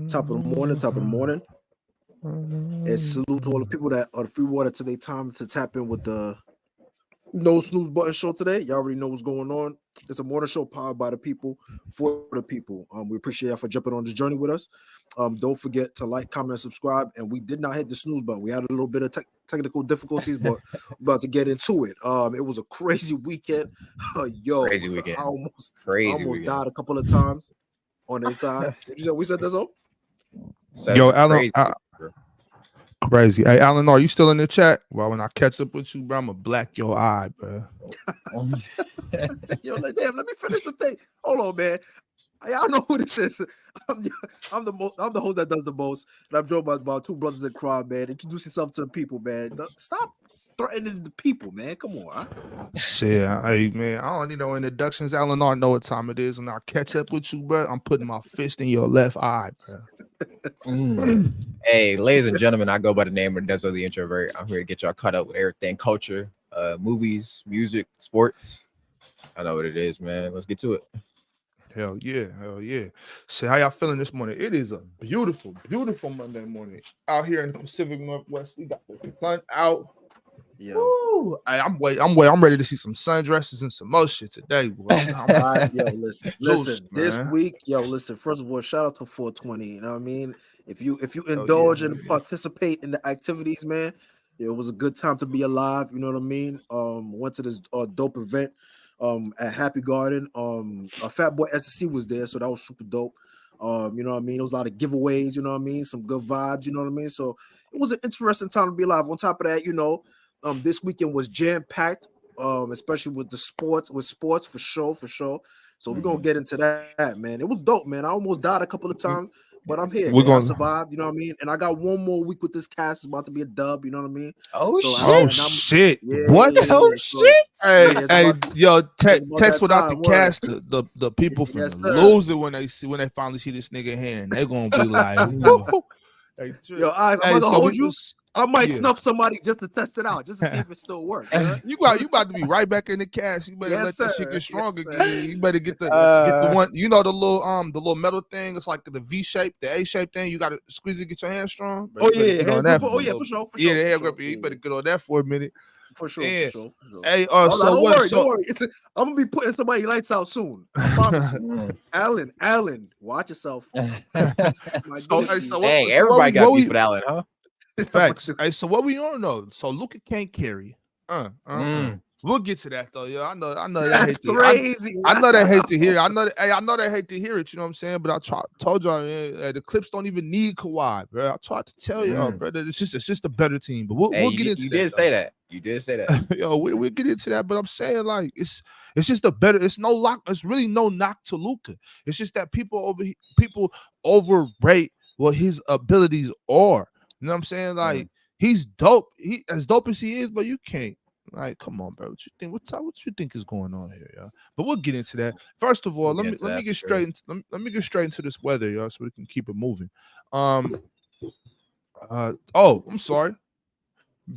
Top of the morning, top of the morning. And salute to all the people that are the free water today. Time to tap in with the No Snooze Button show today. Y'all already know what's going on. It's a morning show powered by the people for the people. We appreciate y'all for jumping on this journey with us. Don't forget to like, comment, and subscribe. And we did not hit the snooze button. We had a little bit of technical difficulties, but we're about to get into it. It was a crazy weekend. Crazy weekend. I almost died a couple of times on the inside. We said that so? Yo, Alan, crazy. Hey, Alan, are you still in the chat? Well, when I catch up with you, bro, I'm gonna black your eye, bro. Yo, damn, let me finish the thing. Hold on, man. Y'all know who this is. I'm the host that does the most, and I'm joined by my two brothers in crime, man. Introduce yourself to the people, man. Stop threatening the people, man. Come on, huh? Shit, hey, man, I don't need no introductions. Alan, I know what time it is. When I catch up with you, bro, I'm putting my fist in your left eye, bro. Hey, ladies and gentlemen, I go by the name of Dezo the Introvert. I'm here to get y'all caught up with everything culture, movies, music, sports. I know what it is, man. Let's get to it. Hell yeah. So how y'all feeling this morning? It is a beautiful, beautiful Monday morning out here in the Pacific Northwest. We got the sun out. Yeah, I'm ready to see some sundresses and some more shit today, boy. Listen. This week, first of all, shout out to 420. You know what I mean? If you indulge and participate in the activities, man, it was a good time to be alive. You know what I mean? Went to this dope event at Happy Garden. A Fat Boy SSC was there, so that was super dope. You know what I mean? There was a lot of giveaways. You know what I mean? Some good vibes. You know what I mean? So it was an interesting time to be alive. On top of that, you know. This weekend was jam-packed, especially with sports for sure. So we're gonna get into that, man. It was dope, man. I almost died a couple of times, but I'm here. I survived, you know what I mean? And I got one more week with this cast. It's about to be a dub, you know what I mean? Shit. Yeah, what? Shit. Hey, yo, text without the cast, the people from lose it when they finally see this nigga hand. They're gonna be like, hey, yo, I'm gonna hold you. I might snuff somebody just to test it out, just to see if it still works. You about to be right back in the cast. You better let that shit get stronger. You better get the one. You know the little metal thing. It's like the V shape, the A shape thing. You got to squeeze it, get your hand strong. For sure. Yeah, the hand grip. You better get on that for a minute. For sure. Hey, don't worry. I'm gonna be putting somebody lights out soon. I promise you. Alan, watch yourself. Hey, everybody got beef with Alan, huh? Facts. Hey, so what we on though? So Luka can't carry. We'll get to that though. Yeah, I know. That's crazy. I know they hate to hear. I know they hate to hear it. You know what I'm saying? But told y'all, man, the Clips don't even need Kawhi, bro. I tried to tell y'all, bro. That it's just a better team. But we'll get into that. You did say that. You did say that. Yo, we'll get into that. But I'm saying like it's just a better. It's no lock. It's really no knock to Luka. It's just that people overrate what his abilities are. You know what I'm saying? Like he's dope. He as dope as he is, but you can't. Like, come on, bro. What you think? What you think is going on here, y'all? But we'll get into that. First of all, let me get straight into this weather, y'all, so we can keep it moving. I'm sorry.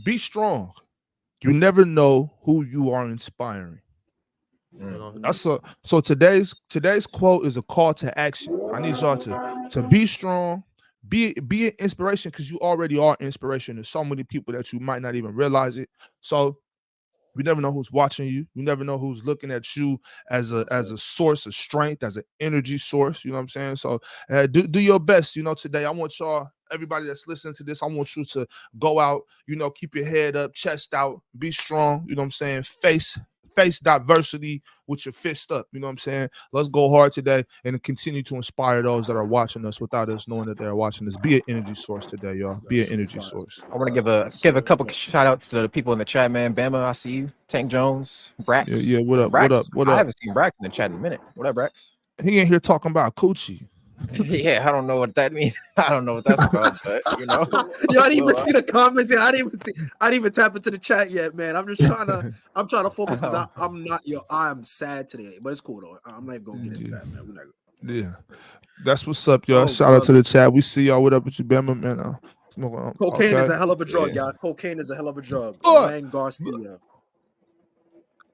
Be strong. You never know who you are inspiring. So today's quote is a call to action. I need y'all to be strong. Be an inspiration because you already are inspiration to so many people that you might not even realize it. So we never know who's watching you. You never know who's looking at you as a source of strength, as an energy source. You know what I'm saying? So do your best. You know, today I want y'all, everybody that's listening to this, I want you to go out, you know, keep your head up, chest out, be strong. You know what I'm saying? Face diversity with your fist up. You know what I'm saying? Let's go hard today and continue to inspire those that are watching us without us knowing that they're watching us. Be an energy source today, y'all. Be an energy source. I want to give a couple shout outs to the people in the chat, man. Bama, I see you. Tank Jones, Brax. Yeah, what up? Brax, What up? I haven't seen Brax in the chat in a minute. What up, Brax? He ain't here talking about coochie. Yeah, I don't know what that means. I don't know what that's about, but you know. Yo, I didn't even see the comments. I didn't even tap into the chat yet, man. I'm trying to focus because I'm sad today, but it's cool though. I'm not even gonna get into that, man. That's what's up, y'all. Shout out to the chat. We see y'all. What up with you, Bama, man? Cocaine is a hell of a drug, y'all. Cocaine is a hell of a drug. Ryan Garcia.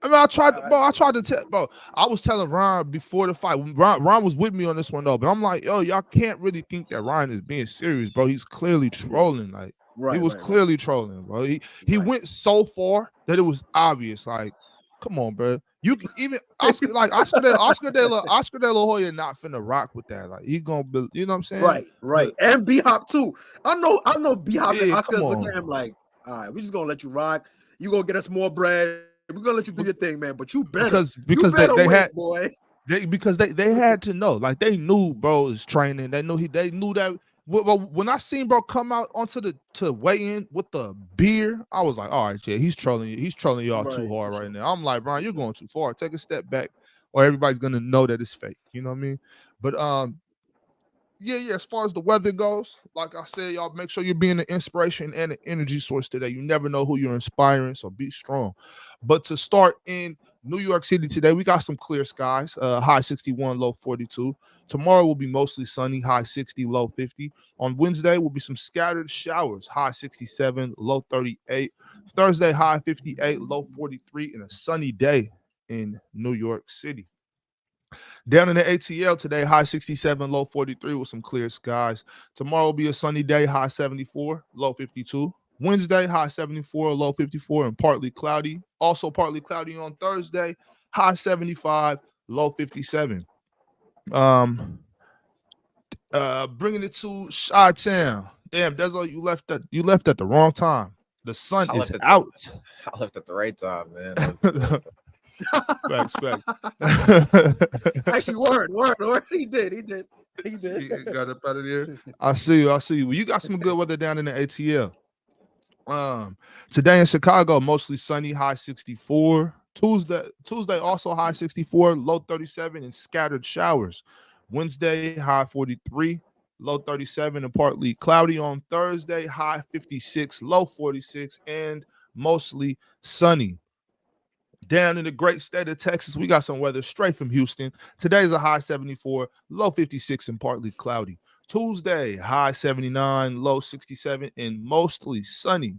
I mean, I tried to tell, bro. I was telling Ryan before the fight. Ryan was with me on this one though, but I'm like, yo, y'all can't really think that Ryan is being serious, bro. He's clearly trolling. Like, he was clearly trolling, bro. He went so far that it was obvious. Like, come on, bro. You even Oscar De La Hoya not finna rock with that. Like, he gonna be, you know what I'm saying? Right. And B Hop too. I know B Hop and Oscar looking at him like, all right, we just gonna let you rock. You gonna get us more bread. We're gonna let you do your thing, man. But you better because they win, had boy. They had to know. Like, they knew bro is training. They knew that. When I seen bro come out to weigh in with the beer, I was like, all right, yeah, he's trolling you. He's trolling y'all too hard right now. I'm like, Brian, you're going too far. Take a step back, or everybody's gonna know that it's fake. You know what I mean? But yeah. As far as the weather goes, like I said, y'all make sure you're being an inspiration and an energy source today. You never know who you're inspiring, so be strong. But to start in New York City today, we got some clear skies, high 61, low 42. Tomorrow will be mostly sunny, high 60, low 50. On Wednesday will be some scattered showers, high 67, low 38. Thursday, high 58, low 43, and a sunny day in New York City. Down in the ATL today, high 67, low 43 with some clear skies. Tomorrow will be a sunny day, high 74, low 52. Wednesday, high 74, low 54, and partly cloudy. Also partly cloudy on Thursday, high 75, low 57. Bringing it to Chi-Town. Damn, Dezo, you left at the wrong time. The sun is out. I left at the right time, man. Facts. Actually, word. He did. He got up out of there. I see you. Well, you got some good weather down in the ATL. Today in Chicago, mostly sunny, high 64. Tuesday also high 64, low 37, and scattered showers. Wednesday, high 43, low 37, and partly cloudy. On Thursday, high 56, low 46, and mostly sunny. Down in the great state of Texas, we got some weather straight from Houston. Today's a high 74, low 56, and partly cloudy. Tuesday, high 79, low 67, and mostly sunny.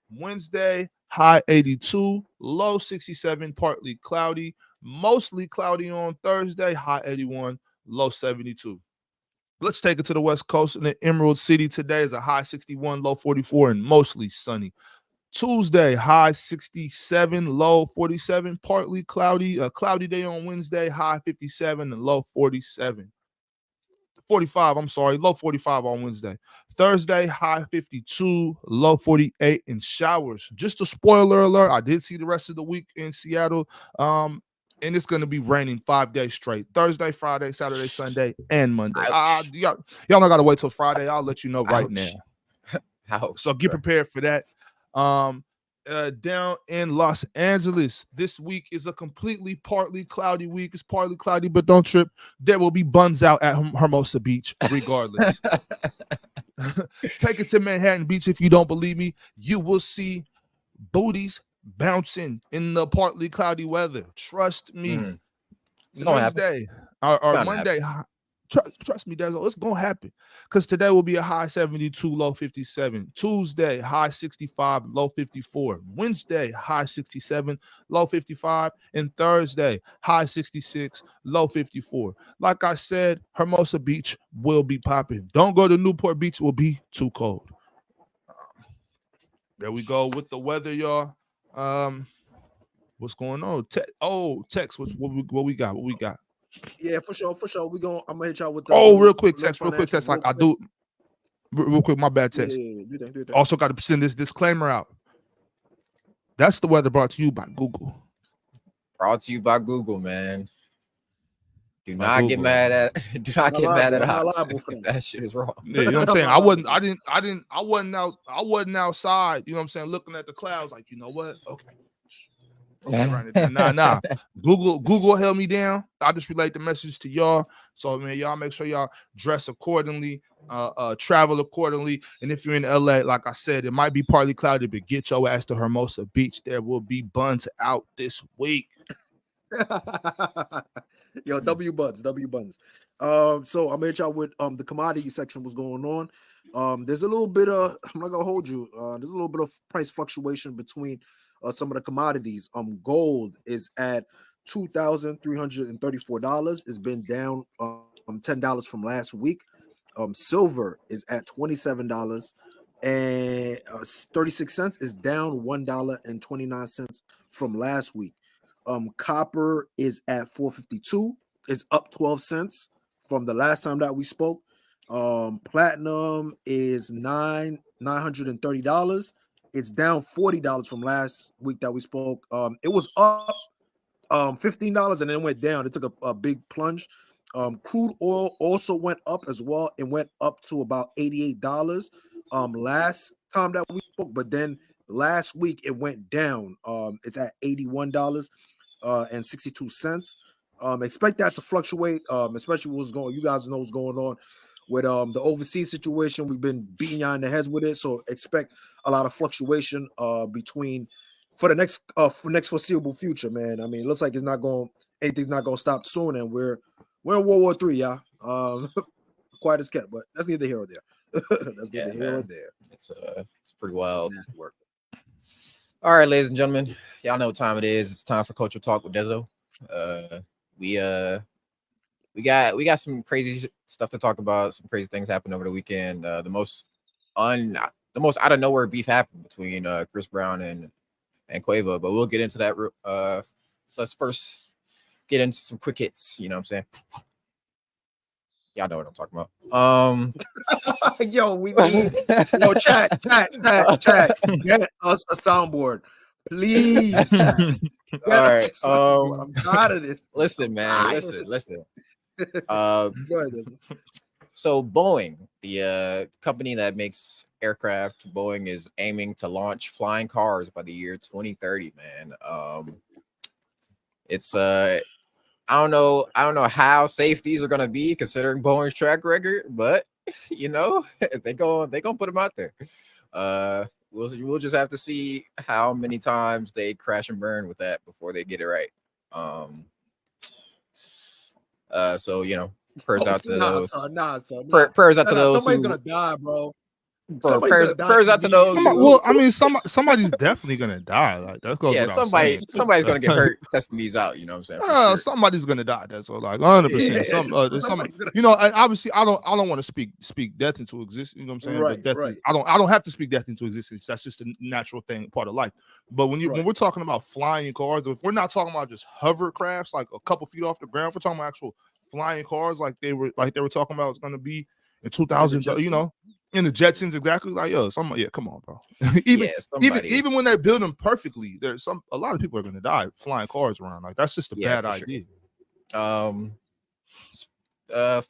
Wednesday, high 82, low 67, partly cloudy. Mostly cloudy on Thursday, high 81, low 72. Let's take it to the West Coast. In the Emerald City, today is a high 61, low 44, and mostly sunny. Tuesday, high 67, low 47, partly cloudy. A cloudy day on Wednesday, high 57 and low 47. 45, I'm sorry, low 45 on Wednesday. Thursday, high 52, low 48, and showers. Just a spoiler alert, I did see the rest of the week in Seattle, and it's going to be raining 5 days straight. Thursday, Friday, Saturday, Sunday, and Monday. Y'all don't got to wait till Friday. I'll let you know right now. So get prepared for that. Down in Los Angeles, this week is a completely partly cloudy week. It's partly cloudy, but don't trip. There will be buns out at Hermosa Beach regardless. Take it to Manhattan Beach if you don't believe me. You will see booties bouncing in the partly cloudy weather. Trust me. Wednesday or Monday. Trust me, Dezo, it's gonna happen. Because today will be a high 72, low 57. Tuesday, high 65, low 54. Wednesday, high 67, low 55. And Thursday, high 66, low 54. Like I said, Hermosa Beach will be popping. Don't go to Newport Beach, it will be too cold. There we go with the weather, y'all. What's going on? Text. What we got? Yeah, for sure. I'm gonna hit y'all with the real quick text. Like I do. Real quick, my bad text. Yeah, do that. Also got to send this disclaimer out. That's the weather brought to you by Google. Brought to you by Google, man. Do not get mad at us. That shit is wrong. Yeah, you know what I'm saying? I wasn't outside, you know what I'm saying, looking at the clouds like, you know what? Okay. Nah. Google held me down. I just relate the message to y'all. So, man, y'all make sure y'all dress accordingly, travel accordingly. And if you're in LA, like I said, it might be partly cloudy, but get your ass to Hermosa Beach. There will be buns out this week. Yo, W buns. So I'm gonna hit y'all with the commodity section, what's going on. There's a little bit of, I'm not gonna hold you, there's a little bit of price fluctuation between some of the commodities. Gold is at $2,334. It's been down $10 from last week. Silver is at $27 and 36 cents, is down $1.29 from last week. Copper is at 452, is up 12 cents from the last time that we spoke. Platinum is $930. It's down $40 from last week that we spoke. It was up $15 and then went down. It took a big plunge. Crude oil also went up as well. It went up to about $88 last time that we spoke, but then last week it went down. It's at $81 and 62 cents. Expect that to fluctuate, especially what's going. You guys know what's going on with the overseas situation. We've been beating y'all in the heads with it, so expect a lot of fluctuation between for the next foreseeable future, man. I mean, it looks like anything's not gonna stop soon, and we're in World War III, y'all. Quiet as kept, but that's neither here or there. That's neither here or there. It's pretty wild. Nasty work. All right, ladies and gentlemen, y'all know what time it is. It's time for Culture Talk with Dezo. We got some crazy stuff to talk about. Some crazy things happened over the weekend. The most out of nowhere beef happened between Chris Brown and Quavo, but we'll get into that. Let's first get into some quick hits. You know what I'm saying? Y'all know what I'm talking about. Yo, we need chat. Get us a soundboard, please. Chat. All right. I'm tired of this. Listen, man. Listen. So Boeing, the company that makes aircraft, Boeing is aiming to launch flying cars by the year 2030. Man, it's I don't know how safe these are gonna be considering Boeing's track record, but you know they gonna put them out there. We'll just have to see how many times they crash and burn with that before they get it right. So you know, prayers out to those. Prayers out to those. Somebody's gonna die, bro. Prayers out to those. Well, I mean, somebody's definitely gonna die. Like that goes. Yeah, somebody's gonna get hurt testing these out. You know what I'm saying? Sure. Somebody's gonna die. That's all. Like 100%. You know, and obviously, I don't want to speak death into existence. You know what I'm saying? Right. I don't have to speak death into existence. That's just a natural thing, part of life. But when we're talking about flying cars, if we're not talking about just hovercrafts, like a couple feet off the ground, if we're talking about actual flying cars, like they were talking about, it's gonna be in 2000. You know. In the Jetsons, exactly. Like, come on, bro. even when they build them perfectly, there's a lot of people are gonna die flying cars around. Like, that's just a bad idea. Sure.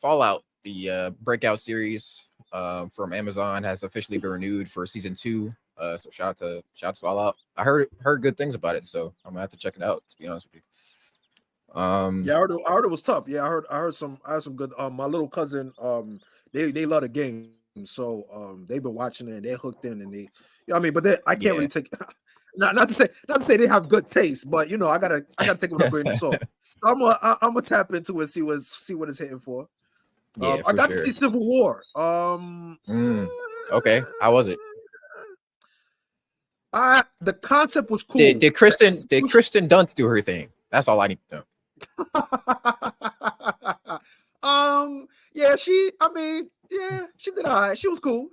Fallout, the breakout series from Amazon, has officially been renewed for season 2. So shout out to Fallout. I heard good things about it, so I'm gonna have to check it out, to be honest with you. I heard it was tough. Yeah, I heard some good. My little cousin, they love the game. So they've been watching it and they're hooked in, and but I can't really take not to say they have good taste, but you know, I gotta take it with a grain of salt. So I'm gonna tap into it, see what it's hitting for. I got to see Civil War. Okay, how was it? The concept was cool. Did Kristen Dunst do her thing? That's all I need to know. She did all right. She was cool.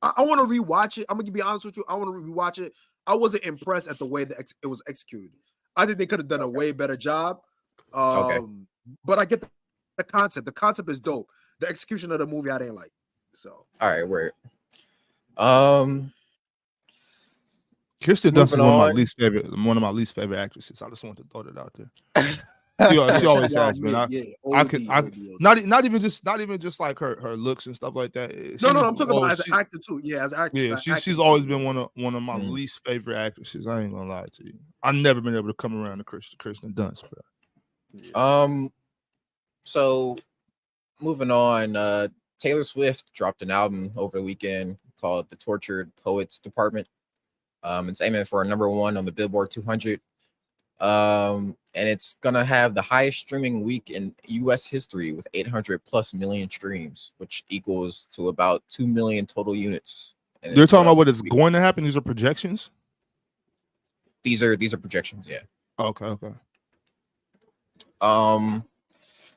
I want to rewatch it. I'm gonna be honest with you. I want to rewatch it. I wasn't impressed at the way that it was executed. I think they could have done a way better job. But I get the concept. The concept is dope. The execution of the movie I didn't like. So all right, word. Kirsten Dunst is one of my least favorite actresses. I just want to throw that out there. She always has been. Not even just like her looks and stuff like that. No, I'm talking about as an actor too. Yeah, as an actor. Yeah, she's always been one of my least favorite actresses. I ain't gonna lie to you. I've never been able to come around to Kirsten Dunst, bro. Yeah. So moving on, Taylor Swift dropped an album over the weekend called The Tortured Poets Department. It's aiming for a #1 on the Billboard 200. And it's gonna have the highest streaming week in U.S. history with 800+ million streams, which equals to about 2 million total units. They're talking about what is going to happen. These are projections. These are projections. Yeah. Okay.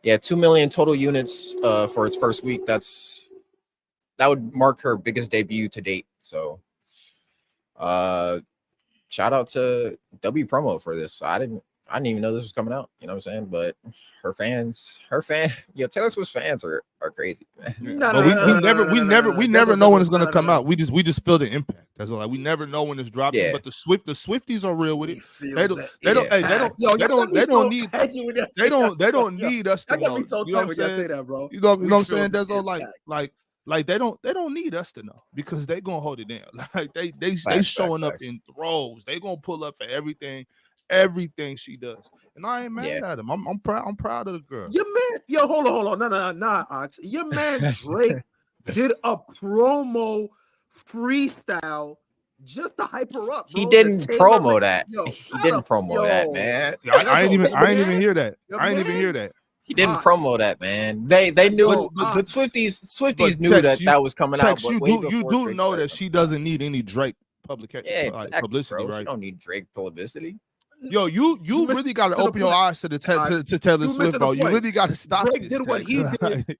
Yeah, 2 million total units for its first week. That would mark her biggest debut to date. So shout out to W Promo for this. I didn't even know this was coming out, you know what I'm saying? But Taylor Swift's fans are crazy, man. We never know when it's gonna come out. We just feel the impact. That's all. Like, we never know when it's dropping. Yeah. But the Swifties are real with it. They don't need us to know. You know what I'm saying? You know what I'm saying? That's all. Like they don't need us to know, because they gonna hold it down. Like they showing up in throws. They gonna pull up for everything she does. And I ain't mad at him. I'm proud of the girl. Your man, hold on. Nah, Ox. Your man Drake did a promo freestyle just to hype her up. Bro. He didn't promo that. He didn't promo that, man. I ain't even hear that. I ain't even hear that. He didn't promo that, man. They knew the Swifties knew that was coming out. But you do know that she doesn't need any Drake publicity, bro. right? She don't need Drake publicity. Yo, you really got to open your eyes to Taylor Swift, bro. You really got to stop. Drake did what he did.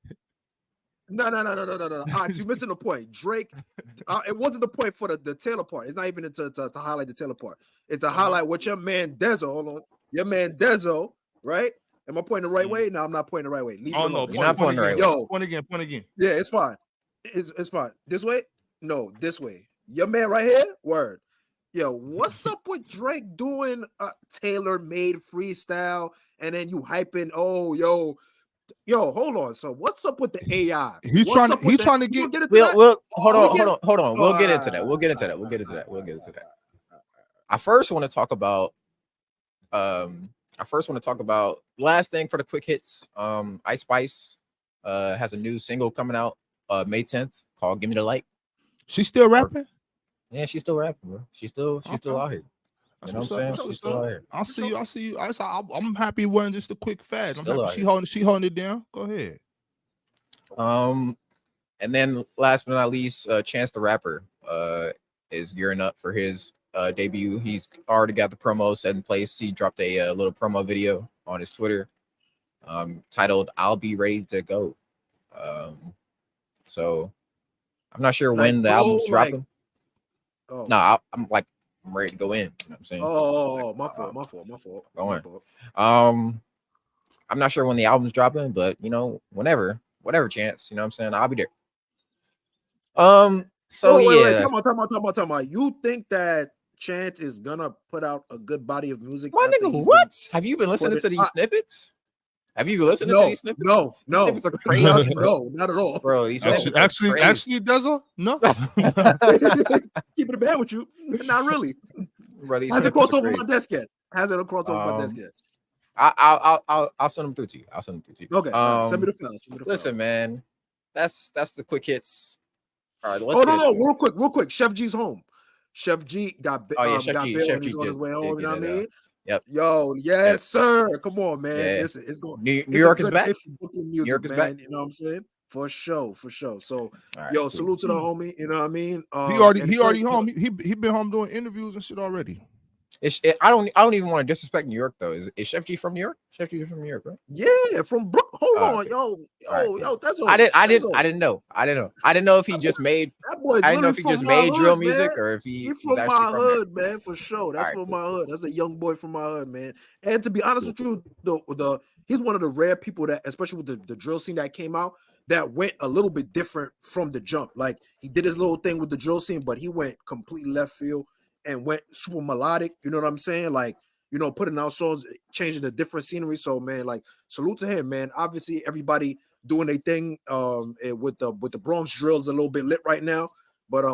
No. You're missing the point. Drake, it wasn't the point for the Taylor part. It's not even to highlight the Taylor part. It's to highlight what your man Dezo. Hold on, your man Dezo, right? Am I pointing the right way? No, I'm not pointing the right way. No, you're not pointing the right way. Yo, point again. Yeah, it's fine. It's fine. This way? No, this way. Your man right here? Word. Yo, what's up with Drake doing a tailor-made freestyle and then you hyping? Oh, yo, hold on. So what's up with the AI? He's trying to get. Hold on. We'll get into that. I first want to talk about. Last thing for the quick hits. Ice Spice has a new single coming out May 10th called "Give Me the Light." She's still rapping. Yeah, she's still rapping, bro. She's still out here. You know what I'm saying? She's still out here. I'll see you. I'm happy it wasn't just a quick fad. She holding it down. Go ahead. And then last but not least, Chance the Rapper is gearing up for his debut. He's already got the promo set in place. He dropped a little promo video on his Twitter titled "I'll Be Ready to Go." So I'm not sure when the album's dropping. No, I'm ready to go in. You know what I'm saying? My fault. Go on. I'm not sure when the album's dropping, but whatever chance, you know what I'm saying? I'll be there. So wait, talk about. You think that Chance is gonna put out a good body of music? My nigga, what? Have you been listening to these snippets? Have you listened to these snippets? No. These snippets are crazy. No, not at all. Bro, these snippets actually, Dezo? No. Keeping it bad with you. Not really. Bro, these hasn't crossed over my desk yet. I'll send them through to you. Okay. Send me the files. Listen, man. That's the quick hits. All right, real quick. Chef G's home. Chef G got bail and he's on his way home. You know what I mean? Yep. Yo, yes, sir. Come on, man. Yeah. Listen, it's going. New York is back. New York is back. You know what I'm saying? For sure. So, right, yo, salute to the homie. You know what I mean? He already home. He been home doing interviews and shit already. I don't even want to disrespect New York though. Is Chef G from New York? Chef G from New York, right? Yeah, from Brooklyn. Hold on, yo. That's I didn't know. I didn't know if he just made. I didn't know if he just made drill music or if he's from actually my from hood, man, for sure. That's from my hood. That's a young boy from my hood, man. And to be honest with you, he's one of the rare people that, especially with the drill scene that came out, that went a little bit different from the jump. Like he did his little thing with the drill scene, but he went completely left field and went super melodic. You know what I'm saying? Like, putting out songs, changing the different scenery. So, man, like, salute to him, man. Obviously, everybody doing their thing with the Bronx drills a little bit lit right now. But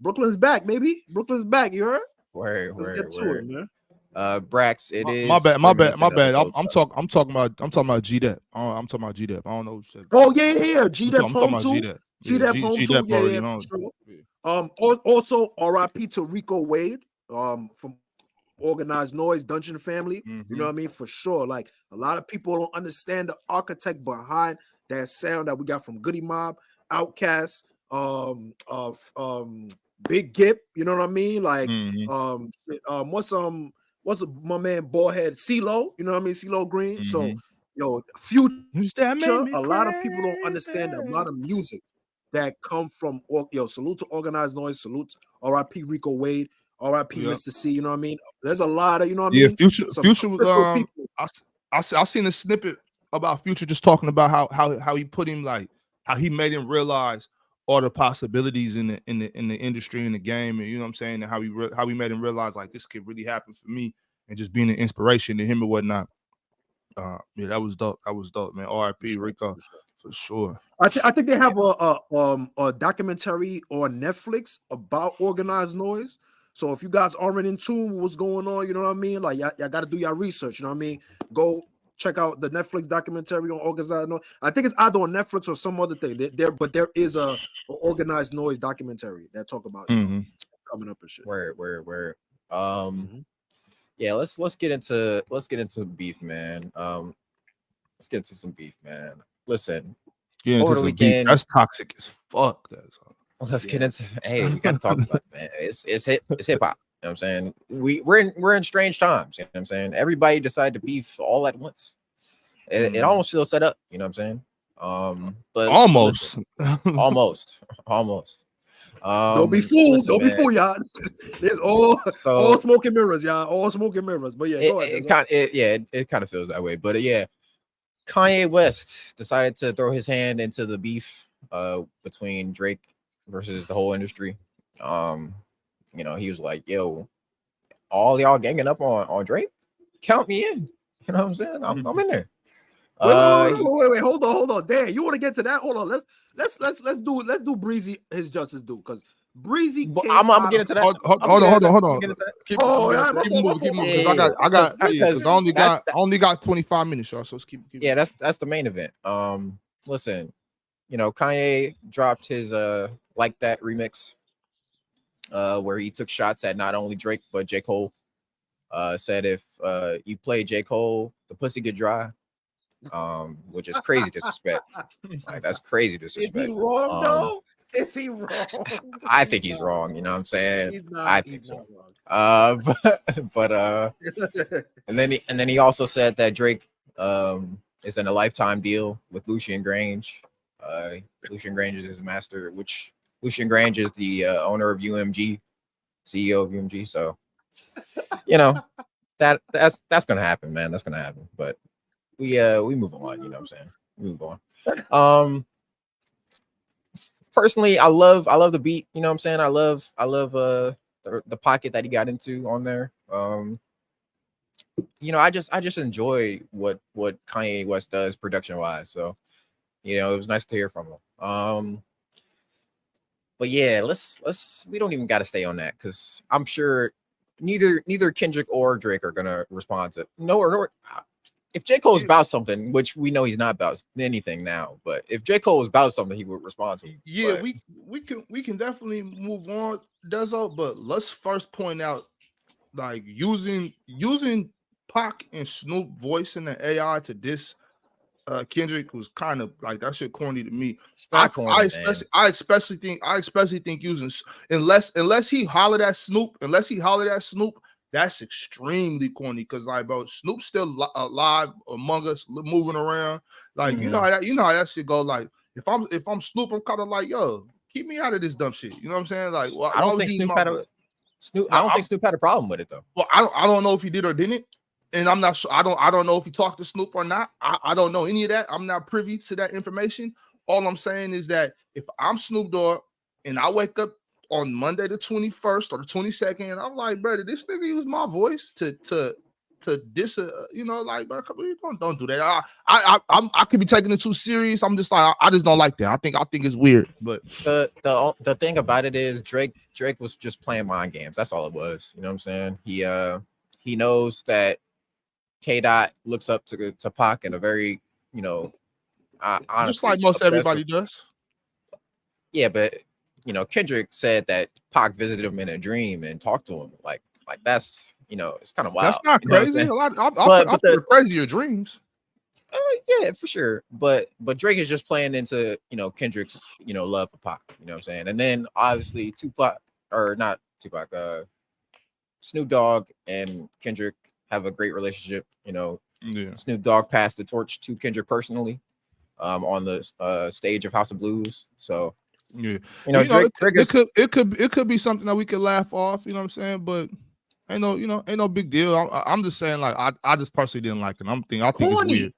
Brooklyn's back, maybe. Brooklyn's back. You heard? Let's get to it, man. Brax, it is my bad. I'm talking about G-Dep. I'm talking about G-Dep. I don't know what you said. Oh yeah. G-Dep's home too. G-Dep home too. Yeah, for sure. Also RIP to Rico Wade from Organized Noise, Dungeon Family. You know what I mean? For sure. Like, a lot of people don't understand the architect behind that sound that we got from Goody Mob, Outkast, Big Gip, you know what I mean? Like, Mm-hmm. what's my man Ballhead CeeLo, you know what I mean? CeeLo Green. Mm-hmm. So, yo, Future, That made me a lot of people don't crazy. understand a lot of music that come from, salute to Organized Noise, salute to R.I.P. Rico Wade, R.I.P. Yep. Mr. C, you know what I mean? There's a lot of, you know what I Yeah, mean? Future Some real people. I seen a snippet about Future just talking about how he put him, like how he made him realize all the possibilities in the industry, in the game, and you know what I'm saying, and how he made him realize like this could really happen for me, and just being an inspiration to him and whatnot. Yeah, that was dope. That was dope, man. R.I.P. Rico, for sure. I think they have a documentary on Netflix about Organized Noise. So if you guys aren't in tune with what's going on, you know what I mean? Like y'all got to do your research. You know what I mean? Go check out the Netflix documentary on Organized Noise. I think it's either on Netflix or some other thing. But there is a Organized Noise documentary that talk about know, coming up and shit. Where yeah, let's get into beef, man. Let's get into some beef, man. Listen, over the weekend, that's toxic as fuck. Let's get into. Hey, we got to talk about it, man. It's hip hop. You know what I'm saying? We're in strange times. You know what I'm saying? Everybody decided to beef all at once. It almost feels set up. You know what I'm saying? But almost, listen, almost. Don't be fooled. Don't be fooled, y'all. It's all smoke and mirrors, y'all. All smoke and mirrors. But yeah, go ahead. It kind of feels that way. But yeah, Kanye West decided to throw his hand into the beef between Drake versus the whole industry. You know, he was like, "Yo, all y'all ganging up on Drake, count me in." You know what I'm saying? I'm in there. Wait, hold on. Dan, you want to get to that? Hold on. Let's do Breezy his justice due, because Breezy. I'm gonna get into that. Hold on. Keep moving. Because I only got 25 minutes, y'all. So let's keep. Yeah, that's the main event. Listen, you know, Kanye dropped his Like That remix, where he took shots at not only Drake but J. Cole. Said if you play J. Cole, the pussy get dry. Which is crazy disrespect. Like, that's crazy disrespect. Is he wrong though? Is he wrong? I think he's wrong. You know what I'm saying? He's not. I think so. Wrong. But and then he also said that Drake is in a lifetime deal with Lucian Grange. Lucian Grange is his master, which Lucian Grange is the owner of UMG, CEO of UMG. So, you know, that's gonna happen, man. That's gonna happen. But we move on, you know what I'm saying? We move on. Personally, I love the beat, you know what I'm saying? I love the pocket that he got into on there. You know, I just enjoy what Kanye West does production wise. So, you know, it was nice to hear from him. But yeah, let's we don't even got to stay on that, because I'm sure neither Kendrick or Drake are gonna respond to nor if J. Cole is about something, which we know he's not about anything now, but if J. Cole was about something, he would respond to him. Yeah, but we can definitely move on, Dezo, but let's first point out, like, using Pac and Snoop voice in the AI to diss Kendrick was kind of like, that shit corny to me. I especially think using, unless he hollered at Snoop, that's extremely corny, because, like, bro, Snoop's still alive among us, moving around. Like, you know how that shit go. Like, if I'm Snoop, I'm kind of like, yo, keep me out of this dumb shit. You know what I'm saying? Like, well, I don't think Snoop had a problem with it though. Well, I don't know if he did or didn't, and I'm not sure. I don't know if he talked to Snoop or not. I don't know any of that. I'm not privy to that information. All I'm saying is that if I'm Snoop Dogg and I wake up on Monday the 21st or the 22nd, and I'm like, brother, this nigga used my voice to diss, you know, like, bro, don't do that. I could be taking it too serious. I'm just like, I just don't like that. I think it's weird. But the thing about it is Drake was just playing mind games. That's all it was. You know what I'm saying? He knows that K-Dot looks up to Pac in a very, you know, honestly, just like most everybody does. Yeah, but you know, Kendrick said that Pac visited him in a dream and talked to him. Like that's, you know, it's kind of wild. That's not crazy. A lot. I've heard crazier dreams. Yeah, for sure. But Drake is just playing into, you know, Kendrick's, you know, love for Pac. You know what I'm saying? And then obviously Tupac or not Tupac, Snoop Dogg and Kendrick have a great relationship. You know, Snoop Dogg passed the torch to Kendrick personally, on the stage of House of Blues. So yeah, you know, Drake it could be something that we could laugh off. You know what I'm saying? But ain't no big deal. I'm just saying, like, I just personally didn't like it. I think it's weird.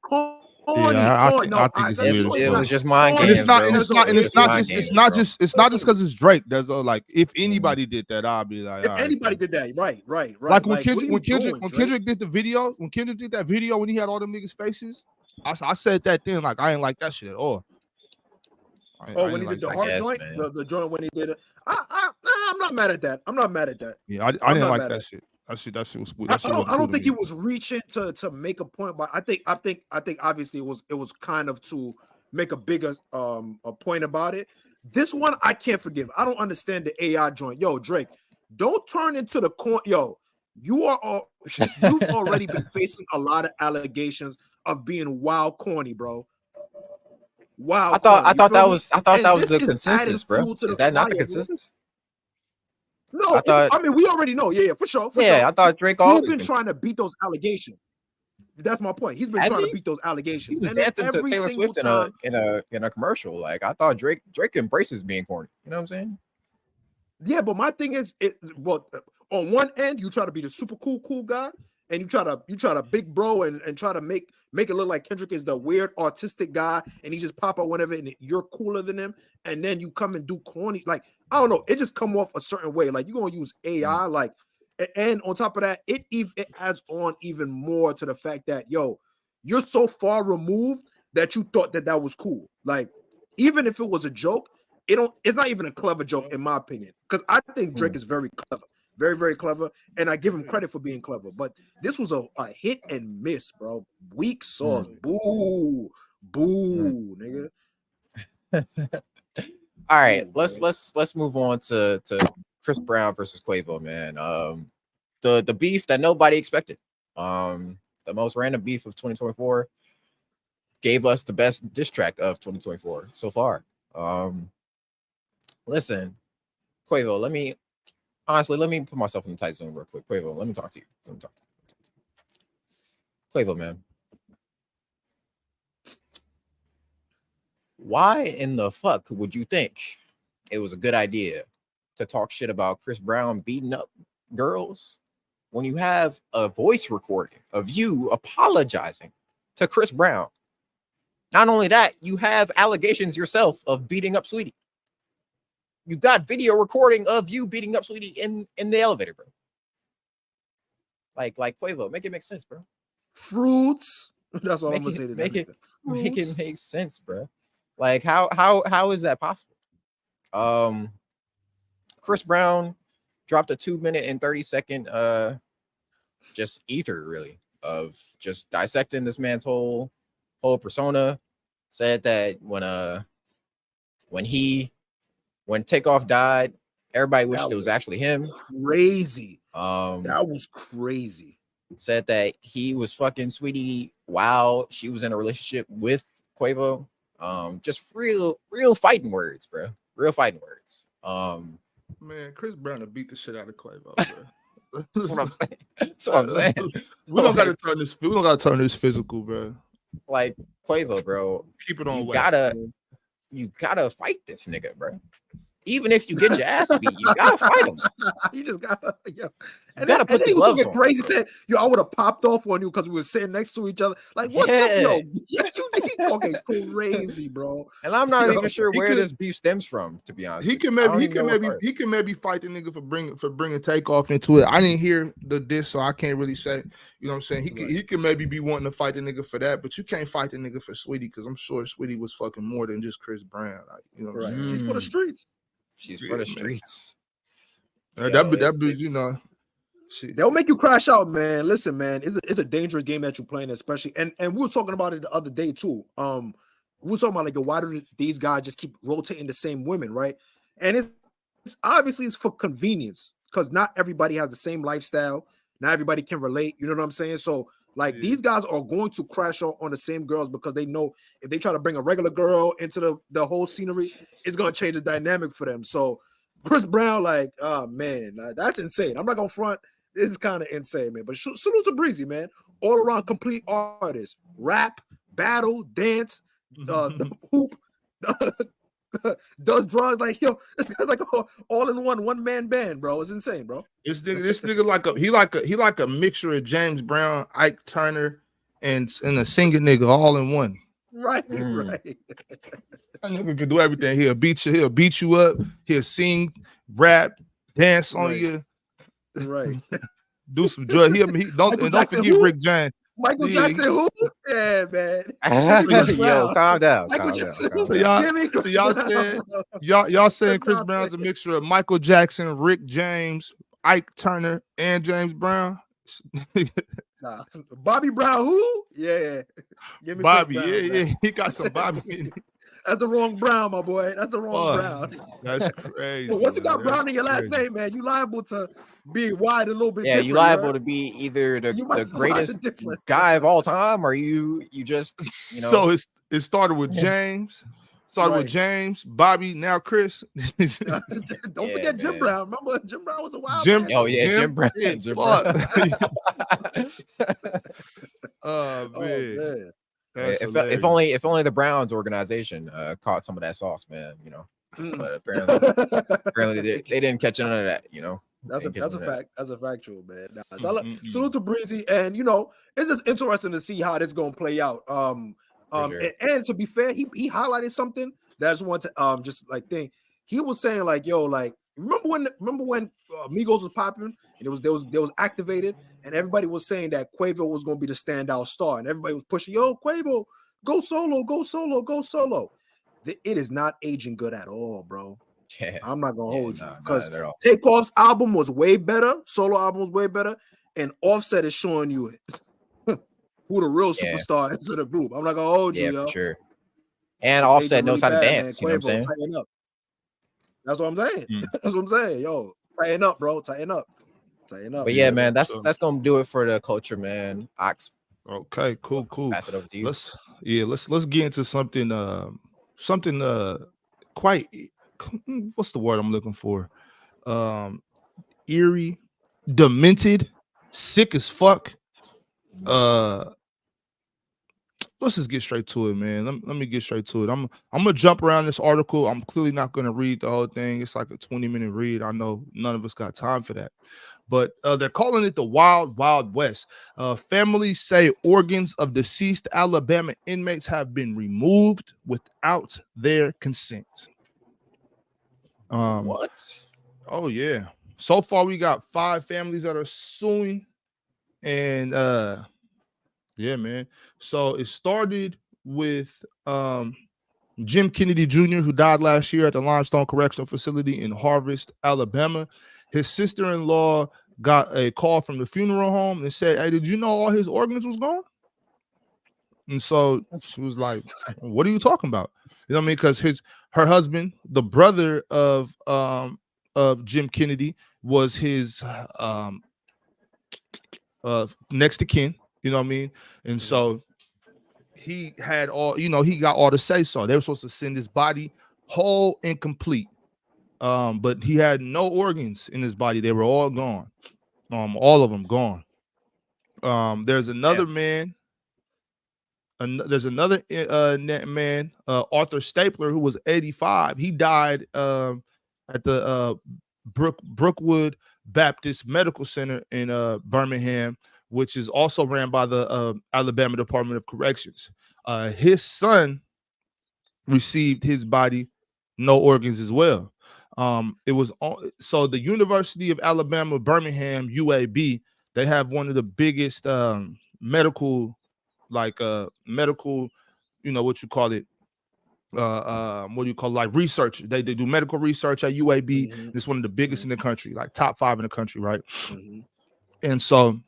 I think it's weird. It was just mind and games, it's not, bro. and it's not, and it's not just because it's Drake. There's like, if Mm-hmm. anybody did that, I'll be like, if anybody did that, right. Like when Kendrick did the video, when Kendrick did that video when he had all them niggas' faces, I said that then, like, I ain't like that shit at all. When he did the heart joint, the joint when he did it, I'm not mad at that. Yeah, I didn't like that shit. That shit was cool. I don't think he was reaching to make a point, but I think obviously it was kind of to make a bigger a point about it. This one I can't forgive. I don't understand the AI joint. Yo, Drake, don't turn into the corn. Yo, you've already been facing a lot of allegations of being wild corny, bro. Wow. I thought that was the consensus, bro. Is that not the consensus? No, I mean, we already know. Yeah, for sure. I thought Drake always been trying to beat those allegations. That's my point. He's been trying to beat those allegations. He was dancing to Taylor Swift in a commercial. Like, I thought Drake embraces being corny. You know what I'm saying? Yeah, but my thing is, on one end, you try to be the super cool guy, and you try to big bro and try to make it look like Kendrick is the weird autistic guy, and he just pop out whenever, and you're cooler than him, and then you come and do corny. Like, I don't know, it just come off a certain way. Like, you're gonna use AI, like, and on top of that, it adds on even more to the fact that, yo, you're so far removed that you thought that was cool. Like, even if it was a joke, it's not even a clever joke in my opinion, because I think Drake is very clever. Very, very clever, and I give him credit for being clever. But this was a hit and miss, bro. Weak sauce. Boo, nigga. All right, let's move on to Chris Brown versus Quavo, man. The beef that nobody expected. The most random beef of 2024 gave us the best diss track of 2024 so far. Listen, Quavo, let me put myself in the tight zone real quick. Quavo, let me talk to you. Quavo, man. Why in the fuck would you think it was a good idea to talk shit about Chris Brown beating up girls when you have a voice recording of you apologizing to Chris Brown? Not only that, you have allegations yourself of beating up Sweetie. You got video recording of you beating up Sweetie in the elevator, bro. Like Quavo, make it make sense, bro. Fruits. That's all I'm gonna say to make it make sense, bro. Like, how is that possible? Chris Brown dropped a 2-minute and 30-second just ether, really, of just dissecting this man's whole persona. Said that when Takeoff died, everybody wished it was actually him. Crazy. That was crazy. Said that he was fucking Sweetie while she was in a relationship with Quavo. Just real fighting words, bro. Real fighting words. Man, Chris Brown to beat the shit out of Quavo, bro. That's what I'm saying. That's what I'm saying. We don't gotta turn this. We don't gotta turn this physical, bro. Like, Quavo, bro. Keep it on. You gotta fight this nigga, bro. Even if you get your ass beat, you gotta fight him. You just gotta, yeah. You gotta put the gloves on. Crazy said, yo, I would have popped off on you because we were sitting next to each other. Like, what's up, yo? He's talking crazy, bro. And I'm not even sure where this beef stems from, to be honest. He can maybe fight the nigga for bringing Takeoff into it. I didn't hear the diss, so I can't really say. You know what I'm saying? He can maybe be wanting to fight the nigga for that, but you can't fight the nigga for Sweetie, because I'm sure Sweetie was fucking more than just Chris Brown. Like, you know what I'm saying? She's for the streets. She's for the streets. That be, you know. They'll make you crash out, man. Listen, man, it's a dangerous game that you're playing, especially. And we were talking about it the other day too. We were talking about, like, why do these guys just keep rotating the same women, right? And it's obviously it's for convenience, because not everybody has the same lifestyle. Not everybody can relate. You know what I'm saying? So, like, these guys are going to crash out on the same girls because they know if they try to bring a regular girl into the whole scenery, it's going to change the dynamic for them. So Chris Brown, like, oh man, that's insane. I'm not gonna front. This is kind of insane, man. But salute to Breezy, man. All around complete artist. Rap, battle, dance, the hoop, does drugs, like yo, it's like all in one man band, bro. It's insane, bro. This nigga like a mixture of James Brown, Ike Turner, and a singing nigga all in one. Right, right. That nigga can do everything. He'll beat you up. He'll sing, rap, dance on you. Right. Do some drugs. Don't forget who? Rick James. Michael Jackson, who? Yeah, man. Yo, calm down. So y'all saying Chris Brown's a mixture of Michael Jackson, Rick James, Ike Turner, and James Brown? Nah. Bobby Brown, who? Yeah. Give me Bobby, Brown, yeah. He got some Bobby in it. That's the wrong Brown, my boy. That's the wrong Brown. That's crazy. But once you got Brown in your last name, man, you liable to be wide a little bit. Yeah, you liable to be either the greatest guy of all time, or you just, you know. So it started with James. With James, Bobby, now Chris. Don't forget Jim Brown. Remember, Jim Brown was a wild Jim. man. Oh yeah, Jim Brown. Jim Brown. Oh man. If only the Browns organization caught some of that sauce, man. You know, but apparently they didn't catch none of that. You know, that's a fact. That's a factual, man. Nah, salute to Breezy, and you know, it's just interesting to see how this gonna play out. Sure. And to be fair, he highlighted something that I just want to just like think. He was saying like, yo, like remember when Migos was popping and it was activated, and everybody was saying that Quavo was gonna be the standout star, and everybody was pushing, yo, Quavo, go solo. It is not aging good at all, bro. Yeah. I'm not gonna hold you because Takeoff's album was way better, solo album was way better, and Offset is showing you who the real superstar is of the group. I'm not gonna hold you, yo. For sure. And Offset knows how to dance. Man. You know what I'm saying? Tighten up. That's what I'm saying. That's what I'm saying. Yo, tighten up, bro. Tighten up. But yeah, man, that's gonna do it for the culture, man. Ox. Okay, cool. Pass it over to you. Let's get into something quite, what's the word I'm looking for? Eerie, demented, sick as fuck. Let's just get straight to it, man. Let me get straight to it. I'm gonna jump around this article. I'm clearly not gonna read the whole thing. It's like a 20-minute read. I know none of us got time for that, but they're calling it the Wild Wild West. Families say organs of deceased Alabama inmates have been removed without their consent. What? Oh yeah. So far, we got 5 families that are suing, and yeah, man. So it started with Jim Kennedy Jr., who died last year at the Limestone Correctional Facility in Harvest, Alabama. His sister-in-law got a call from the funeral home and said, "Hey, did you know all his organs was gone?" And so she was like, "What are you talking about?" You know what I mean? Because her husband, the brother of Jim Kennedy, was his next to kin. You know what I mean? And so he had he got all the say so. They were supposed to send his body whole and complete. But he had no organs in his body. They were all gone. All of them gone. There's another man. There's another man, Arthur Stapler, who was 85. He died at the Brookwood Baptist Medical Center in Birmingham, which is also ran by the Alabama Department of Corrections. His son received his body, no organs as well. It was so the University of Alabama, Birmingham, UAB, they have one of the biggest medical, like what you call it, like research. They do medical research at UAB. Mm-hmm. It's one of the biggest in the country, like top 5 in the country, right? Mm-hmm. And so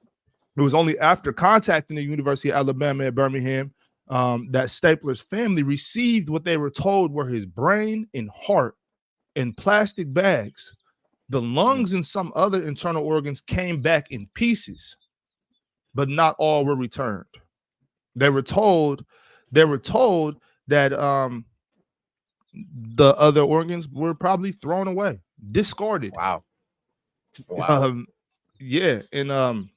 it was only after contacting the University of Alabama at Birmingham that Stapler's family received what they were told were his brain and heart in plastic bags. The lungs and some other internal organs came back in pieces, but not all were returned. They were told that the other organs were probably thrown away. discarded. Wow. Yeah, and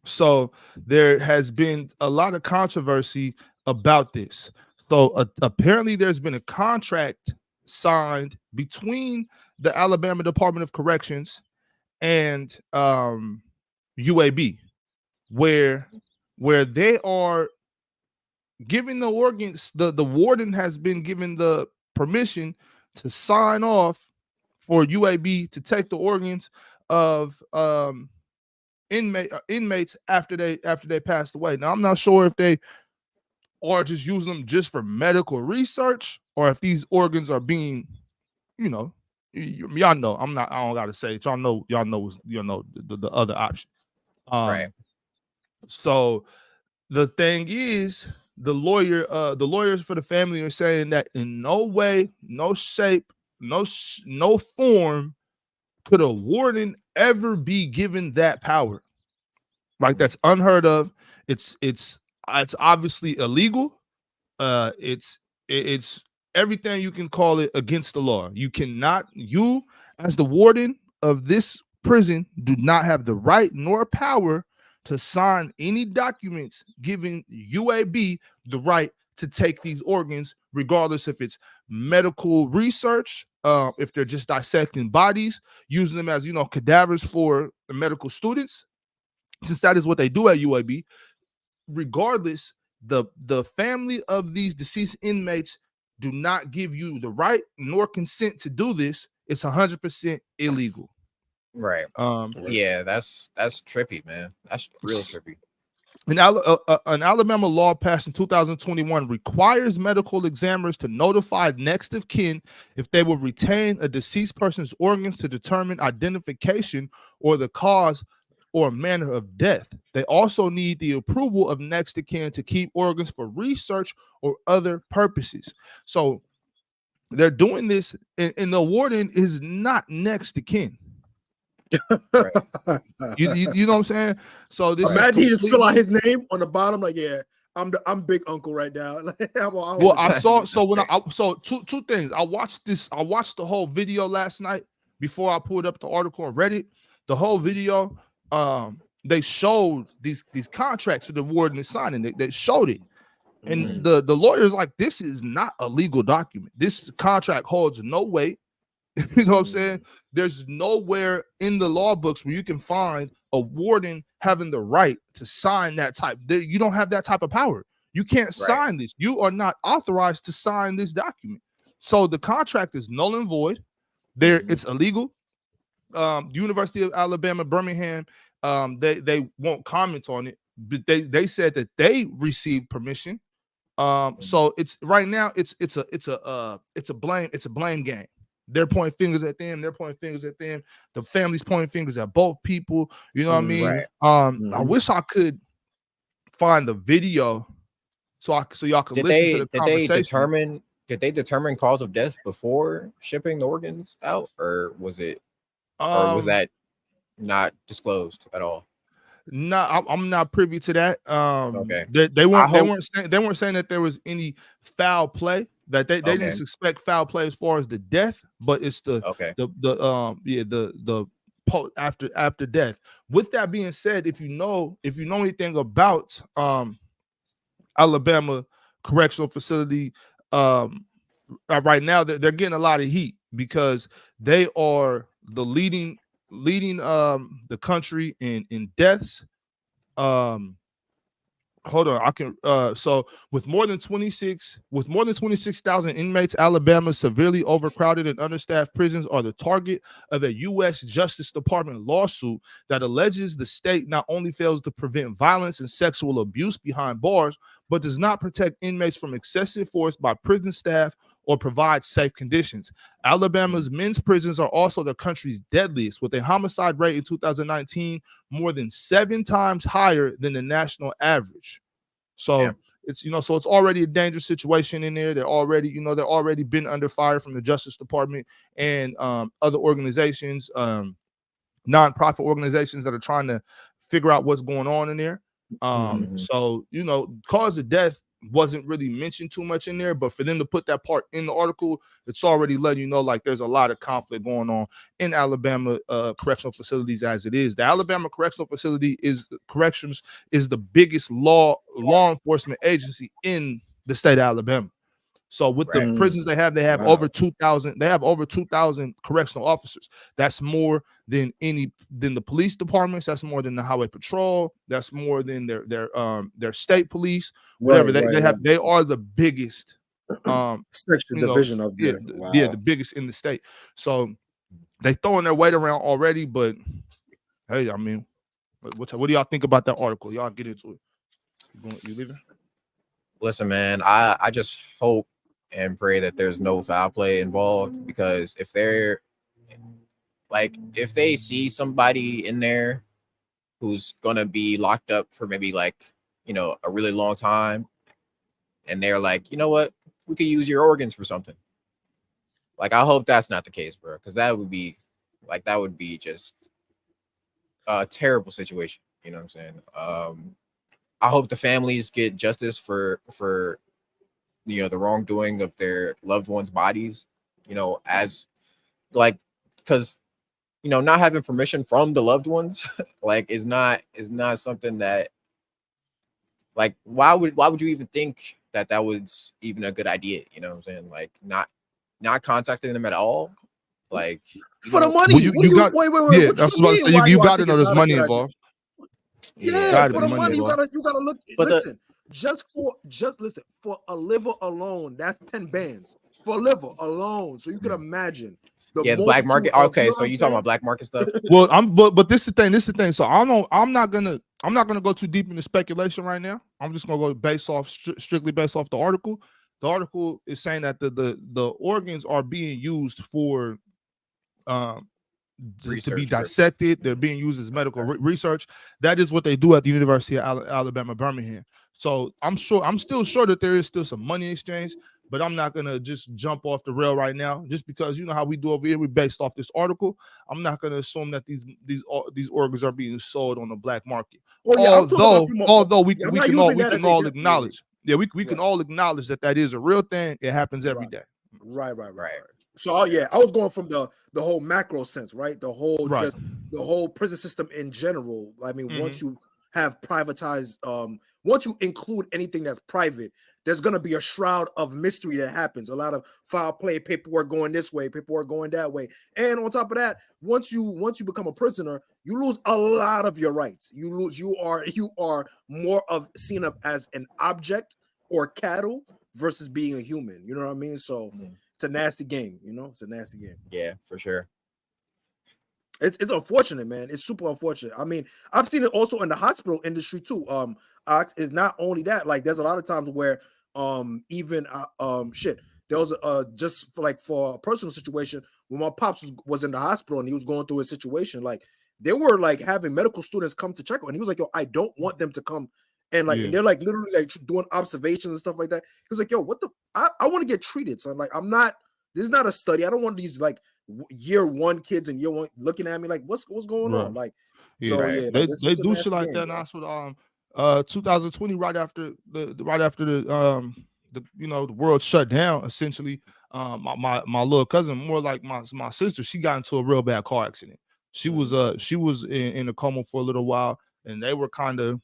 so there has been a lot of controversy about this. So apparently there's been a contract signed between the Alabama Department of Corrections and UAB, where they are giving the organs. The warden has been given the permission to sign off for UAB to take the organs of inmates after they passed away. Now I'm not sure if they are just using them just for medical research or if these organs are being, y'all know. I don't gotta say it. Y'all know the other option. Right. So the thing is, the lawyers for the family are saying that in no way, no shape, no form could a warden ever be given that power. Like, that's unheard of. It's obviously illegal. It's everything you can call it against the law. You as the warden of this prison do not have the right nor power to sign any documents giving UAB the right to take these organs, regardless if it's medical research, if they're just dissecting bodies, using them as cadavers for the medical students, since that is what they do at UAB. Regardless, the family of these deceased inmates do not give you the right nor consent to do this. It's 100% illegal. Right. Yeah, that's trippy, man. That's real trippy. An Alabama law passed in 2021 requires medical examiners to notify next of kin if they will retain a deceased person's organs to determine identification or the cause or manner of death. They also need the approval of next of kin to keep organs for research or other purposes. So they're doing this, and the warden is not next of kin. Right. You know what I'm saying? So this imagine he just fill out his name on the bottom, like, yeah, I'm big uncle right now. Two things. I watched the whole video last night before I pulled up the article on Reddit. The whole video, they showed these contracts that the warden is signing. They showed it. And the lawyer's like, this is not a legal document. This contract holds no weight. You know what I'm saying? There's nowhere in the law books where you can find a warden having the right to sign that type. You don't have that type of power. You can't sign this. You are not authorized to sign this document. So the contract is null and void. It's illegal. University of Alabama, Birmingham, they won't comment on it, but they said that they received permission. So it's right now it's a blame game. They're pointing fingers at them. They're pointing fingers at them. The family's pointing fingers at both people. You know what I mean? Right. I wish I could find the video so y'all could listen to the conversation. Did they determine cause of death before shipping the organs out, or was it? Or was that not disclosed at all? No, I'm not privy to that. Okay. They weren't saying that there was any foul play. That they didn't suspect foul play as far as the death, but it's the after death. With that being said, if you know anything about Alabama Correctional Facility, right now they're getting a lot of heat because they are the leading the country in deaths. Hold on, I can. So with more than 26,000 inmates, Alabama's severely overcrowded and understaffed prisons are the target of a U.S. Justice Department lawsuit that alleges the state not only fails to prevent violence and sexual abuse behind bars, but does not protect inmates from excessive force by prison staff or provide safe conditions. Alabama's men's prisons are also the country's deadliest, with a homicide rate in 2019 more than 7 times higher than the national average. So it's so it's already a dangerous situation in there. They're already been under fire from the Justice Department and other organizations, nonprofit organizations that are trying to figure out what's going on in there. So cause of death wasn't really mentioned too much in there, but for them to put that part in the article, it's already letting you know like there's a lot of conflict going on in Alabama correctional facilities as it is. The Alabama Correctional Facility is the biggest law enforcement agency in the state of Alabama. So with the prisons they have over 2,000. They have over 2,000 correctional officers. That's more than the police departments. That's more than the highway patrol. That's more than their state police. Whatever they are the biggest section division of the biggest in the state. So they throwing their weight around already. But hey, I mean, what do y'all think about that article? Y'all get into it. You leaving? Listen, man, I just hope and pray that there's no foul play involved, because if they see somebody in there who's gonna be locked up for maybe like, you know, a really long time, and they're like, you know what, we could use your organs for something. Like, I hope that's not the case, bro, because that would be just a terrible situation. You know what I'm saying? I hope the families get justice for you know, the wrongdoing of their loved ones' bodies, you know, as like, because, you know, not having permission from the loved ones like is not something that, like, why would you even think that was even a good idea? You know what I'm saying? Like, not contacting them at all, like, for the money. Wait. Yeah, that's what I say. You got to know there's money involved. Yeah, for the money, you gotta look. Listen, listen, for a liver alone, that's 10 bands for a liver alone. So you can imagine the black market. Okay, so you talking about black market stuff? Well, but this is the thing. So I'm not gonna go too deep into speculation right now. I'm just gonna go strictly based off the article. The article is saying that the organs are being used for to be dissected. They're being used as medical research. That is what they do at the University of Alabama, Birmingham. So I'm still sure that there is still some money exchange, but I'm not gonna just jump off the rail right now, just because you know how we do over here. We based off this article. I'm not gonna assume that these organs are being sold on the black market. Although we can all acknowledge, we can all acknowledge that is a real thing. It happens every day. Right. So I was going from the whole macro sense, right? The whole prison system in general. I mean, once you have privatized, once you include anything that's private, there's gonna be a shroud of mystery that happens. A lot of foul play, paperwork going this way, paperwork going that way, and on top of that, once you become a prisoner, you lose a lot of your rights. You are more of seen up as an object or cattle versus being a human. You know what I mean? So. It's a nasty game, you know. It's a nasty game. Yeah, for sure. It's unfortunate, man. It's super unfortunate. I mean, I've seen it also in the hospital industry too. It's not only that. Like, there's a lot of times where there was just for a personal situation when my pops was in the hospital and he was going through a situation. Like, they were like having medical students come to check on. And he was like, "Yo, I don't want them to come." And and they're like literally like doing observations and stuff like that. He was like, "Yo, what the? I want to get treated." So I'm like, this is not a study. I don't want these like year one kids and year one looking at me like, what's going on? Like, they do shit like that. And that's what 2020 right after the the world shut down essentially. My little cousin, more like my sister, she got into a real bad car accident. She was in a coma for a little while, and they were kind of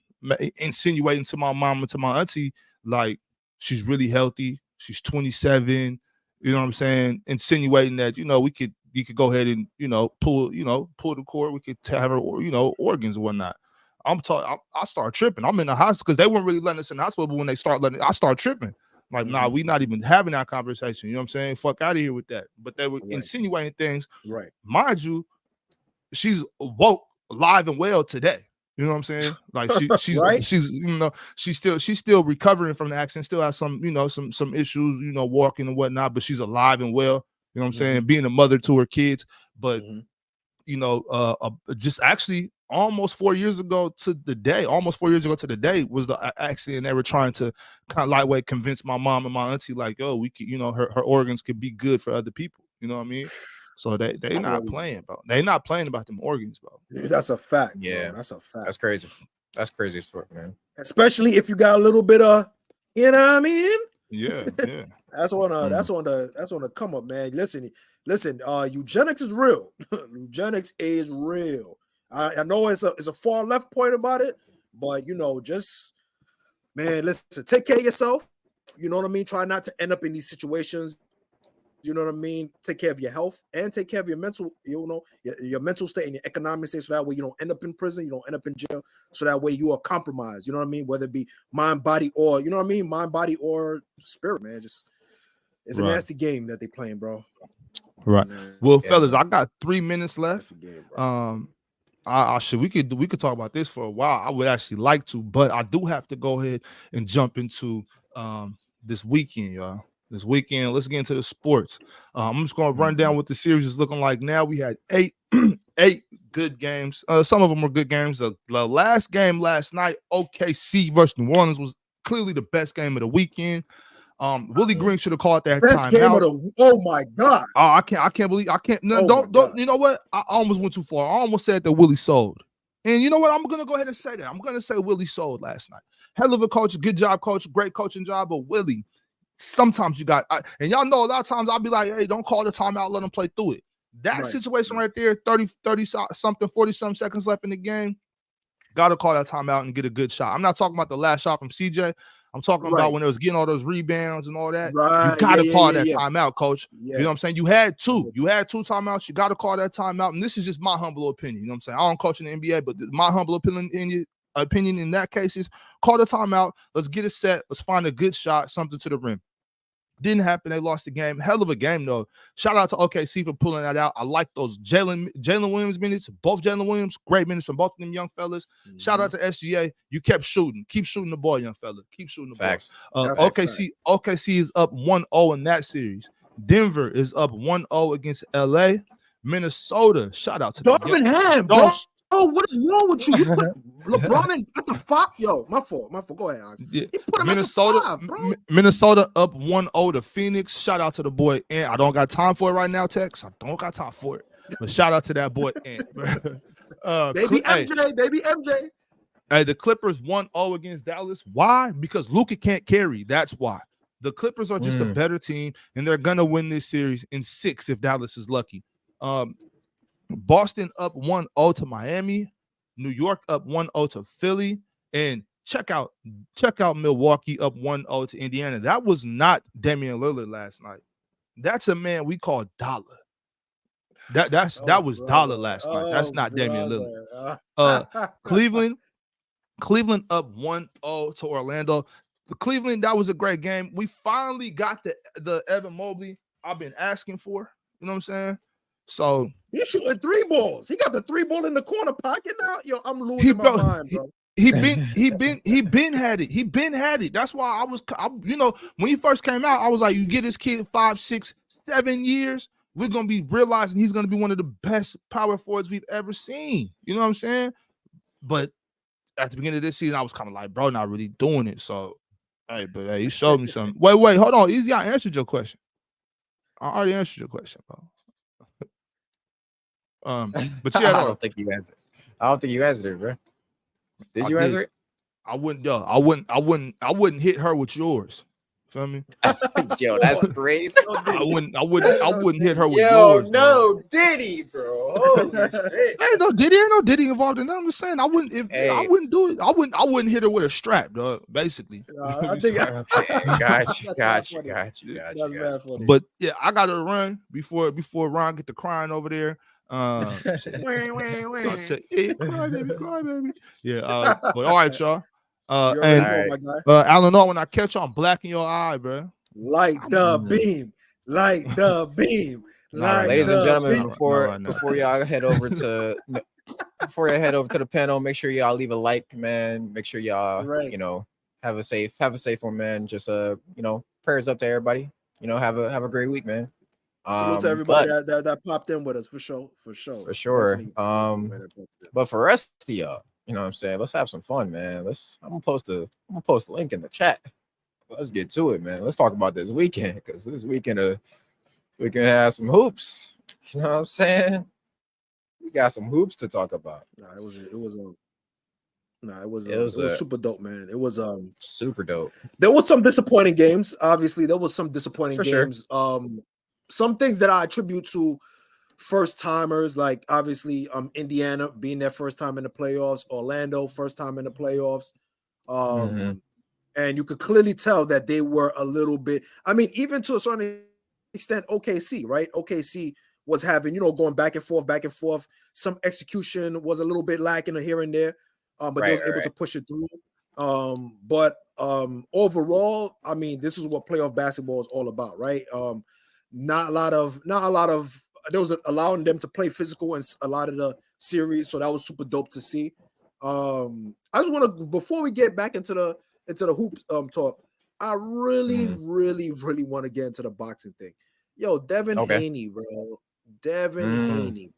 insinuating to my mom and to my auntie like she's really healthy, she's 27, you know what I'm saying, insinuating that you could go ahead and pull the cord, we could have her organs and whatnot. I start tripping. I'm in the hospital because they weren't really letting us in the hospital, but when they start letting, I start tripping. Like, nah, we not even having that conversation. You know what I'm saying? Fuck out of here with that. But they were insinuating things. Right. Mind you, she's woke, alive and well today. You know what I'm saying? Like she's right? she's still recovering from the accident, still has some some issues, walking and whatnot, but she's alive and well. You know what I'm saying? Being a mother to her kids, but just actually almost 4 years ago to the day was the accident. They were trying to kind of lightweight convince my mom and my auntie like, oh, we could, her organs could be good for other people. You know what I mean? So they not playing, bro. They not playing about them organs, bro. That's a fact. Yeah, bro. That's a fact. That's crazy. That's crazy as fuck, man. Especially if you got a little bit of You know what I mean? Yeah. That's on the come up, man. Listen. Eugenics is real. Eugenics is real. I know it's a far left point about it, but just man, listen. Take care of yourself. You know what I mean. Try not to end up in these situations. You know what I mean? Take care of your health and take care of your mental, your mental state and your economic state. So that way you don't end up in prison, you don't end up in jail. So that way you are compromised. You know what I mean? Whether it be mind, body, or mind, body, or spirit, man. Just it's a nasty game that they playing, bro. Right. Well, fellas, I got 3 minutes left. Game, bro. We could talk about this for a while. I would actually like to, but I do have to go ahead and jump into this weekend, y'all. This weekend, let's get into the sports. I'm just gonna run down what the series is looking like now. We had eight good games. Some of them were good games. The last game last night, OKC versus New Orleans, was clearly the best game of the weekend. Willie Green should have called that timeout. Oh my God! I can't believe I can't. No, don't. You know what? I almost went too far. I almost said that Willie sold. And you know what? I'm gonna go ahead and say that. I'm gonna say Willie sold last night. Hell of a coach, good job, coach, great coaching job. But Willie, sometimes you got, and y'all know a lot of times I'll be like, hey, don't call the timeout, let them play through it. That situation right there, 30 something, 40 something seconds left in the game. Got to call that timeout and get a good shot. I'm not talking about the last shot from CJ. I'm talking about when it was getting all those rebounds and all that. You got to call that timeout, coach. You know what I'm saying? You had two. You had two timeouts. You got to call that timeout. And this is just my humble opinion. You know what I'm saying? I don't coach in the NBA, but my humble opinion in that case is call the timeout. Let's get it set. Let's find a good shot, something to the rim. Didn't happen. They lost the game. Hell of a game, though. Shout out to OKC for pulling that out. I like those Jalen Williams minutes. Both Jalen Williams, great minutes from both of them young fellas. Shout out to SGA. You kept shooting. Keep shooting the ball, young fella. Keep shooting the ball. OKC is up 1-0 in that series. Denver is up 1-0 against LA. Minnesota. Shout out to Darvin Ham, bro. Oh, what is wrong with you? You put LeBron at the 5. Yo, my fault. Go ahead, Alex. Yeah. Minnesota up 1-0 to Phoenix. Shout out to the boy Ant. I don't got time for it right now, Tex. I don't got time for it. But shout out to that boy Ant. Baby MJ. Hey, the Clippers 1-0 against Dallas. Why? Because Luka can't carry. That's why. The Clippers are just a better team, and they're gonna win this series in 6 if Dallas is lucky. Boston up 1-0 to Miami, New York up 1-0 to Philly, and check out Milwaukee up 1-0 to Indiana. That was not Damian Lillard last night. That's a man we call Dollar. That was Dollar last night. That's not Damian Lillard. Cleveland up 1-0 to Orlando. For Cleveland, that was a great game. We finally got the Evan Mobley I've been asking for. You know what I'm saying? So he's shooting 3 balls. He got the 3 ball in the corner pocket now. Yo, I'm losing my mind, bro. He been had it. He been had it. That's why when he first came out, I was like, you get this kid 5, 6, 7 years, we're gonna be realizing he's gonna be one of the best power forwards we've ever seen. You know what I'm saying? But at the beginning of this season, I was kind of like, bro, not really doing it. So, hey, he showed me something. Wait, hold on. Easy, I answered your question. I already answered your question, bro. But yeah, I don't think you answered. I don't think you answered it, bro. Did you answer it? I wouldn't hit her with yours. Feel me? Yo, that's crazy. I wouldn't hit her with yours. No, bro. Diddy, bro. Holy shit. Ain't no Diddy involved in that. I'm just saying I wouldn't do it. I wouldn't hit her with a strap, dog. Basically. I think got you. But yeah, I gotta run before Ron get to crying over there. Cry baby. Yeah. But all right, y'all. Alan, when I catch you, I'm black in your eye, bro. Like the beam. Ladies and gentlemen, before y'all head over to the panel, make sure y'all leave a like, man. Make sure y'all have a safe one, man. Just prayers up to everybody. Have a great week, man. Salute to everybody that popped in with us for sure. But for the rest of y'all, you know what I'm saying? Let's have some fun, man. I'm gonna post a link in the chat. Let's get to it, man. Let's talk about this weekend, because this weekend we can have some hoops. You know what I'm saying? We got some hoops to talk about. It was Nah, it was super dope, man. It was super dope. There was some disappointing games. Obviously, there was some disappointing games. Sure. Some things that I attribute to first timers, like obviously Indiana being their first time in the playoffs, Orlando first time in the playoffs. And you could clearly tell that they were a little bit, I mean, even to a certain extent, OKC, right? OKC was having, going back and forth. Some execution was a little bit lacking here and there, but they was able to push it through. But overall, I mean, this is what playoff basketball is all about, right? Not a lot of there was allowing them to play physical in a lot of the series, so that was super dope to see. I just want to, before we get back into the hoop talk, I really want to get into the boxing thing. Yo, Devin Haney, bro. Devin Haney.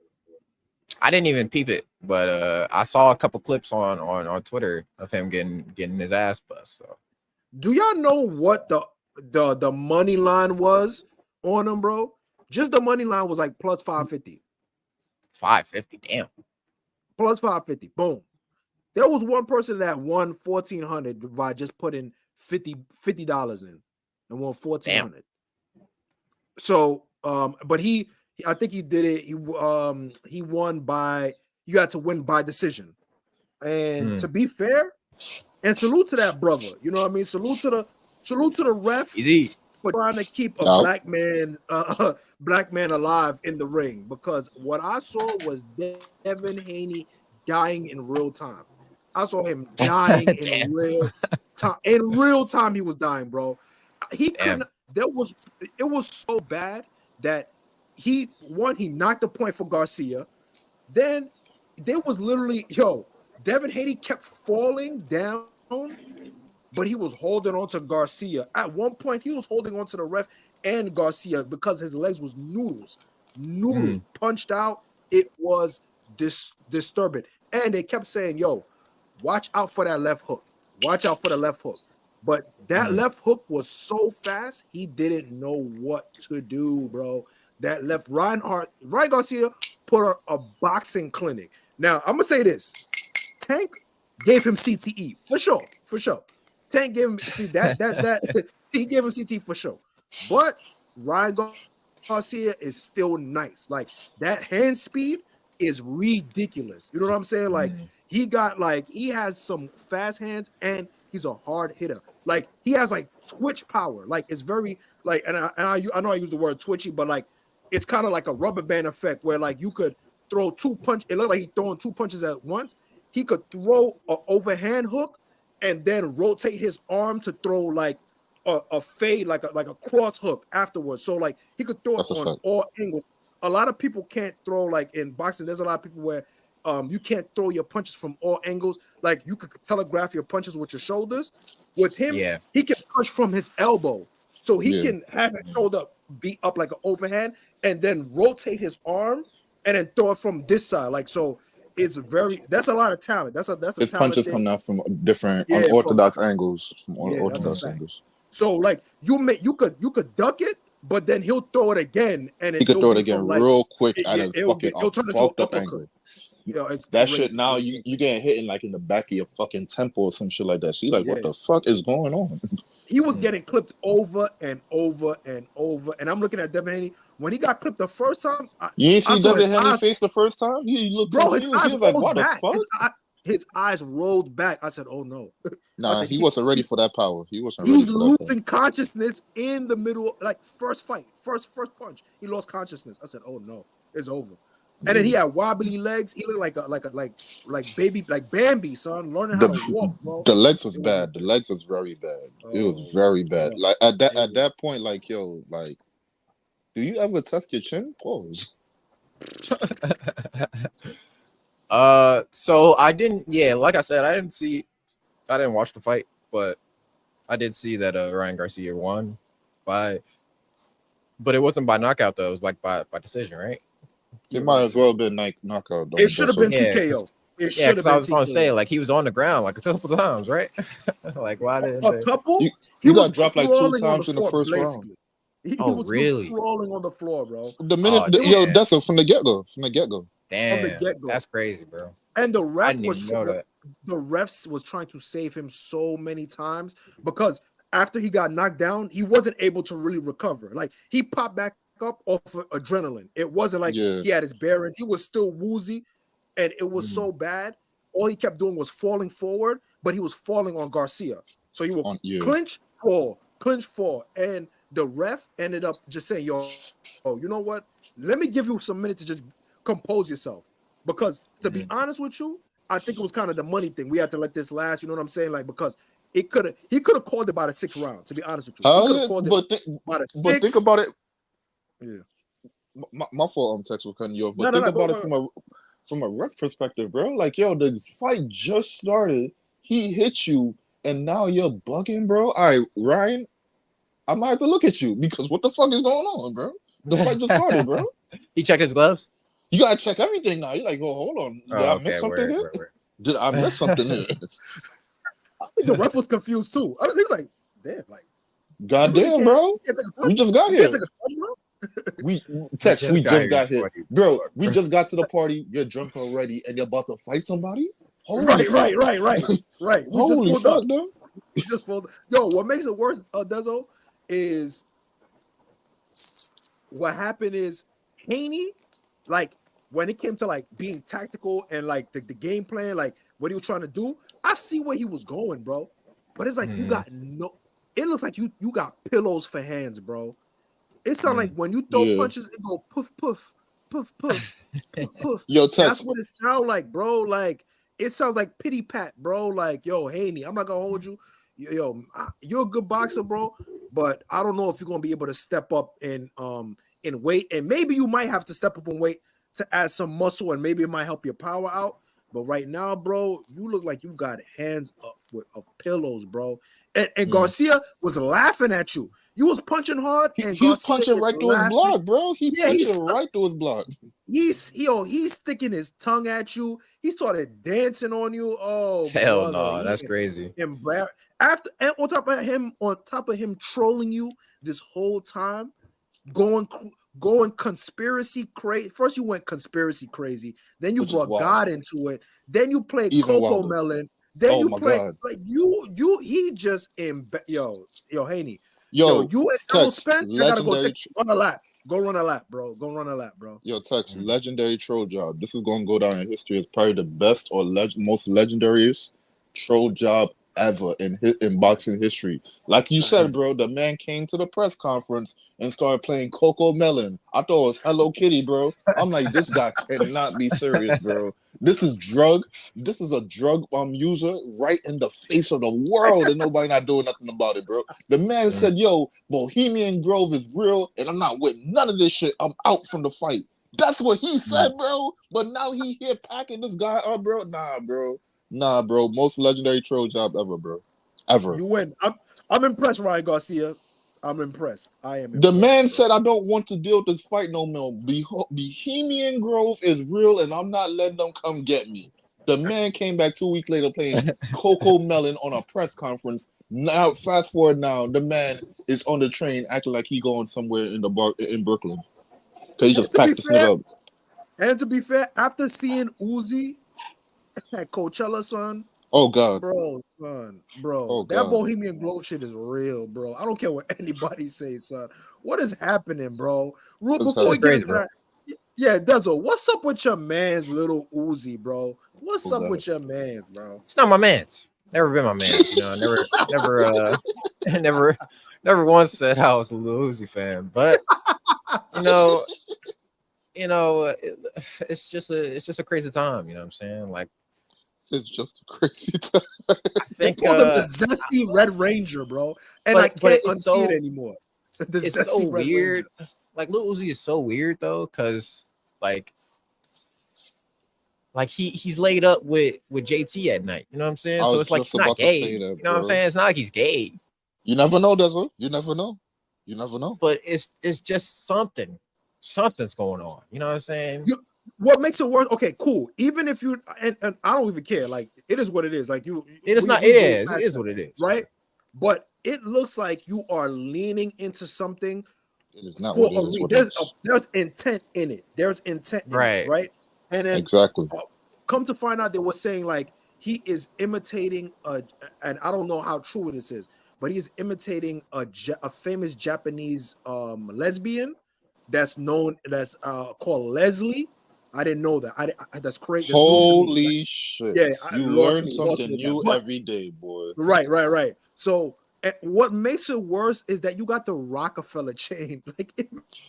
I didn't even peep it, but I saw a couple clips on Twitter of him getting his ass bust. So, do y'all know what the money line was on him, bro? Just the money line was like plus 550. 550, damn. Plus 550. Boom. There was one person that won $1,400 by just putting $50 in and won $1,400. So, but I think he did it. He won by, you had to win by decision. And to be fair, and salute to that brother. You know what I mean? Salute to the ref. Easy. For trying to keep a black man alive in the ring, because what I saw was Devin Haney dying in real time. I saw him dying in real time. In real time, he was dying, bro. He couldn't. It was so bad that he knocked the point for Garcia. Then there was literally, Devin Haney kept falling down, but he was holding on to Garcia. At one point, he was holding on to the ref and Garcia because his legs was noodles punched out. It was disturbing. And they kept saying, watch out for that left hook. Watch out for the left hook. But that left hook was so fast, he didn't know what to do, bro. That left Ryan Garcia put a boxing clinic. Now, I'm going to say this. Tank gave him CTE, for sure. Tank gave him, he gave him CTE for sure. But Ryan Garcia is still nice. Like, that hand speed is ridiculous. You know what I'm saying? Like, he has some fast hands and he's a hard hitter. Like, he has like twitch power. Like, it's very like, and I know I use the word twitchy, but like, it's kind of like a rubber band effect where like you could throw two punches. It looked like he's throwing two punches at once. He could throw an overhand hook and then rotate his arm to throw like a fade, like a cross hook afterwards. So like he could throw it on all angles. A lot of people can't throw, like in boxing. There's a lot of people where you can't throw your punches from all angles. Like you could telegraph your punches with your shoulders. With him, he can push from his elbow, so he can have his shoulder be up like an overhand, and then rotate his arm and then throw it from this side. Like so. That's a lot of talent. That's a his punches come out from different unorthodox angles. So like you could duck it, but then he'll throw it again, and he could throw it again real quick at a fucking fucked up angle. That shit now you getting hit in like in the back of your fucking temple or some shit like that. So you're like, what the fuck is going on? He was getting clipped over and over and over, and I'm looking at Devin Haney. When he got clipped the first time, you didn't see Devin Haney face the first time. He looked, bro. he was like, "What the fuck?" His eyes rolled back. I said, "Oh no!" Nah, he wasn't ready for that power. He wasn't. He was losing consciousness in the middle, like first fight, first punch. He lost consciousness. I said, "Oh no, it's over." And then he had wobbly legs. He looked like baby, like Bambi, son, learning how to walk, bro. The legs was bad. The legs was very bad. It was very bad. Like at that point, like yo, like. Do you ever test your chin? Pause. So I didn't. Yeah, like I said, I didn't watch the fight, but I did see that Ryan Garcia won but it wasn't by knockout though. It was like by decision, right? It might as well have been like knockout. It should have been TKO. Yeah, because I was going to say, like, he was on the ground like a couple times, right? Like, why didn't a couple? You got dropped like 2 times in the first round. He was really crawling on the floor, bro. The minute, that's from the get go. Damn, that's crazy, bro. And the ref was the refs was trying to save him so many times because after he got knocked down, he wasn't able to really recover. Like he popped back up off of adrenaline. It wasn't like he had his bearings. He was still woozy, and it was so bad. All he kept doing was falling forward, but he was falling on Garcia. So he would clinch, fall, and the ref ended up just saying, "Yo, you know what? Let me give you some minutes to just compose yourself." Because to be honest with you, I think it was kind of the money thing. We had to let this last. You know what I'm saying? Like because he could have called it by the 6th round. To be honest with you, but think about it. Yeah, my fault. I'm texting cutting you off. But think about it from a ref perspective, bro. Like, yo, the fight just started. He hit you, and now you're bugging, bro. All right, Ryan, I might have to look at you because what the fuck is going on, bro? The fight just started, bro. He checked his gloves. You gotta check everything now. You're like, oh, hold on. Did I miss something here? Did I miss something here? I think the ref was confused too. I was like, damn, like, goddamn, bro. We just got here. We just got here, bro. We just got to the party. You're drunk already, and you're about to fight somebody. Right. Holy fuck, no. We just pulled. Yo, what makes it worse, Dezo, is what happened is Haney, like when it came to like being tactical and like the game plan, like what he was trying to do. I see where he was going, bro. But it's like you got it looks like you got pillows for hands, bro. It sounds like when you throw punches, it go poof, poof, poof, poof, poof, poof. Yo, Tex. That's what it sounds like, bro. Like it sounds like pity pat, bro. Like, yo, Haney, I'm not gonna hold you. Yo, you're a good boxer, bro. But I don't know if you're gonna be able to step up in weight, and maybe you might have to step up in weight to add some muscle, and maybe it might help your power out. But right now, bro, you look like you got hands up with pillows, bro. And Garcia was laughing at you. You was punching hard, and he's punching right through his blood, bro. He's punching right through his blood. He's sticking his tongue at you. He started dancing on you. Oh, hell no, that's crazy. After and on top of him trolling you this whole time, going conspiracy crazy. First you went conspiracy crazy, then you brought God into it, then you played Coco Melon, then you played like he just yo Haney. Yo, you and Errol Spence, you gotta go run a lap. Go run a lap, bro. Yo, Tex, legendary troll job. This is gonna go down in history as probably the best or most legendariest troll job ever in boxing history. Like you said, bro, the man came to the press conference and started playing Coco Melon. I thought it was Hello Kitty, bro. I'm like, this guy cannot be serious, bro. This is a drug user right in the face of the world, and nobody not doing nothing about it, bro. The man said, yo, Bohemian Grove is real, and I'm not with none of this shit. I'm out from the fight. That's what he said, bro. But now he here packing this guy up, bro. Nah, bro. Most legendary troll job ever, bro. Ever. You win. I'm impressed, Ryan Garcia. I'm impressed. I am impressed. The man said, I don't want to deal with this fight no more. Bohemian Grove is real, and I'm not letting them come get me. The man came back 2 weeks later playing Coco Melon on a press conference. Now, fast forward now, the man is on the train acting like he going somewhere in Brooklyn. Because he just packed this nigga up. And to be fair, after seeing Uzi at Coachella, son. Oh, God. Bro. That Bohemian Grove shit is real, bro. I don't care what anybody says, son. What is happening, bro? Before we get into that, yeah, Dezo, what's up with your man's little Uzi, bro? What's up with your man's, bro? It's not my man's. Never been my man's, you know. Never once said I was a Lil Uzi fan, but it's just a crazy time, you know what I'm saying? Like, it's just a crazy time. I think the zesty Red Ranger, bro, and I can't unsee it anymore. It's so weird. Like Lil Uzi is so weird though, because like he's laid up with JT at night. You know what I'm saying? So it's like he's not gay. You know what I'm saying? It's not like he's gay. You never know, Desmond. You never know. But it's just something's going on. You know what I'm saying? What makes it worse? Okay, cool. Even if you and I don't even care. Like it is what it is. Like you, it is what it is, right? But it looks like you are leaning into something. It is not what it is. There's intent in it. There's intent, right? And then exactly. Come to find out, they were saying like he is imitating and I don't know how true this is, but he is imitating a famous Japanese lesbian that's called Leslie. I didn't know that. That's crazy. That's news to me. Holy shit! Yeah, You lost learn me something with that. new But, every day, boy. Right. So what makes it worse is that you got the Rockefeller chain. Like,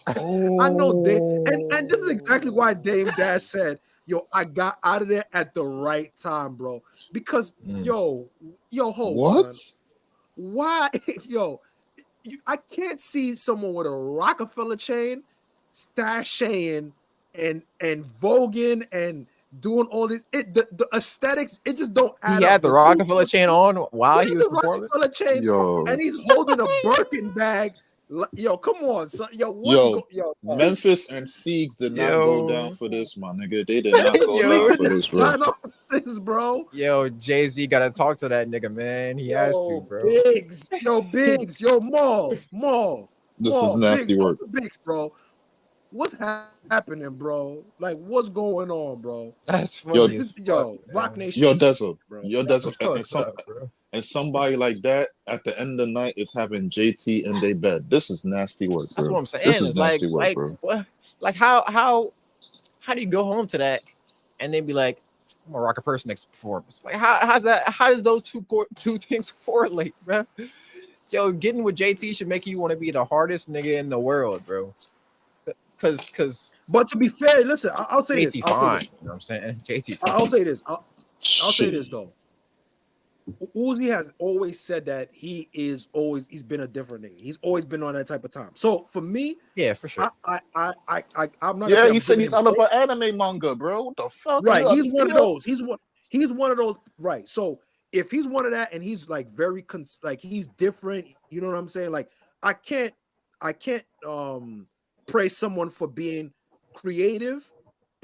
I know and this is exactly why Dame Dash said, "Yo, I got out of there at the right time, bro." Because yo, hold what? son. Why, yo? I can't see someone with a Rockefeller chain sashaying and voguing and doing all this. The aesthetics, it just don't add He up. had the Rockefeller chain on while he was the performing. Rockefeller chain, Yo, and he's holding a Birkin bag. Yo, come on, son. Memphis and Siegs did not go down for this, my nigga. They did not go Yo. down for this, bro. Bro. Yo, Jay-Z gotta talk to that nigga, man. He has to, bro. Biggs, yo, Maul. This is nasty work. Biggs, bro. What's happening, bro? Like, what's going on, bro? That's funny. Rock Nation. Yo, Dezo, bro. And somebody like that at the end of the night is having JT in their bed. This is nasty work, bro. That's what I'm saying. This is nasty work, bro. What? Like how do you go home to that and then be like, I'm gonna rock a person next performance? Like how does those two things correlate, bro? Yo, getting with JT should make you want to be the hardest nigga in the world, bro. But to be fair, listen, I'll say JT this. Fine. You know what I'm saying? JT fine. I'll say this. I'll say this though. Uzi has always said that he's been a different nigga. He's always been on that type of time. So for me, yeah, for sure. I'm not. Yeah, he said he's out of an anime manga, bro. What the fuck? Right, he's one of those. He's one of those. Right. So if he's one of that, and he's like very like he's different. You know what I'm saying? Like I can't praise someone for being creative,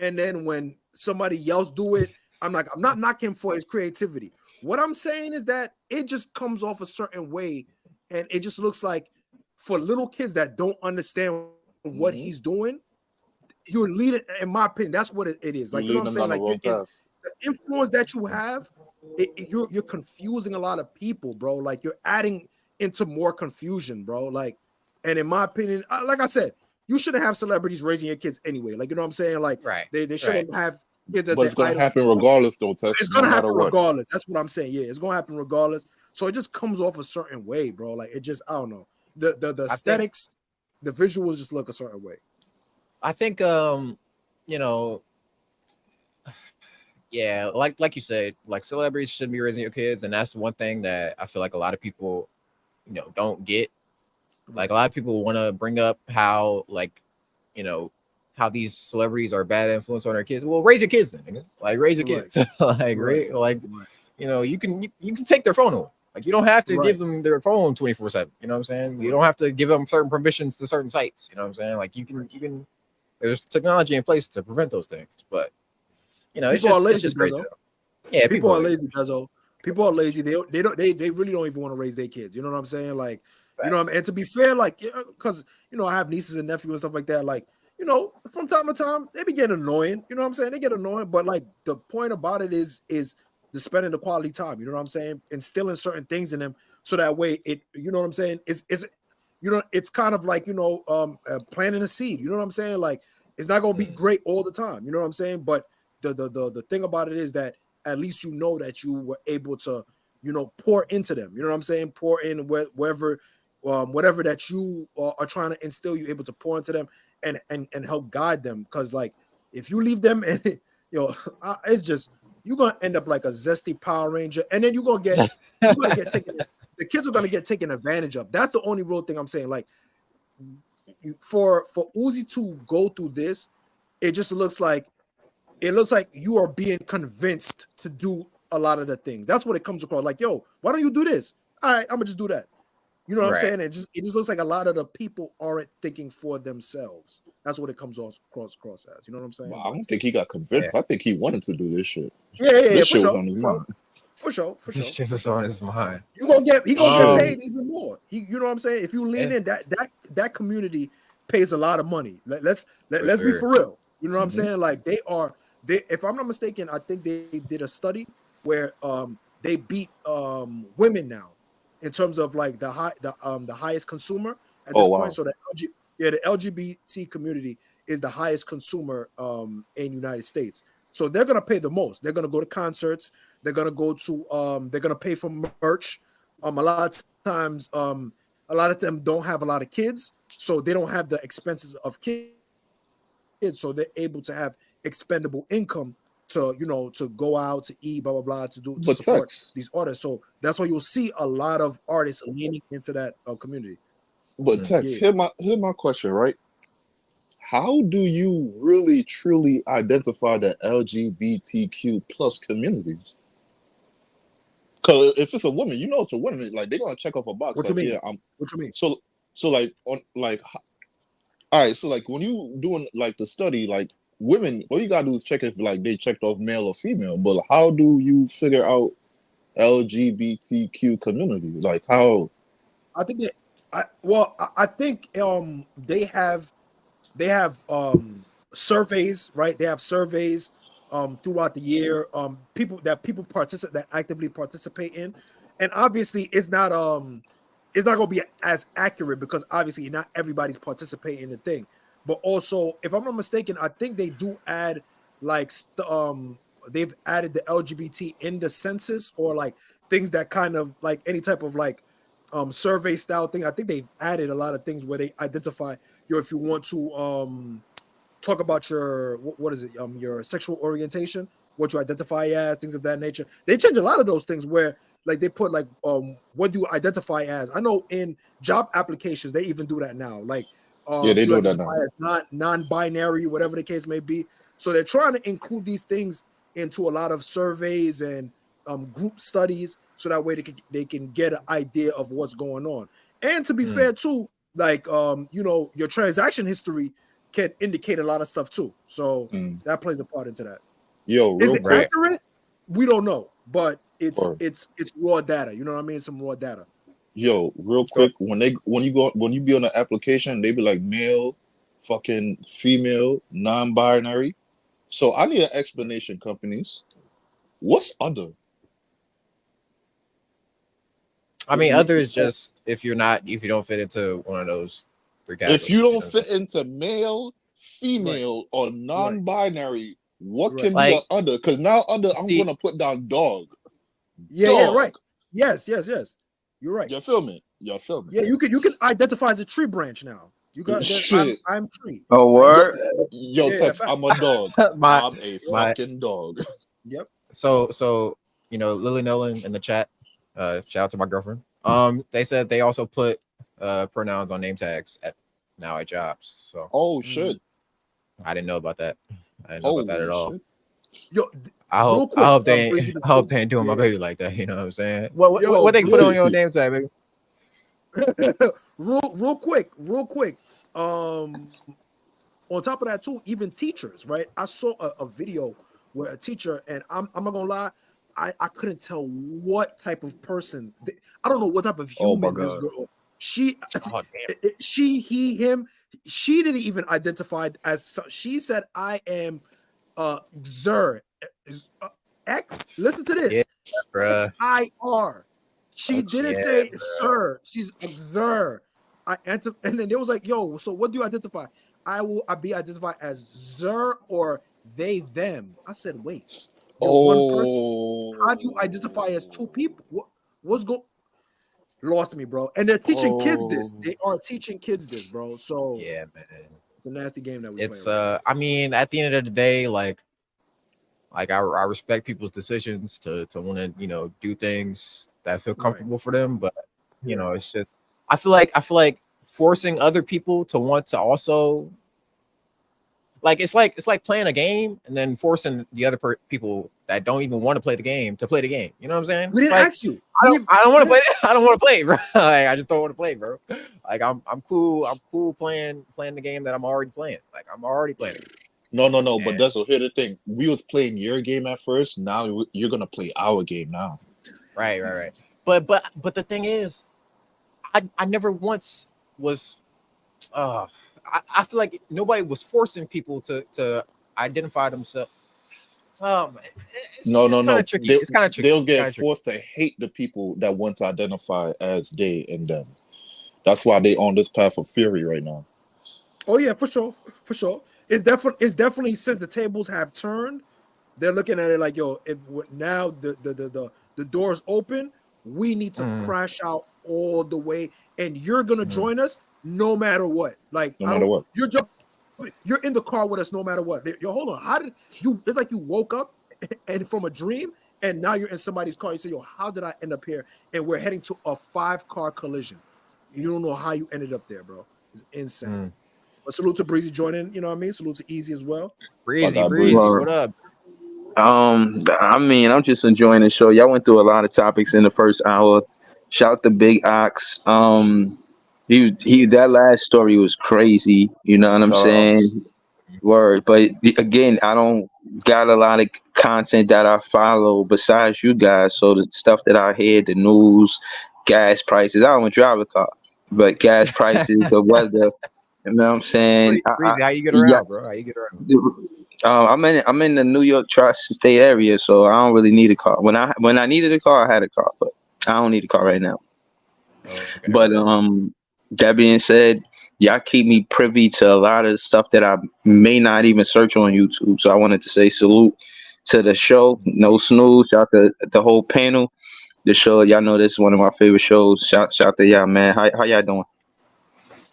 and then when somebody else do it, I'm not knocking him for his creativity. What I'm saying is that it just comes off a certain way, and it just looks like for little kids that don't understand what he's doing, you're leading. In my opinion, that's what it is. Like, you know what I'm saying? Like the influence that you have, you're confusing a lot of people, bro. Like you're adding into more confusion, bro. Like, and in my opinion, like I said, you shouldn't have celebrities raising your kids anyway. Like, you know what I'm saying? Like, they shouldn't have. But it's gonna happen regardless, though. It's gonna happen regardless. That's what I'm saying. Yeah, it's gonna happen regardless. So it just comes off a certain way, bro. Like it just, I don't know. The aesthetics, the visuals just look a certain way. I think, you know, yeah, like you said, like celebrities shouldn't be raising your kids, and that's one thing that I feel like a lot of people, you know, don't get. Like a lot of people want to bring up how, like, you know, how these celebrities are bad influence on their kids. Well, raise your kids then, nigga. Like raise your kids. Like you know, you can take their phone away. Like you don't have to give them their phone 24/7. You know what I'm saying? You don't have to give them certain permissions to certain sites. You know what I'm saying? Like you can. There's technology in place to prevent those things, but you know, it's just great. Yeah, people are lazy, Cuzzo. People are lazy. They really don't even want to raise their kids. You know what I'm saying? Like, you know what I mean? And to be fair, like, because you know, I have nieces and nephews and stuff like that. Like, you know, from time to time, they be getting annoying. You know what I'm saying? They get annoying, but like the point about it is the spending the quality time. You know what I'm saying? Instilling certain things in them so that way it. You know what I'm saying? Is you know, it's kind of like, you know, planting a seed. You know what I'm saying? Like, it's not gonna be great all the time. You know what I'm saying? But the thing about it is that at least you know that you were able to, you know, pour into them. You know what I'm saying? Pour in whatever that you are trying to instill. You're able to pour into them and help guide them. Because like if you leave them and you know, it's just you're gonna end up like a zesty Power Ranger, and then you're gonna get taken. The kids are gonna get taken advantage of. That's the only real thing I'm saying. Like for Uzi to go through this, it looks like you are being convinced to do a lot of the things. That's what it comes across. Like, yo, why don't you do this? All right, I'm gonna just do that. You know what I'm saying? It just looks like a lot of the people aren't thinking for themselves. That's what it comes across as. You know what I'm saying? Well, I don't think he got convinced. I think he wanted to do this shit. This shit was on his mind. For sure. This shit was on his mind. He gonna get paid even more. You know what I'm saying? If you lean in, that community pays a lot of money. Let's be for real. You know what I'm saying? Like if I'm not mistaken, I think they did a study where they beat women now in terms of like the highest consumer at this point. So the LGBT community is the highest consumer in United States. So they're gonna pay the most. They're gonna go to concerts. They're gonna go to they're gonna pay for merch. A lot of times, a lot of them don't have a lot of kids, so they don't have the expenses of kids. So they're able to have expendable income to to go out to eat, blah blah blah, to support these artists. So that's why you'll see a lot of artists leaning into that community. But Tex, here's my question, right? How do you really truly identify the LGBTQ plus community? Because if it's a woman, you know it's a woman. Like they're gonna check off a box. What like, you mean? Yeah, what you mean? So like on like, all right. So like when you doing like the study, like women, all you gotta do is check if like they checked off male or female. But how do you figure out LGBTQ community? Like how? I think I think they have surveys, right? They have surveys throughout the year, people that actively participate in, and obviously it's not going to be as accurate because obviously not everybody's participating in the thing. But also, if I'm not mistaken, I think they do add like they've added the LGBT in the census, or like things that kind of like any type of like survey style thing. I think they've added a lot of things where they identify if you want to talk about your what is it, your sexual orientation, what you identify as, things of that nature. They change a lot of those things where like they put like what do you identify as. I know in job applications they even do that now, like Yeah, they you do that identify now. as non-binary, whatever the case may be. So they're trying to include these things into a lot of surveys and group studies, so that way they can get an idea of what's going on. And to be fair too, like your transaction history can indicate a lot of stuff too. So that plays a part into that. Yo, real quick, accurate? We don't know, but it's raw data. You know what I mean? Some raw data. Yo, real quick, when you be on an application, they be like male, fucking female, non-binary. So I need an explanation, companies. What's other? I mean, other is just if you don't fit into one of those three categories. If you don't fit into male, female, or non-binary, what can be an other? Because now I'm gonna put down dog. Yeah, right. Yes. You're right. You feel me? Yeah, you can identify as a tree branch now. You got shit. I'm tree. Oh, word. Yo, Tex, I'm a dog. I'm a fucking dog. Yep. So Lily Nolan in the chat. Shout out to my girlfriend. They said they also put pronouns on name tags at jobs. So shit. I didn't know about that. I didn't know about that at all. Yo, I hope they ain't doing my baby like that. You know what I'm saying? What they put on your name tag, baby? real quick. On top of that too, even teachers, right? I saw a video where a teacher, and I'm not gonna lie, I couldn't tell what type of person. I don't know what type of human this girl. She, he, him. She didn't even identify as. She said, "I am Zer." X. Listen to this. Yeah, XIR. She didn't say sir. She's Zer. And then they was like, "Yo, so what do you identify?" I be identified as Zer or they them. I said, "Wait." One person. How do you identify as two people? What's going? Lost me, bro. And they're teaching kids this. They are teaching kids this, bro. So yeah, man, it's a nasty game that we. It's I mean, at the end of the day, like I respect people's decisions to want to do things that feel comfortable for them, but it's just I feel like forcing other people to want to also. Like it's like playing a game and then forcing the other people that don't even want to play the game to play the game. You know what I'm saying? We didn't ask you. I don't want to play. I don't want to play, bro. Like, I just don't want to play, bro. Like I'm cool. I'm cool playing the game that I'm already playing. Like I'm already playing it. No. But that's here's the thing. We was playing your game at first. Now you're gonna play our game now. Right. But the thing is, I never once was. I feel like nobody was forcing people to identify themselves. No. Tricky. It's kind of tricky. They'll get forced to hate the people that want to identify as they and them. That's why they on this path of fury right now. Oh yeah, for sure. It's definitely since the tables have turned, they're looking at it like, yo, if now the doors open, we need to crash out all the way, and you're gonna join us no matter what. Like, no matter what. You're in the car with us no matter what. Yo, hold on. How did you? It's like you woke up and from a dream, and now you're in somebody's car. You say, yo, how did I end up here? And we're heading to a 5-car collision. You don't know how you ended up there, bro. It's insane. But salute to Breezy joining. You know what I mean? Salute to Easy as well. Breezy, what up? I mean, I'm just enjoying the show. Y'all went through a lot of topics in the first hour. Shout out to Big Ox. He that last story was crazy. You know what I'm saying? Word. But again, I don't got a lot of content that I follow besides you guys. So the stuff that I hear, the news, gas prices. I don't even drive a car, but gas prices, the weather. You know what I'm saying? Breezy, how you get around, bro? How you get around? I'm in the New York tri-state area, so I don't really need a car. When I needed a car, I had a car, but I don't need a car right now. Okay. But that being said, y'all keep me privy to a lot of stuff that I may not even search on YouTube. So I wanted to say salute to the show. No snooze. Shout to the whole panel. The show, y'all know this is one of my favorite shows. Shout to y'all, man. How y'all doing?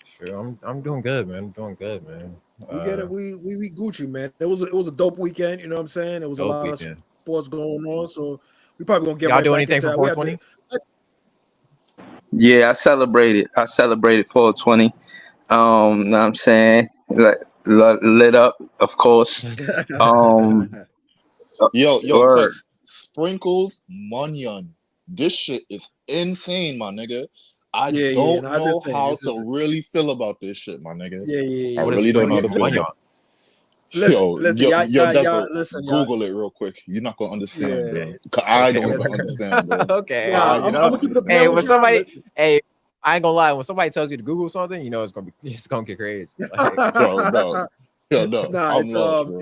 Sure, I'm doing good, man. I'm doing good, man. We get it. We Gucci, man. It was a dope weekend. You know what I'm saying? There was a lot of sports going on, so we probably gonna get y'all right do back anything into for that. 420? Yeah, I celebrated 420. Know what I'm saying? Lit up, of course. Yo, Tex, sprinkles, munyon. This shit is insane, my nigga. I don't know how to really feel about this shit, my nigga. Yeah. I really don't know how to feel about it. Listen, Google it real quick. You're not gonna understand, bro. I don't even understand, bro. Okay. I'm gonna keep it hey, when somebody, I ain't gonna lie. When somebody tells you to Google something, you know it's gonna get crazy. Like, no.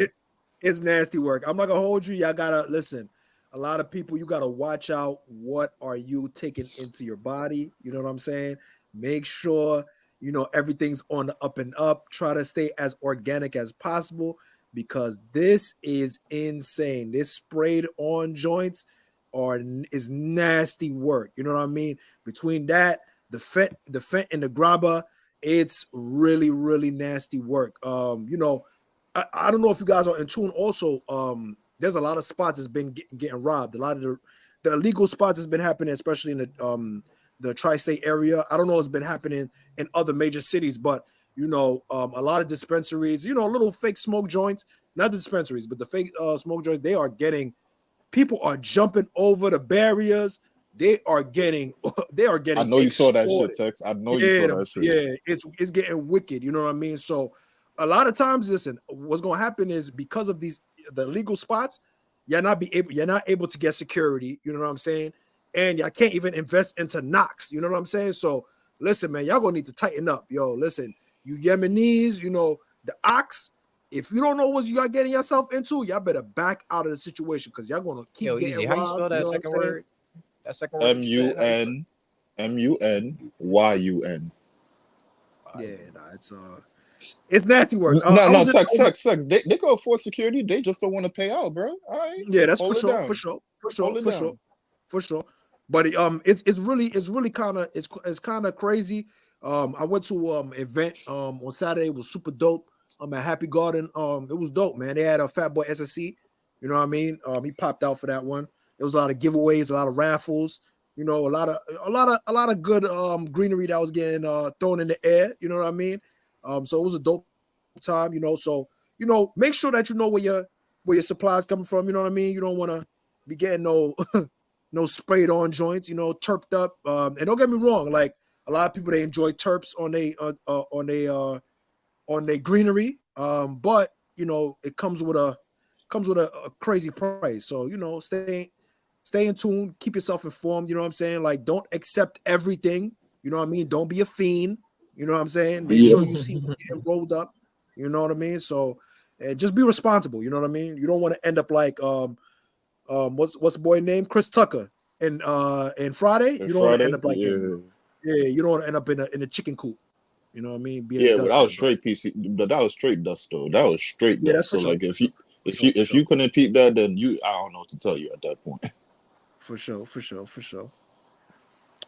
It's nasty work. I'm not gonna hold you. Y'all gotta listen. A lot of people, you gotta watch out. What are you taking into your body? You know what I'm saying? Make sure you know everything's on the up and up. Try to stay as organic as possible because this is insane. This sprayed on joints is nasty work. You know what I mean? Between that, the fent and the grabber, it's really, really nasty work. You know, I don't know if you guys are in tune. Also, there's a lot of spots that's been getting robbed. A lot of the illegal spots has been happening, especially in the tri-state area. I don't know what's been happening in other major cities, but you know, a lot of dispensaries, you know, little fake smoke joints, not the dispensaries, but the fake smoke joints. People are jumping over the barriers. They are getting. I know you saw that shit, Tex. I know you saw that shit. Yeah, it's getting wicked. You know what I mean? So a lot of times, listen, what's going to happen is because of the illegal spots, you're not able to get security. You know what I'm saying? And y'all can't even invest into knocks. You know what I'm saying? So listen, man, y'all gonna need to tighten up. Yo, listen, you Yemenis, you know the ox. If you don't know what you are getting yourself into, y'all better back out of the situation because y'all gonna keep getting easy. robbed. How you spell that second word? That second word. MUNYUN. Yeah, it's nasty work. No, Tex. They go for security. They just don't want to pay out, bro. All right. Yeah, that's for sure. But it's really kind of crazy. I went to event on Saturday. It was super dope. At Happy Garden. It was dope, man. They had a Fat Boy SSC. You know what I mean? He popped out for that one. There was a lot of giveaways, a lot of raffles. You know, a lot of good greenery that was getting thrown in the air. You know what I mean? So it was a dope time. You know, so you know, make sure that you know where your supplies coming from. You know what I mean? You don't want to be getting no sprayed on joints. You know, terped up. And don't get me wrong, like a lot of people they enjoy terps on their greenery, but you know it comes with a crazy price. So you know, stay in tune, keep yourself informed. You know what I'm saying? Like, don't accept everything. You know what I mean? Don't be a fiend. You know what I'm saying? Make sure you see what's getting rolled up. You know what I mean? So and just be responsible. You know what I mean? You don't want to end up like what's the boy name? Chris Tucker in Friday. You don't want to end up like him. Yeah, you don't want to end up in a chicken coop. You know what I mean? But that was straight PC. But that was straight dust though. That was straight dust. So like if you couldn't peep that, then I don't know what to tell you at that point. For sure.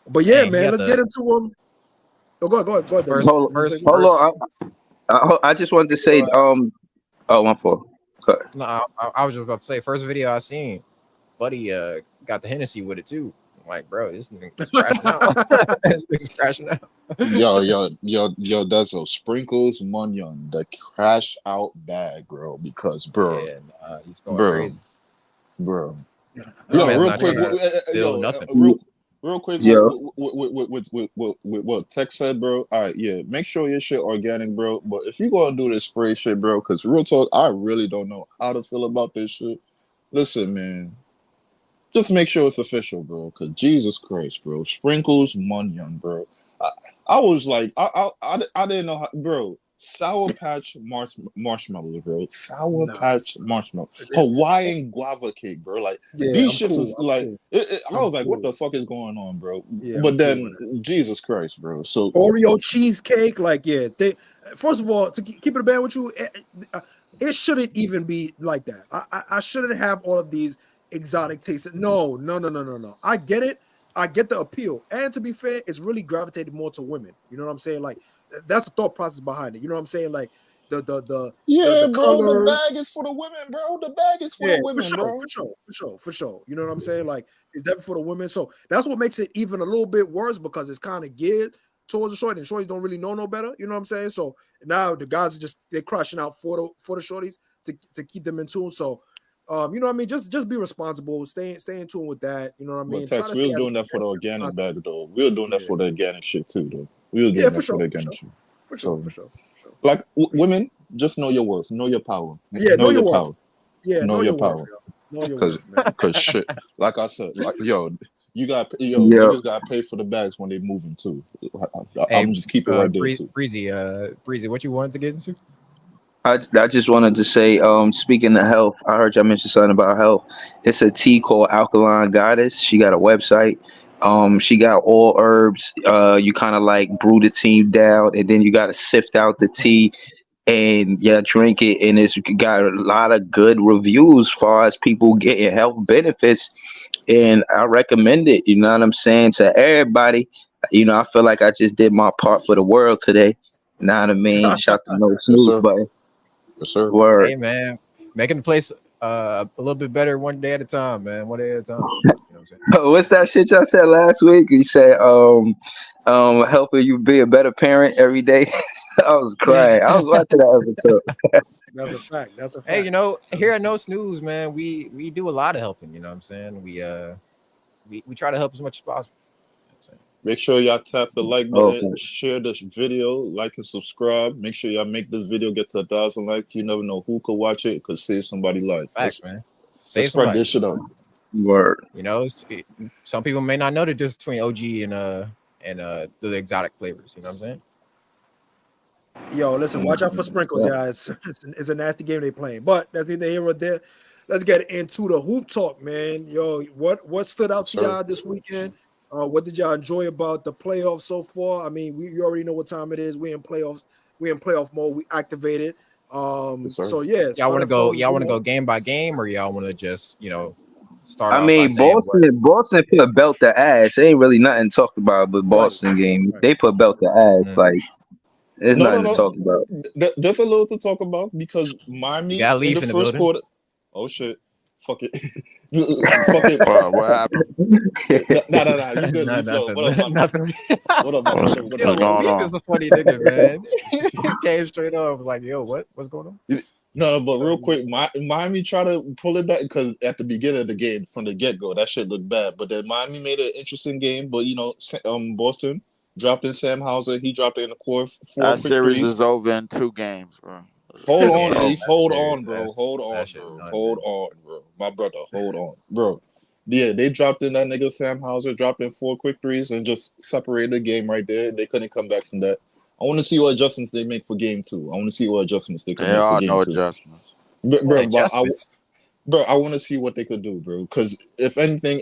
But yeah, man, let's get into them. Oh, go ahead. First, hold on. I just wanted to say, my fault. No, I was just about to say, first video I seen, buddy got the Hennessy with it too. I'm like, bro, this nigga's crashing out. This nigga's crashing out. Yo, that's a sprinkles Munyon, the crash out bag, bro. Because, bro, he's going crazy, bro. Yo, real quick, real quick, with what Tech said, bro. All right, yeah, make sure your shit organic, bro. But if you gonna do this spray shit, bro, because real talk, I really don't know how to feel about this shit. Listen, man, just make sure it's official, bro. Because Jesus Christ, bro, sprinkles Munyon, bro. I was like, I didn't know how, bro. Sour Patch marshmallow, bro. Patch marshmallow. Hawaiian guava cake, bro. Like these shits is like. I was like, what the fuck is going on, bro? Yeah, but then Jesus Christ, bro. So Oreo cheesecake, like they first of all, to keep it a band with you, it shouldn't even be like that. I shouldn't have all of these exotic tastes. No. I get it. I get the appeal, and to be fair, it's really gravitated more to women. You know what I'm saying? Like. That's the thought process behind it. You know what I'm saying? Like the bro, colors. The bag is for the women, bro. The bag is for the women, bro. For sure. You know what I'm saying? Like it's definitely for the women. So that's what makes it even a little bit worse because it's kind of geared towards the shorty, and shorties don't really know no better. You know what I'm saying? So now the guys are they're crushing out for the shorties to keep them in tune. So you know what I mean? Just be responsible. Stay in tune with that. You know what I mean? Tex, we were doing that for the organic bag though. We were doing that for the organic shit too, though. We were doing that for the organic shit. For sure. Like women, just know your worth, know your power. Yeah, know your power. Worth. Yeah, know your power. Because shit, like I said, like niggas gotta pay for the bags when they moving too. I'm just keep it right there too. Breezy, what you wanted to get into? I just wanted to say, speaking of health, I heard y'all mention something about health. It's a tea called Alkaline Goddess. She got a website. She got all herbs. You kind of like brew the tea down, and then you got to sift out the tea and drink it. And it's got a lot of good reviews as far as people getting health benefits. And I recommend it. You know what I'm saying, to everybody. You know, I feel like I just did my part for the world today. You know what I mean? Shout to no snooze button. Yes, sir. Word. Hey man, making the place a little bit better one day at a time, man. One day at a time. You know what I'm saying? What's that shit y'all said last week? You said helping you be a better parent every day. I was crying. I was watching that episode. That's a fact. Hey, you know, here at No Snooze, man, we do a lot of helping. You know what I'm saying? We try to help as much as possible. Make sure y'all tap the like button, share this video, like and subscribe. Make sure y'all make this video get to 1,000 likes. You never know who could watch it. Could save somebody's life. Facts, man. Let's spread this shit out. Word. You know, some people may not know the difference between OG and the exotic flavors. You know what I'm saying? Yo, listen, watch out for sprinkles, guys. It's a nasty game they playing, but that's neither here or there. Let's get into the hoop talk, man. Yo, what stood out to y'all this weekend? What did y'all enjoy about the playoffs so far? I mean, you already know what time it is. We're in playoffs. We're in playoff mode. We activated. So yeah. Y'all want to go? Y'all want to go game by game, or y'all want to just start? I mean, Boston put belt the ass. There ain't really nothing talked about with Boston game. They put belt the ass. Like there's nothing to talk about. There's a little to talk about because Miami in the first quarter. Oh shit. Fuck it. Fuck it. What happened? Nah. You good? Nothing. What up, man? What's going on? He's a funny nigga, man. He came straight on. Was like, yo, what's going on? No, but real quick, Miami tried to pull it back because at the beginning of the game, from the get-go, that shit looked bad. But then Miami made an interesting game. But Boston dropped in Sam Hauser. He dropped it in the fourth. That series is over in 2 games, bro. Hold on, Leaf. Hold on, bro. Hold on, bro. My brother, hold on, bro. Yeah, they dropped in that nigga Sam Hauser, dropped in 4 quick threes and just separated the game right there. They couldn't come back from that. I want to see what adjustments they make for game 2. I want to see what adjustments they can There make for are game no 2. adjustments. Bro, I want to see what they could do, bro. Because if anything,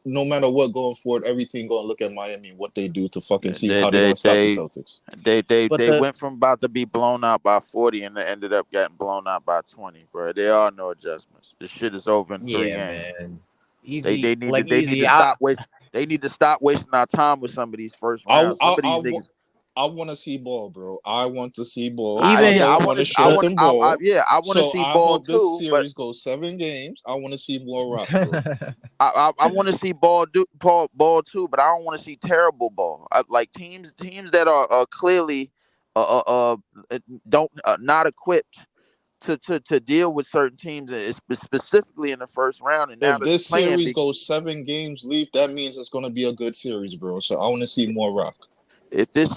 no matter what going forward, every team gonna look at Miami and what they do to fucking see how they gonna stop the Celtics. They went from about to be blown out by 40 and they ended up getting blown out by 20, bro. There are no adjustments. This shit is over in 3 games. Man. They Easy, need to stop wasting. They need to stop wasting our time with some of these first rounds. Some of these niggas. I want to see ball, bro. I want to see ball. I want to show some ball. I want to see I ball hope too. this series goes 7 games. I want to see more rock, bro. I want to see ball too, but I don't want to see terrible ball. Like teams that are clearly don't not equipped to deal with certain teams, specifically in the first round. And now if this series goes 7 games, Leaf, that means it's going to be a good series, bro. So I want to see more rock. If this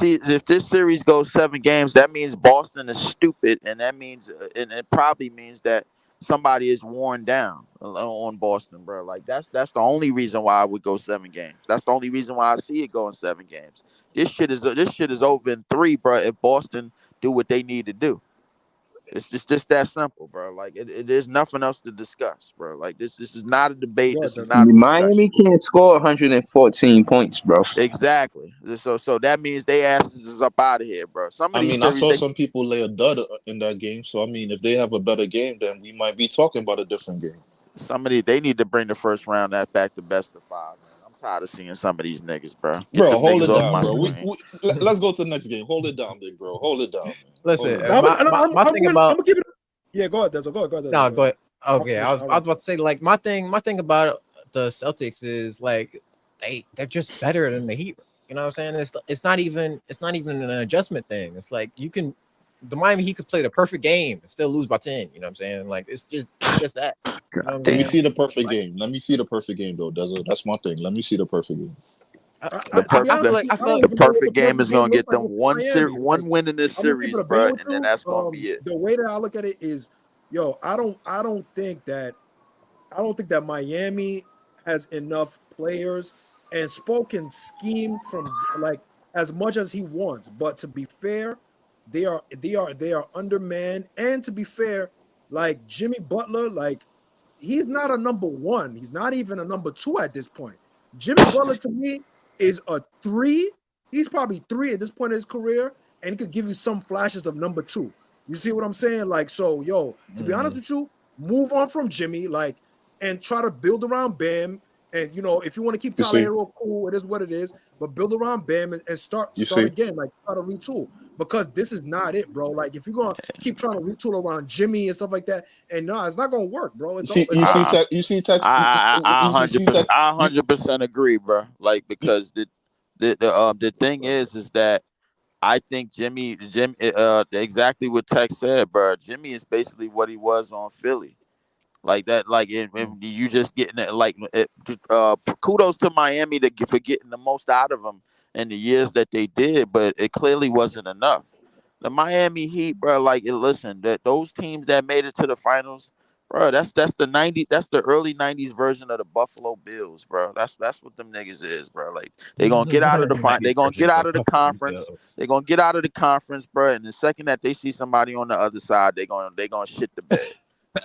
series goes 7 games, that means Boston is stupid, and that means and it probably means that somebody is worn down on Boston, bro. Like that's the only reason why I would go 7 games. That's the only reason why I see it going 7 games. This shit is over in 3, bro. If Boston do what they need to do. It's just that simple, bro. Like there's nothing else to discuss, bro. Like this is not a debate. This is not a discussion. Miami can't score 114 points, bro. Exactly. So that means they asses is up out of here, bro. I saw some people lay a dud in that game. So I mean, if they have a better game, then we might be talking about a different game. They need to bring the first round back to best of 5, man. I'm tired of seeing some of these niggas, bro. Bro, hold it down, bro. Let's go to the next game. Hold it down, big bro. Hold it down, man. Listen, my thing about. I'm gonna keep it. Yeah, go ahead, Denzel. Go ahead. No, go ahead. Okay, I was about to say, like, my thing about the Celtics is like they're just better than the Heat. You know what I'm saying? It's not even an adjustment thing. It's like the Miami Heat could play the perfect game and still lose by 10. You know what I'm saying? Like it's just that. You know Let me see the perfect game. Let me see the perfect game, though. That's my thing. Let me see the perfect game. The perfect game is gonna get them one win in this series, bro, and then that's gonna be it. The way that I look at it is, I don't think that Miami has enough players, and Spo can scheme from like as much as he wants. But to be fair, they are undermanned, and to be fair, like Jimmy Butler, like he's not a number 1. He's not even a number 2 at this point. Jimmy Butler to me is a 3. He's probably 3 at this point in his career, and he could give you some flashes of number 2. You see what I'm saying? Like, so, to be honest with you, move on from Jimmy, like, and try to build around Bam. And, if you want to keep Tyler Hero cool, it is what it is. But build around Bam and start again, like, try to retool. Because this is not it, bro. Like, if you're going to keep trying to retool around Jimmy and stuff like that, and no, it's not going to work, bro. I 100% agree, bro. Like, because the thing is that I think Jimmy, exactly what Tech said, bro. Jimmy is basically what he was on Philly. Like that, like you just getting it. Like kudos to Miami for getting the most out of him in the years that they did, but it clearly wasn't enough. The Miami Heat, bro. Like, listen, that those teams that made it to the finals, bro. That's the early '90s version of the Buffalo Bills, bro. That's what them niggas is, bro. Like they gonna get out of the they gonna get out of the conference. They gonna get out of the conference, bro. And the second that they see somebody on the other side, they gonna shit the bed.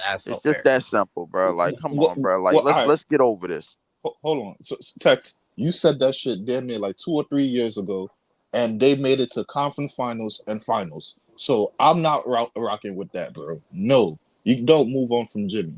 It's just that simple, bro. Like, come on, bro. Like, let's get over this. Hold on. So, Tex, you said that shit damn near like 2 or 3 years ago, and they made it to conference finals and finals. So I'm not rocking with that, bro. No, you don't move on from Jimmy.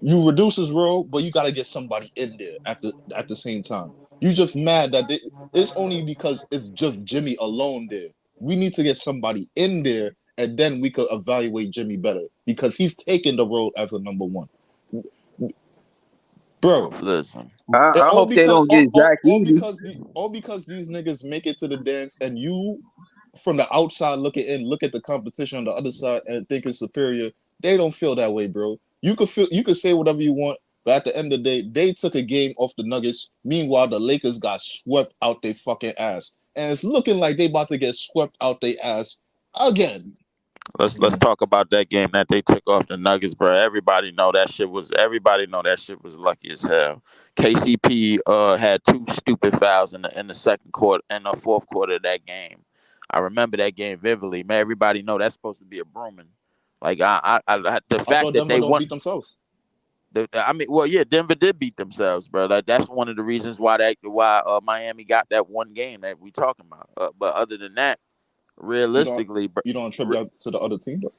You reduce his role, but you got to get somebody in there at the same time. You just mad that it's only because it's just Jimmy alone there. We need to get somebody in there, and then we could evaluate Jimmy better because he's taking the role as a number 1. Bro, listen. I hope they don't get Zach all because these niggas make it to the dance, and you, from the outside looking in, look at the competition on the other side and think it's superior. They don't feel that way, bro. You could say whatever you want, but at the end of the day, they took a game off the Nuggets. Meanwhile, the Lakers got swept out their fucking ass, and it's looking like they about to get swept out their ass again. Let's talk about that game that they took off the Nuggets, bro. Everybody know that shit was lucky as hell. KCP had 2 stupid fouls in the second quarter and the fourth quarter of that game. I remember that game vividly. Man, everybody know that's supposed to be a brooming. Like the I fact thought that Denver they don't won. beat themselves. I mean, well, yeah, Denver did beat themselves, bro. Like, that's one of the reasons why Miami got that one game that we talking about. But other than that, You don't realistically, you don't attribute that to the other team though.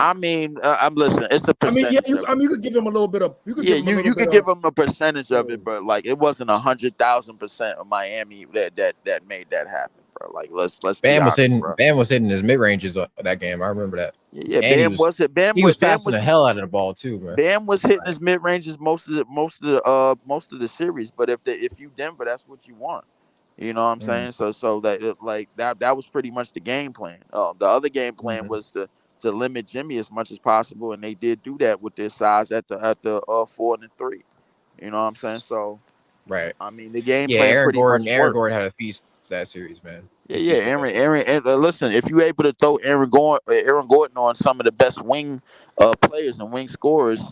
I mean, I'm listening. It's a I mean, yeah, percentage of it. you could give him a little bit of. You could give him a little You bit could of. give them a percentage of it, but like it wasn't 100,000% of Miami that made that happen, bro. Like let's be honest, bro. Bam was hitting his mid ranges of that game. I remember that. Yeah, And he was Bam passing was the hell out of the ball too, bro. Bam was hitting his mid ranges most of the series. But if you Denver, that's what you want. You know what I'm saying? So that was pretty much the game plan. The other game plan was to limit Jimmy as much as possible, and they did do that with their size at the 4 and 3. You know what I'm saying? So Right. I mean, the game Yeah, plan pretty much Aaron worked. Gordon had a feast that series, man. Yeah. Aaron. And listen, if you're able to throw Aaron Gordon on some of the best wing players and wing scorers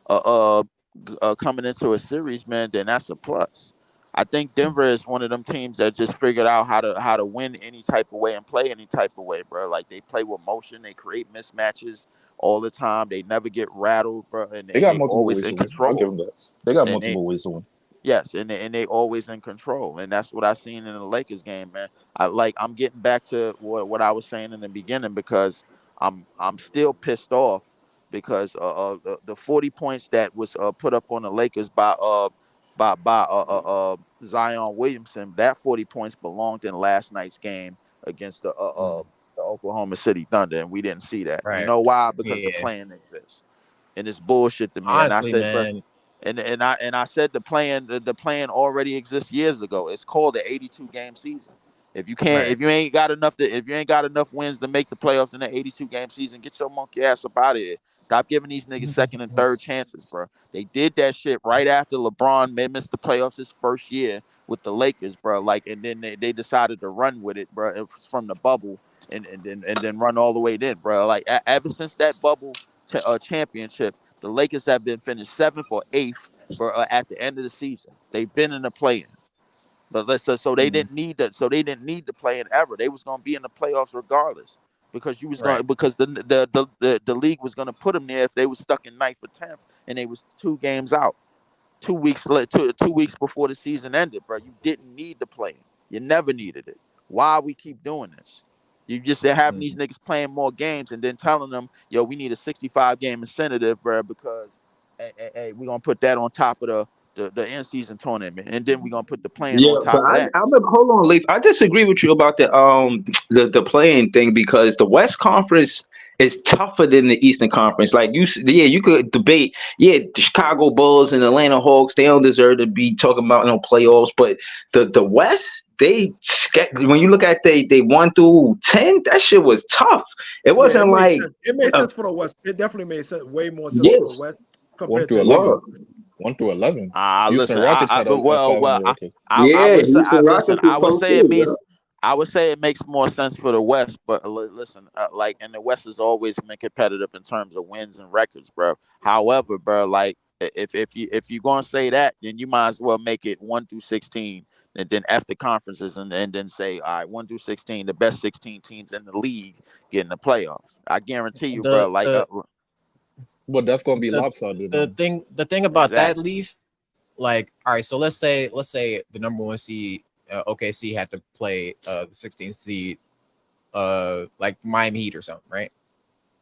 coming into a series, man, then that's a plus. I think Denver is one of them teams that just figured out how to win any type of way and play any type of way, bro. Like they play with motion, they create mismatches all the time. They never get rattled, bro, and They got they multiple always ways in to win. I'll give control. them that. They got And they multiple ways to win. Yes, and they always in control, and that's what I seen in the Lakers game, man. I'm getting back to what I was saying in the beginning because I'm still pissed off because the 40 points that was put up on the Lakers by Zion Williamson, that 40 points belonged in last night's game against the Oklahoma City Thunder, and we didn't see that. You Right. know why? Because the Yeah. plan exists, and it's bullshit to me. And I Honestly, said, bro, man. and I said the plan already exists years ago. It's called the 82 game season. Right. If you ain't got enough wins to make the playoffs in the 82 game season, get your monkey ass up out of here. Stop giving these niggas second and third chances, bro. They did that shit right after LeBron missed the playoffs his first year with the Lakers, bro. Like, and then they decided to run with it, bro. It was from the bubble and then run all the way in, bro. Like ever since that bubble championship, the Lakers have been finished 7th or 8th at the end of the season. They've been in the play-in, but so they didn't need that. So they didn't need the play-in ever. They was gonna be in the playoffs regardless because Right. because the league was gonna put them there if they was stuck in 9th or 10th and they was 2 games out. 2 weeks before the season ended, bro. You didn't need the play-in. You never needed it. Why we keep doing this? You just having these niggas playing more games and then telling them, yo, we need a 65 game incentive, bro, because hey, we're gonna put that on top of the end season tournament, and then we're gonna put the plan Yeah, on but top of that. hold on, Leaf. I disagree with you about the playing thing because the West Conference is tougher than the Eastern Conference. Like you could debate, the Chicago Bulls and Atlanta Hawks, they don't deserve to be talking about no playoffs, but the West, when you look at they 1 through 10, that shit was tough. It Yeah, wasn't like sense. It made sense for the West. It definitely made sense. Way more sense for the yes, West 1 compared through to 11. word. 1 through 11. Listen, Houston Rockets had a 500 record. Yeah, Houston Rockets was I would close say too, yeah. I would say it makes more sense for the West, but listen, like, and the West has always been competitive in terms of wins and records, bro. However, bro, like if you're gonna say that, then you might as well make it 1 through 16, and then F the conferences, and then say, all right, 1 through 16, the best 16 teams in the league get in the playoffs. I guarantee you, bro. Like, But that's gonna be lopsided. The thing about that, Leaf, like, all right, so let's say the number 1 seed OKC had to play the 16th seed like Miami Heat or something, right?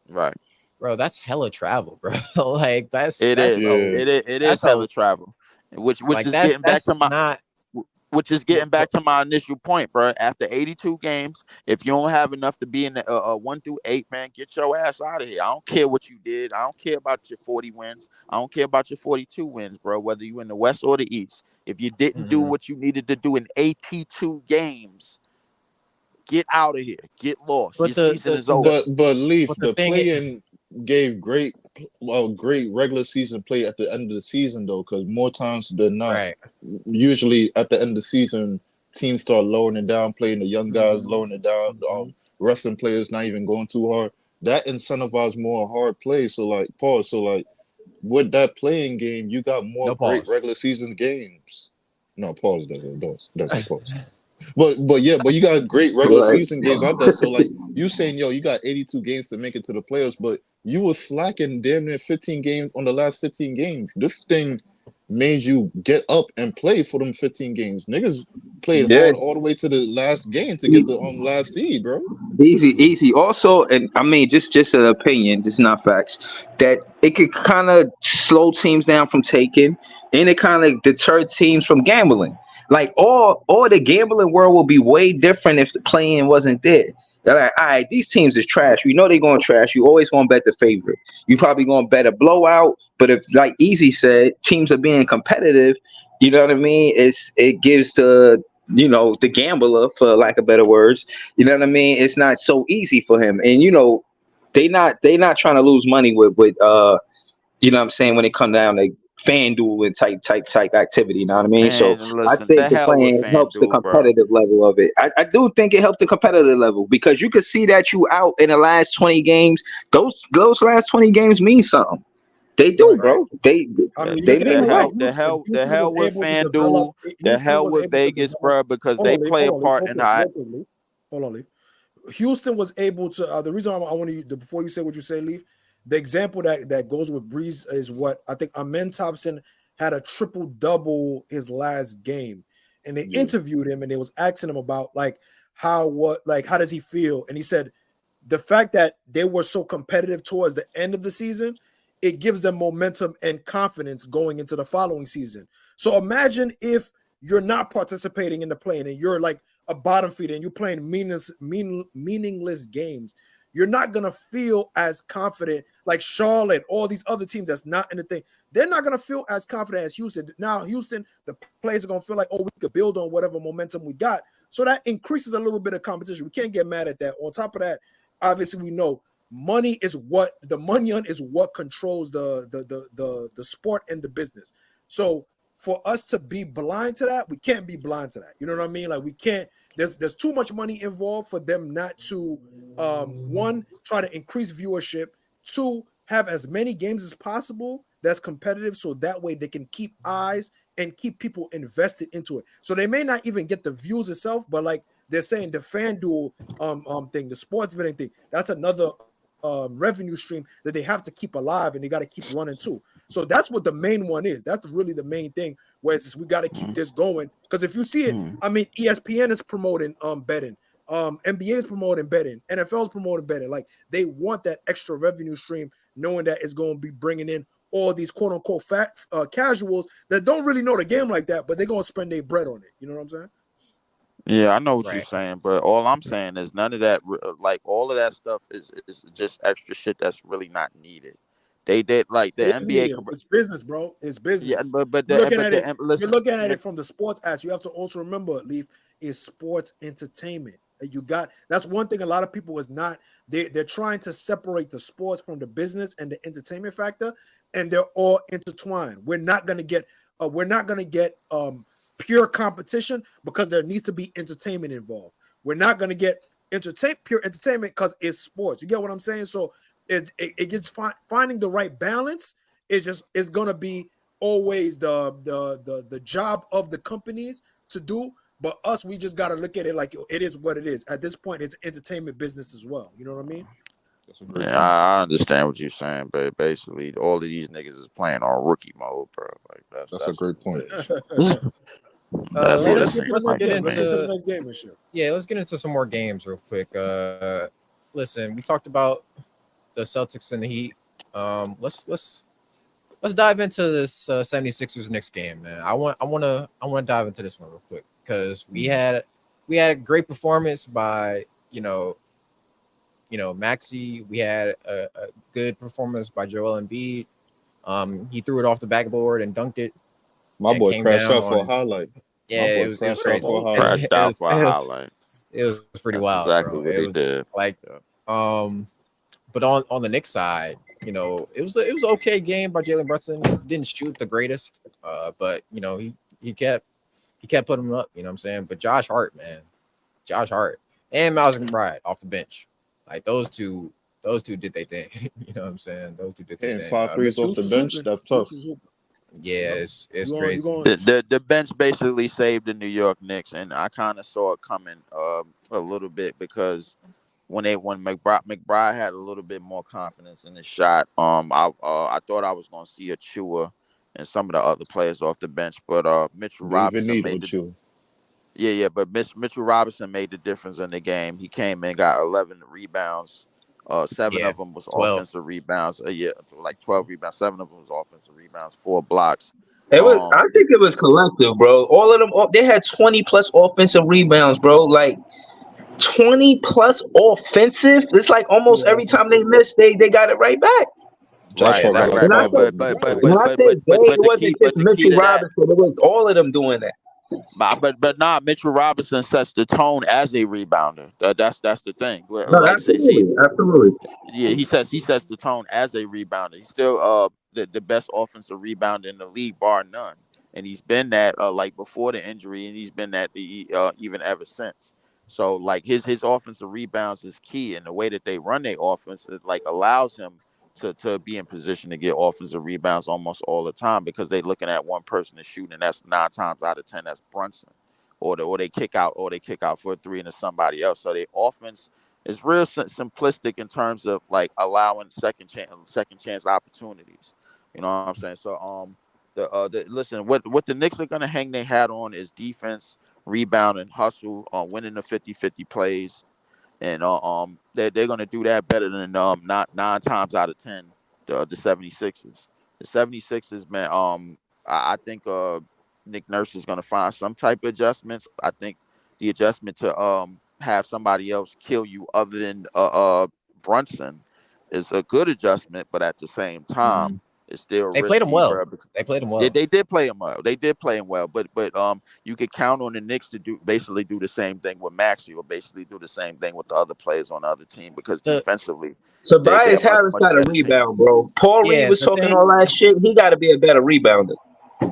Right. Bro, that's hella travel, bro. Like that's It is. Yeah. It is hella travel, which like is getting back to my not which is getting back to my initial point, bro. After 82 games, if you don't have enough to be in the 1 through 8, man, get your ass out of here. I don't care what you did. I don't care about your 40 wins. I don't care about your 42 wins, bro. Whether you in the West or the East, if you didn't do what you needed to do in 82 games, get out of here. Get lost. Your season is over. But Leaf, but the play-in gave great regular season play at the end of the season though, because more times than not, right. usually at the end of the season, teams start lowering it down, playing the young guys, lowering it down, resting players not even going too hard. That incentivizes more hard play. So like pause. So like with that playing game, you got more great regular season games. No, pause. Doesn't pause. But you got great regular Right. season games out there. So like you saying, yo, you got 82 games to make it to the playoffs, but you were slacking damn near 15 games on the last 15 games. This thing made you get up and play for them 15 games. Niggas played Yeah. hard all the way to the last game to get the last seed, bro. Easy. Also, and I mean, just an opinion, just not facts. That it could kind of slow teams down from taking, and it kind of deter teams from gambling. Like all the gambling world will be way different if the playing wasn't there. They're like, all right, these teams is trash. We know they're going to trash. You always going to bet the favorite. You probably going to bet a blowout. But if, like Easy said, teams are being competitive, you know what I mean? It gives the gambler, for lack of better words, you know what I mean? It's not so easy for him. And they not trying to lose money with you know what I'm saying, when it comes down to FanDuel and type activity, you know what I mean? So Man, I listen, think the the hell with playing helps the FanDuel, bro. competitive level of it. I do think it helped the competitive level because you could see that you out in the last 20 games. Those last 20 games mean something. They do, Right. bro. They I mean, you they look at mean it The a like lot. hell, that. the Houston, hell, the Houston was hell with able to develop. FanDuel, the Houston hell was with able to Vegas, develop. bro, because Hold they on, Lee. play Hold a on, Lee. part Real in quick. the. Real quick, Lee. Hold on, Lee. Houston was able to. The reason I want to before you say what you say, Leaf. The example that goes with Breeze is what I think Amen Thompson had a triple double his last game, and they interviewed him and they was asking him about how does he feel, and he said the fact that they were so competitive towards the end of the season, it gives them momentum and confidence going into the following season. So imagine if you're not participating in the playing and you're like a bottom feeder and you're playing meaningless games. You're not gonna feel as confident like Charlotte, all these other teams that's not in the thing. They're not gonna feel as confident as Houston. Now, Houston, the players are gonna feel like, oh, we could build on whatever momentum we got. So that increases a little bit of competition. We can't get mad at that. On top of that, obviously, we know money is what controls the sport and the business. So for us to be blind to that, we can't be blind to that. You know what I mean? Like we can't. There's too much money involved for them not to one, try to increase viewership, two, have as many games as possible that's competitive, so that way they can keep eyes and keep people invested into it. So they may not even get the views itself, but like they're saying, the FanDuel thing, the sports betting thing, that's another revenue stream that they have to keep alive and they got to keep running too. So that's what the main one is. That's really the main thing. Whereas we got to keep this going, because if you see it, I mean, ESPN is promoting betting. NBA is promoting betting, NFL is promoting betting. Like they want that extra revenue stream, knowing that it's going to be bringing in all these quote unquote casuals that don't really know the game like that, but they're going to spend their bread on it. You know what I'm saying? Yeah, I know what you're Right. saying, but all I'm saying is none of that, like all of that stuff, is just extra shit that's really not needed. They did like the It is NBA. needed. It's business, bro. It's Yeah, business. but You're the looking but at it. the You're listen, looking at it from the sports aspect. You have to also remember, Leaf, is sports entertainment. You got that's one thing. A lot of people is not. They're trying to separate the sports from the business and the entertainment factor, and they're all intertwined. We're not gonna get. We're not gonna get pure competition because there needs to be entertainment involved. We're not gonna get pure entertainment because it's sports. You get what I'm saying? So it gets finding the right balance is gonna be always the job of the companies to do. But us, we just gotta look at it like it is what it is. At this point, it's entertainment business as well. You know what I mean? That's a great yeah, point. I understand what you're saying, but basically, all of these niggas is playing on rookie mode, bro. Like That's a great point. that's Hey, what it let's get to seems the Let's next like get to game. Let's get me. to the into next game and shit. let's get into some more games real quick. Listen, we talked about the Celtics and the Heat. Let's dive into this 76ers next game, man. I want to dive into this one real quick because we had a great performance by Maxi. We had a good performance by Joel Embiid. He threw it off the backboard and dunked it My and boy came crashed down out for a on. highlight. Yeah, My boy it was crashed out crazy. for a highlight. Crashed out for a It highlight. was pretty That's wild, exactly bro. what It he was did. like Yeah. but on the Knicks side, it was an okay game by Jalen Brunson. He didn't shoot the greatest, but he kept putting him up. You know what I'm saying? But Josh Hart, man, Josh Hart and Miles McBride off the bench, like those two did their thing. You know what I'm saying? Those two did their Hitting thing. five threes off Deuce the was bench, hooping. that's Deuce tough. was hooping. Yeah, it's You crazy. going? The bench basically saved the New York Knicks, and I kind of saw it coming a little bit because when McBride had a little bit more confidence in the shot, I thought I was gonna see a Chua and some of the other players off the bench, but Mitchell They even Robinson need made the Ocho. but Mitchell Robinson made the difference in the game. He came in, got 11 rebounds. Seven Yeah, of them was 12. offensive rebounds. Yeah, like 12 rebounds. 7 of them was offensive rebounds. 4 blocks. It was. I think it was collective, bro. All of them. They had 20 plus offensive rebounds, bro. Like 20 plus offensive. It's like almost Yeah, every time they missed, they got it right back. Josh Hart got Right, like When right. I five But say of but them. but but when but I but say but they, but it but the wasn't key just Mitchell to that. Robinson. It was all of them doing that. But nah, Mitchell Robinson sets the tone as a rebounder. That's the thing. No, Like see, absolutely, absolutely. yeah, he sets the tone as a rebounder. He's still the best offensive rebounder in the league, bar none. And he's been that like before the injury, and he's been that even ever since. So like his offensive rebounds is key, and the way that they run their offense it like allows him to be in position to get offensive rebounds almost all the time because they're looking at one person to shoot, and that's 9 times out of 10 that's Brunson, or they kick out for a three and it's somebody else. So their offense it's real simplistic in terms of like allowing second chance opportunities. You know what I'm saying? So the listen what the Knicks are gonna hang their hat on is defense, rebound, and hustle on winning the 50-50 plays, and they're gonna do that better than not 9 times out of 10 the 76ers. The 76ers, man, I think Nick Nurse is gonna find some type of adjustments. I think the adjustment to have somebody else kill you other than Brunson is a good adjustment, but at the same time, Mhm. it's still They played him risky, well. bro. They played him Yeah, well. they did play him well. They did play him well, but you could count on the Knicks to basically do the same thing with Maxey, or basically do the same thing with the other players on the other team because The defensively, they're Tobias Harris much got a better team. rebound, bro. Paul Reed yeah, was talking all that shit. He got to be a better rebounder.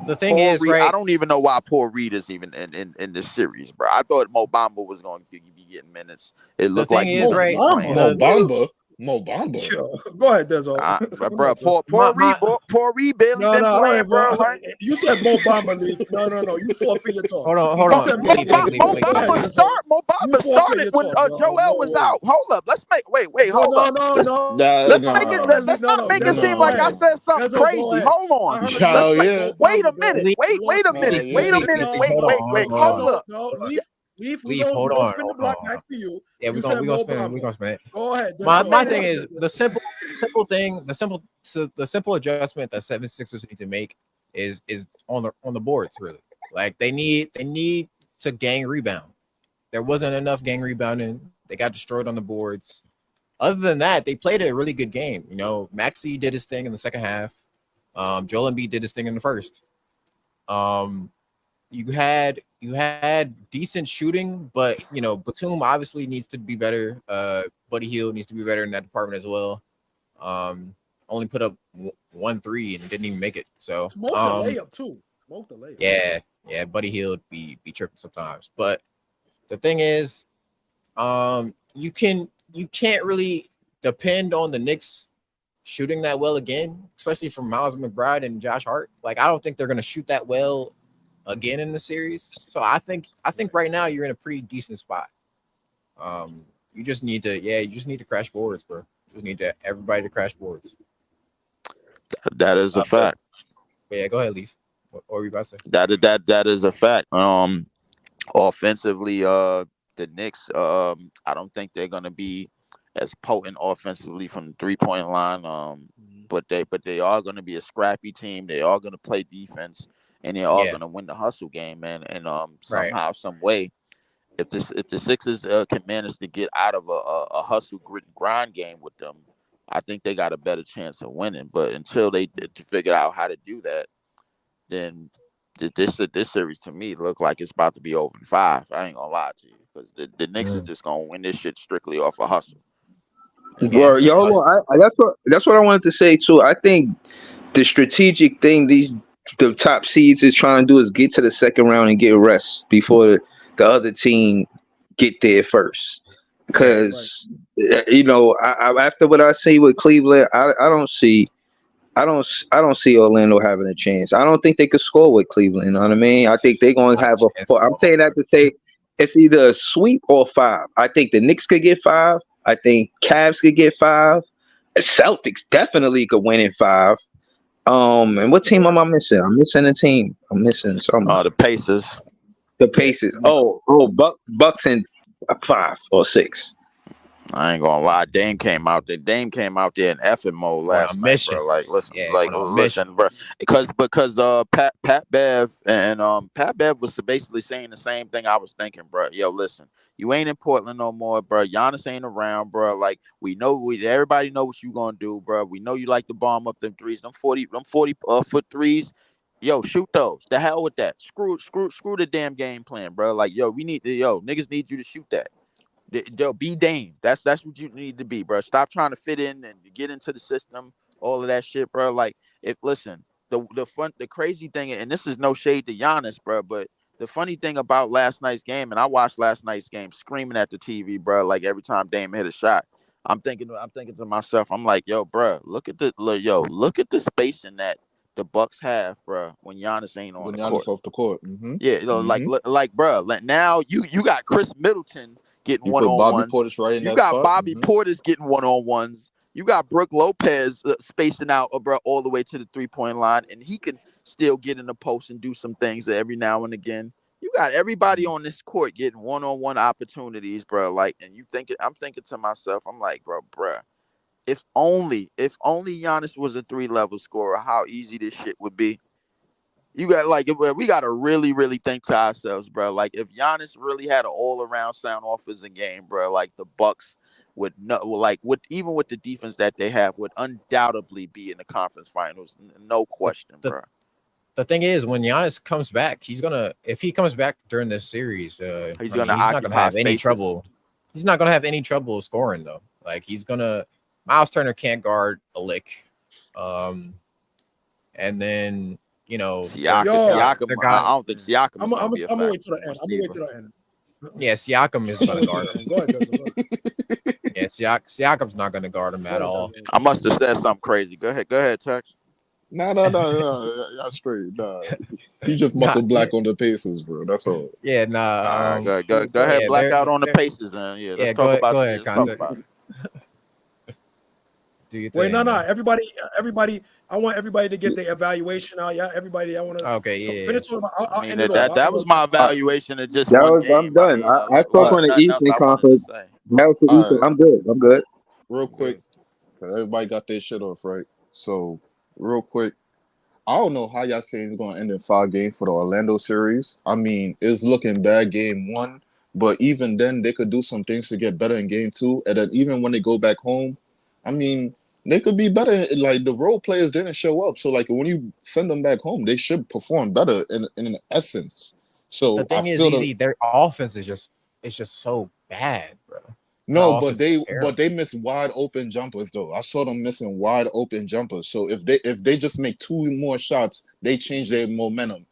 the thing Paul is, Reed, I right? don't even know why Paul Reed is even in this series, bro. I thought Mo Bamba was going to be getting minutes. It The looked thing like he is, Mo wouldn't right? be playing. Bamba. The Mo Bamba. Yo, go ahead, Denzel. Go Bro, ahead, Denzel. my Paul Reed barely No, been all right, playing, bro. bro. Like You said Mo Bamba leave. No. You forfeit your talk. hold You on. said Mo Bamba Leave, leave. leave, Go ahead, leave. Denzel. Mo You Bamba forfeit started your when talk, bro. Joel No was way. out. Hold up, wait, No, hold no, up. no, no. Nah, Let's make Go it. nah, ahead, Let's leave. No, not no. make it Denzel, seem go like I nah. ahead. said something Denzel, go crazy. ahead. Hold on. Let's Hell Leave. make. yeah. Mo Wait a Bamba, minute. bro. You Wait lost a me. minute. Hell Wait a yeah. minute. No, Hold on, Wait. hold on. Hold Denzel, up. no, leave. We Leave. Hold don't on, spin the hold block on. back to you. Yeah, You said we Mo gonna Bamba. spin it. Go ahead, My Denzel. thing is the simple thing, the simple adjustment that 76ers need to make is on the boards really. Like they need to gang rebound. There wasn't enough gang rebounding. They got destroyed on the boards. Other than that, they played a really good game. You know, Maxey did his thing in the second half. Joel Embiid did his thing in the first. Um, you had decent shooting, but you know, Batum obviously needs to be better. Buddy Hield needs to be better in that department as well. Um, only put up 1 3 and didn't even make it. So Smoke the layup too. Smoke the layup. yeah, Buddy Hield be tripping sometimes. But the thing is, you can't really depend on the Knicks shooting that well again, especially from Miles McBride and Josh Hart. Like I don't think they're gonna shoot that well again in the series. So I think right now you're in a pretty decent spot. You just need to crash boards, bro. You just need everybody to crash boards. That is a fact. But yeah, go ahead, Leaf. What were you about to say? That is a fact. Offensively, the Knicks, I don't think they're gonna be as potent offensively from the 3-point line. But they are gonna be a scrappy team. They are gonna play defense, and they are gonna win the hustle game, man. And Right. somehow, some way, if the Sixers can manage to get out of a hustle grit and grind game with them, I think they got a better chance of winning. But until they to figure out how to do that, then this series to me look like it's about to be over in 5. I ain't gonna lie to you because the Knicks is just gonna win this shit strictly off of hustle. Yeah. Bro, yo, hold on. That's what I wanted to say too. I think the strategic thing the top seeds is trying to do is get to the second round and get rest before the other team get there first. Right. Because you know, after what I see with Cleveland, I don't see I don't see Orlando having a chance. I don't think they could score with Cleveland. You know what I mean? I think they're going to Not a have chance at I'm all, saying bro. that to say it's either a sweep or 5. I think the Knicks could get 5. I think Cavs could get 5. The Celtics definitely could win in 5. And what team am I missing? I'm missing a team. I'm missing somebody. The Pacers. The Yeah, Pacers. Bucks in 5 or 6. I ain't gonna lie. Dame came out there in effing mode on last a night, bro. mission. Like, listen, Yeah, like, on a mission. listen, bro. Because Pat Bev and Pat Bev was basically saying the same thing I was thinking, bro. Yo, listen, you ain't in Portland no more, bro. Giannis ain't around, bro. Like, everybody know what you gonna do, bro. We know you like to bomb up them threes, them 40 foot threes. Yo, shoot those. The hell with that. Screw the damn game plan, bro. Like, niggas need you to shoot that. Yo, be Dame. That's what you need to be, bro. Stop trying to fit in and get into the system, all of that shit, bro. Like, if listen, the crazy thing, and this is no shade to Giannis, bro, but the funny thing about last night's game, and I watched last night's game screaming at the TV, bro. Like every time Dame hit a shot, I'm thinking to myself, I'm like, yo, bro, look at the spacing that the Bucks have, bro, when Giannis ain't on When the court. Giannis off the court. Mm-hmm. Yeah, bro, like now you got Chris Middleton getting You one put on Bobby ones. Portis right in You that got spot. Bobby Mm-hmm. Portis getting one on ones. You got Brooke Lopez spacing out, bro, all the way to the 3-point line, and he can still get in the post and do some things every now and again. You got everybody on this court getting one-on-one opportunities, bro. Like, and I'm thinking to myself, I'm like, bro, if only Giannis was a 3-level scorer, how easy this shit would be. You got we got to really, really think to ourselves, bro. Like if Giannis really had an all-around sound offensive game, bro, like the Bucks would even with the defense that they have, would undoubtedly be in the conference finals, no question, The bro. the thing is, when Giannis comes back, if he comes back during this series, He's I gonna mean, he's not gonna occupy have any spaces. trouble. He's not gonna have any trouble scoring though. Like Miles Turner can't guard a lick. And then Siakam. the I guy, don't think Siakam's I'm gonna be a gonna factor wait till the from end. I'm gonna wait receiver. till the end. yeah, Siakam is I'm gonna gonna wait till guard the him. end. Go ahead, Desmond. Yeah, Siakam's not gonna guard him Go at ahead, all. Desmond. I must have said something crazy. Go ahead, Tex. No. Y'all straight. Nah. He just Nah, muckled black on the Pacers, bro. That's all. yeah, All nah. right, go ahead, Yeah, black out on the Pacers, and let's talk about go it. ahead, Let's talk context. about it. Do you Wait, think? no. Everybody. I want everybody to get their evaluation out. Yeah, everybody. I want to Okay, yeah. finish talking about. I'll I mean end it off. that was my evaluation of just That one was I'm game. I done. mean, I spoke All right. on the nothing else Eastern I wanted to Conference. say. That was the All Eastern. right. I'm good. I'm good. Real quick, 'cause everybody got their shit off, right? So, real quick, I don't know how y'all saying it's gonna end in 5 games for the Orlando series. I mean, it's looking bad game 1, but even then they could do some things to get better in game 2. And then even when they go back home, I mean, they could be better. Like the role players didn't show up. So like when you send them back home, they should perform better in essence. The So I thing is, feel the easy. Their offense is just so bad, bro. The no, but offense is they terrible. miss wide open jumpers though. I saw them missing wide open jumpers. So if they just make 2 more shots, they change their momentum.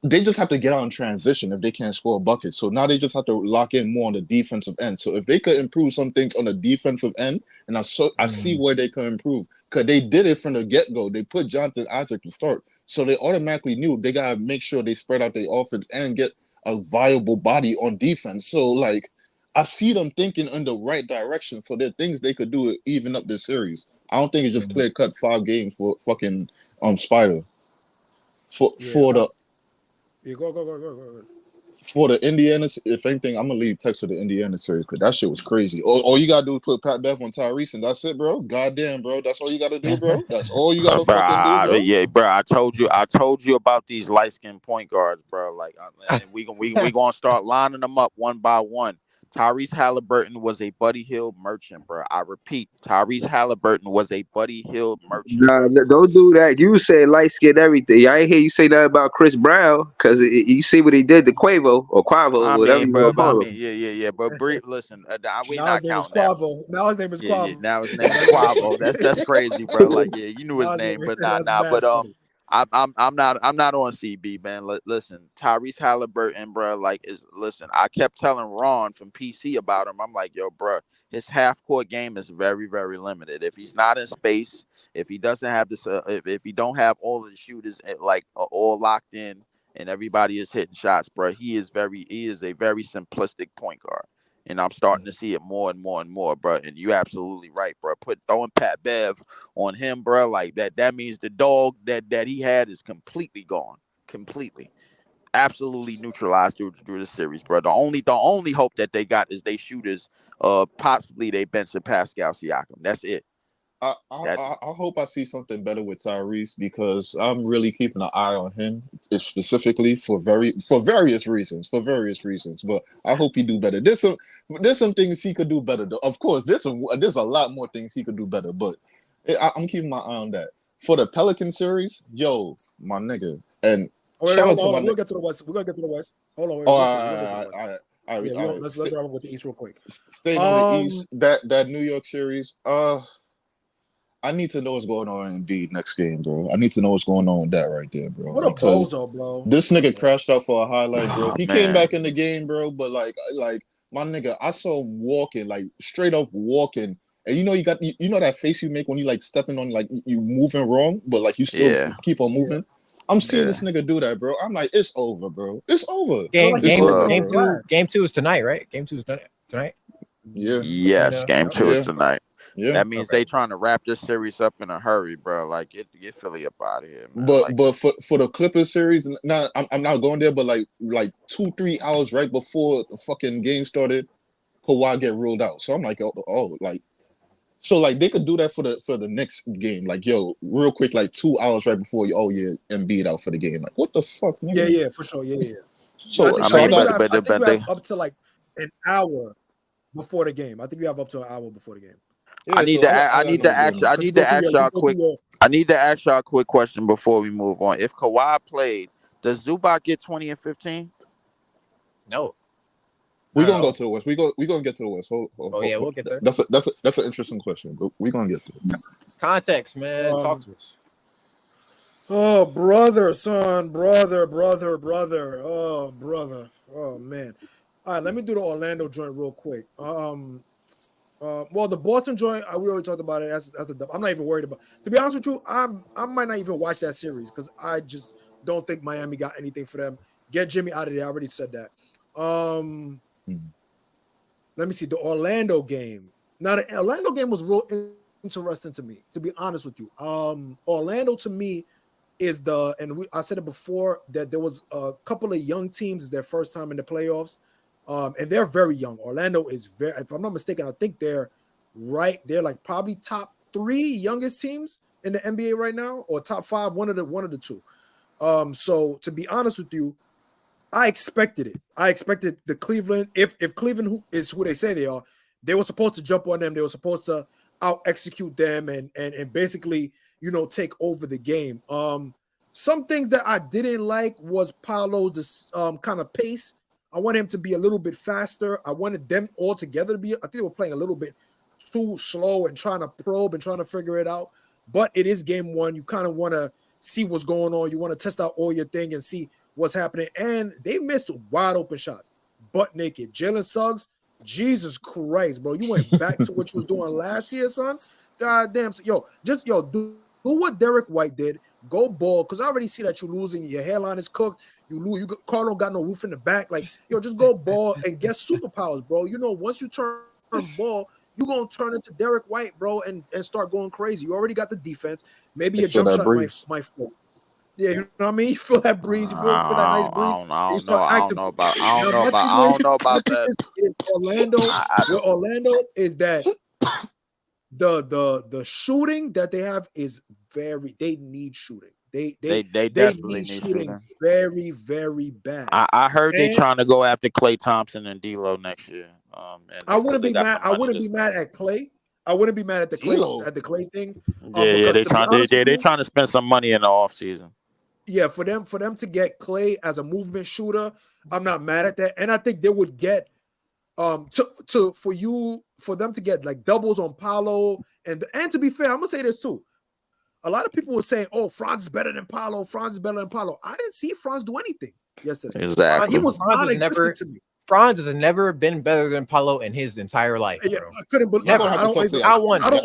They just have to get out in transition if they can't score a bucket. So now they just have to lock in more on the defensive end. So if they could improve some things on the defensive end, and I see where they could improve because they did it from the get go. They put Jonathan Isaac to start, so they automatically knew they gotta make sure they spread out their offense and get a viable body on defense. So like I see them thinking in the right direction. So there are things they could do to even up this series. I don't think it's just clear cut 5 games for fucking Spider. For Yeah. the Yeah. Go. For the Indiana, if anything, I'm gonna leave Texas for the Indiana series because that shit was crazy. All you gotta do is put Pat Bev on Tyrese, and that's it, bro. Goddamn, bro. That's all you gotta do, bro. That's all you gotta fucking do, bro. Yeah, bro. I told you about these light skinned point guards, bro. Like, and we gonna start lining them up one by one. Tyrese Halliburton was a Buddy Hield merchant, bro. I repeat, Tyrese Halliburton was a Buddy Hield merchant, Nah, bro. don't do that. You say light skin everything. I ain't hear you say that about Chris Brown because you see what he did to Quavo, I whatever mean, you bro, want to but I call mean, him. yeah. But listen, we Now his not name is counting that. Quavo. Now his name is Yeah. Quavo. Now his name is Quavo. That's crazy, bro. Like, yeah, you knew his Now his name. name, but That's nah. mad But funny. I'm not on CB, man. Listen, Tyrese Halliburton, bro. Like, listen. I kept telling Ron from PC about him. I'm like, yo, bro, his half court game is very, very limited. If he's not in space, if he doesn't have this, if he don't have all of the shooters all locked in and everybody is hitting shots, bro, he is a very simplistic point guard. And I'm starting to see it more and more and more, bro. And you absolutely right, bro. Throwing Pat Bev on him, bro, like that. That means the dog that he had is completely gone, completely, absolutely neutralized through the series, bro. The only hope that they got is they shooters, possibly they Benson Pascal Siakam. That's it. I hope I see something better with Tyrese because I'm really keeping an eye on him specifically for various reasons. But I hope he do better. There's some things he could do better. Though. Of course, there's a lot more things he could do better. But I'm keeping my eye on that. For the Pelican series, yo, my nigga, and shout out to my. We'll get to the West. We're gonna get to the West. Hold on. All right. Let's run with the East real quick. Staying on the East, that New York series, I need to know what's going on in Embiid next game, bro. I need to know what's going on with that right there, bro. What a bozo, bro. This nigga crashed out for a highlight, bro. He came back in the game, bro, but like my nigga, I saw him walking, like straight up walking. And you know that face you make when you like stepping on like you moving wrong, but like you still keep on moving. I'm seeing this nigga do that, bro. I'm like, it's over, bro. It's over. Game two is tonight, right? Game 2 is tonight. Yeah. Yes, game 2 is tonight. Yeah. That means they trying to wrap this series up in a hurry, bro. Like, get Philly up out of here, man. But for the Clippers series, now I'm not going there, but like 2-3 hours right before the fucking game started, Kawhi get ruled out. So I'm like, so like they could do that for the next game, like yo, real quick, like 2 hours right before Embiid out for the game. Like what the fuck? Nigga? Yeah, for sure. Yeah. So I think you have up to like an hour before the game. I think you have up to an hour before the game. Yeah, I need to ask y'all a quick question before we move on. If Kawhi played, does Zubac get 20 and 15? No. We're gonna go to the West. We're gonna get to the West. We'll get there. That's an interesting question, but we're gonna get to it. Context, man. Talk to us. Oh, brother, son, brother. Oh, brother. Oh, man. All right, let me do the Orlando joint real quick. Well, the Boston joint, we already talked about it. I'm not even worried about. To be honest with you, I might not even watch that series because I just don't think Miami got anything for them. Get Jimmy out of there. I already said that. Let me see the Orlando game. Now, the Orlando game was real interesting to me. To be honest with you, Orlando to me is I said it before that there was a couple of young teams their first time in the playoffs. And they're very young. Orlando is if I'm not mistaken, I think they're like probably top 3 youngest teams in the NBA right now, or top 5, one of the two. So to be honest with you, I expected it. I expected the Cleveland, if Cleveland is who they say they were supposed to jump on them. They were supposed to out execute them and basically, take over the game. Some things that I didn't like was Paolo's kind of pace. I want him to be a little bit faster. I wanted them all together to be. I think they were playing a little bit too slow and trying to probe and trying to figure it out. But it is game 1. You kind of want to see what's going on. You want to test out all your thing and see what's happening. And they missed wide open shots, butt naked. Jalen Suggs, Jesus Christ, bro. You went back to what you was doing last year, son. God damn. So, do what Derek White did. Go ball, because I already see that you're losing. Your hairline is cooked. Carl don't got no roof in the back. Like, just go ball and get superpowers, bro. Once you turn ball, you're going to turn into Derek White, bro, and start going crazy. You already got the defense. Maybe your jump shot might fall. Yeah, you know what I mean? You feel that breeze. You feel that nice breeze. I don't know about that. Orlando is that the shooting that they have is they need shooting. They desperately need shooting very, very bad. I heard they trying to go after Klay Thompson and D'Lo next year. I wouldn't be mad. I wouldn't be mad at Klay. I wouldn't be mad at the Klay thing. They're trying to spend some money in the offseason. Yeah, for them to get Klay as a movement shooter, I'm not mad at that. And I think they would get for them to get like doubles on Paolo and to be fair, I'm gonna say this too. a lot of people were saying, "Oh, Franz is better than Paulo. Franz is better than Paulo." I didn't see Franz do anything yesterday. Exactly. He was Franz non-existent to me. Franz has never been better than Paulo in his entire life, bro. Yeah, I couldn't believe. Never. I don't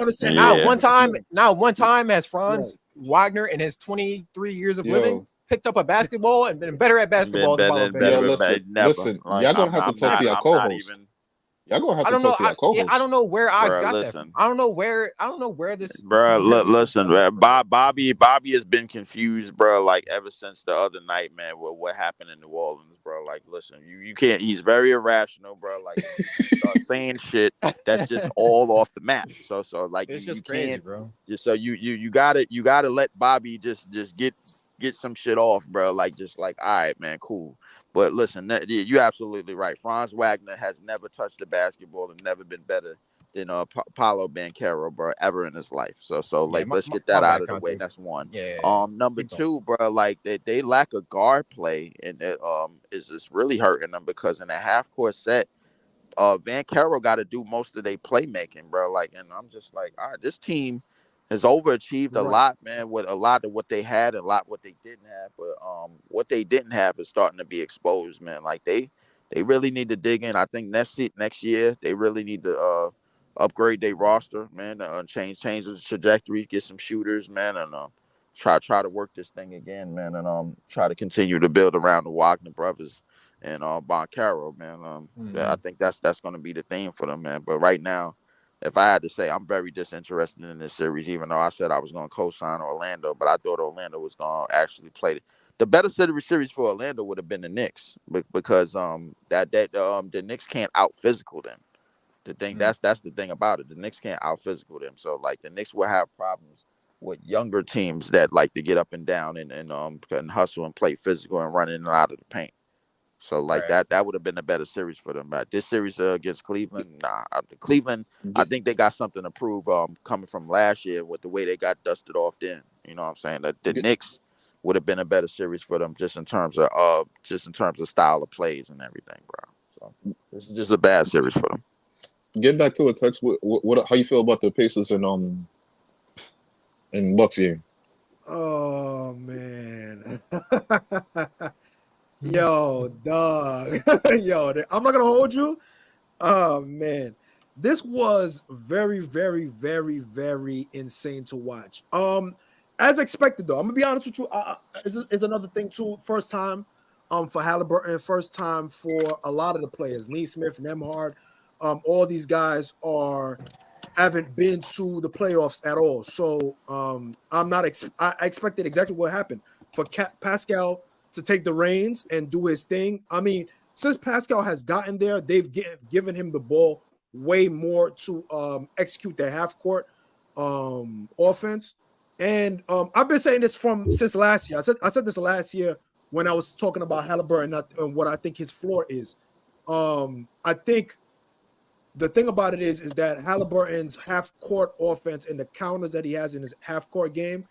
understand. Not one time has Franz Wagner in his 23 years of living picked up a basketball and been better at basketball than Paulo. Listen, like, y'all gonna have to talk to your co-host. Y'all gonna have to talk to your co-host. I don't know where Ox got that from. I don't know where this. Bro, listen, bro. Bobby has been confused, bro. Like ever since the other night, man. With what happened in New Orleans, bro. Like, listen, you can't. He's very irrational, bro. Like, start saying shit that's just all off the map. So like, it's you just crazy, can't, bro. So you gotta let Bobby just get some shit off, bro. Like, just like, all right, man, cool. But listen, you're absolutely right. Franz Wagner has never touched the basketball and never been better than Paolo Banchero, bro, ever in his life. So like, let's get that out of the way. That's one. Number two, bro, like they lack a guard play, and it is just really hurting them because in a half court set, Banchero got to do most of their playmaking, bro. Like, and I'm just like, all right, this team has overachieved a lot, man, with a lot of what they had and a lot what they didn't have. But what they didn't have is starting to be exposed, man. Like they really need to dig in. I think next year they really need to upgrade their roster, man, change the trajectory, get some shooters, man, and try to work this thing again, man, and try to continue to build around the Wagner brothers and Banchero, man. I think that's going to be the theme for them, man. But right now, if I had to say, I'm very disinterested in this series, even though I said I was going to co-sign Orlando, but I thought Orlando was going to actually play the better series for Orlando would have been the Knicks, because the Knicks can't out physical them. The thing that's the thing about it. The Knicks can't out physical them, so like the Knicks will have problems with younger teams that like to get up and down and hustle and play physical and run in and out of the paint. So like that would have been a better series for them. This series against Cleveland, Cleveland, I think they got something to prove coming from last year with the way they got dusted off then. You know what I'm saying? The Knicks would have been a better series for them just in terms of style of plays and everything, bro. So this is just a bad series for them. Get back to it, Tex. What how you feel about the Pacers and Bucks game? Oh man. Yo, dog. Yo, I'm not gonna hold you. Oh man, this was very, very, very, very insane to watch. As expected though, I'm gonna be honest with you. It's another thing too. First time, for Halliburton. First time for a lot of the players. Neesmith, Nembhard, all these guys haven't been to the playoffs at all. So I'm not. I expected exactly what happened for Pascal to take the reins and do his thing. I mean, since Pascal has gotten there, they've given him the ball way more to execute their half-court offense. And I've been saying this since last year. I said this last year when I was talking about Halliburton and what I think his floor is. I think the thing about it is that Halliburton's half-court offense and the counters that he has in his half-court game,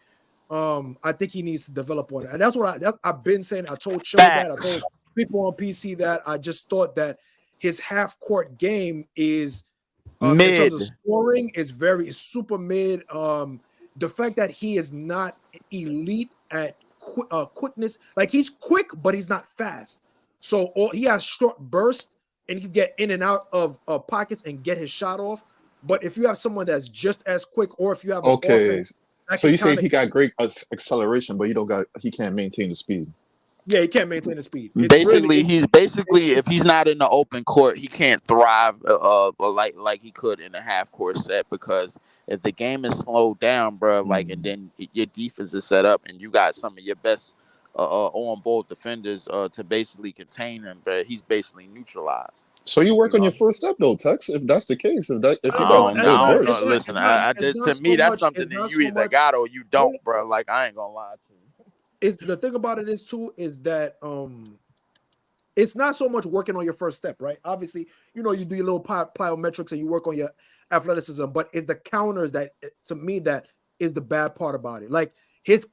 I think he needs to develop on it. And that's what I've been saying. I told Chill that. I told people on PC that. I just thought that his half-court game is in terms of scoring is super mid. The fact that he is not elite at quickness, like he's quick, but he's not fast. So he has short bursts and he can get in and out of pockets and get his shot off. But if you have someone that's just as quick, or if you have an offense, so you say he got great acceleration, but he can't maintain the speed. Yeah, he can't maintain the speed. He's if he's not in the open court, he can't thrive like he could in a half court set, because if the game is slowed down, bro, and then your defense is set up and you got some of your best on ball defenders to basically contain him, but he's basically neutralized. So you work on your first step though, Tex. If that's the case, if you got listen, to me that's something that you either got or you don't, bro. Like I ain't gonna lie to you. Is the thing about it is that it's not so much working on your first step, right? Obviously, you do your little plyometrics and you work on your athleticism, but it's the counters that, to me, that is the bad part about it. Like his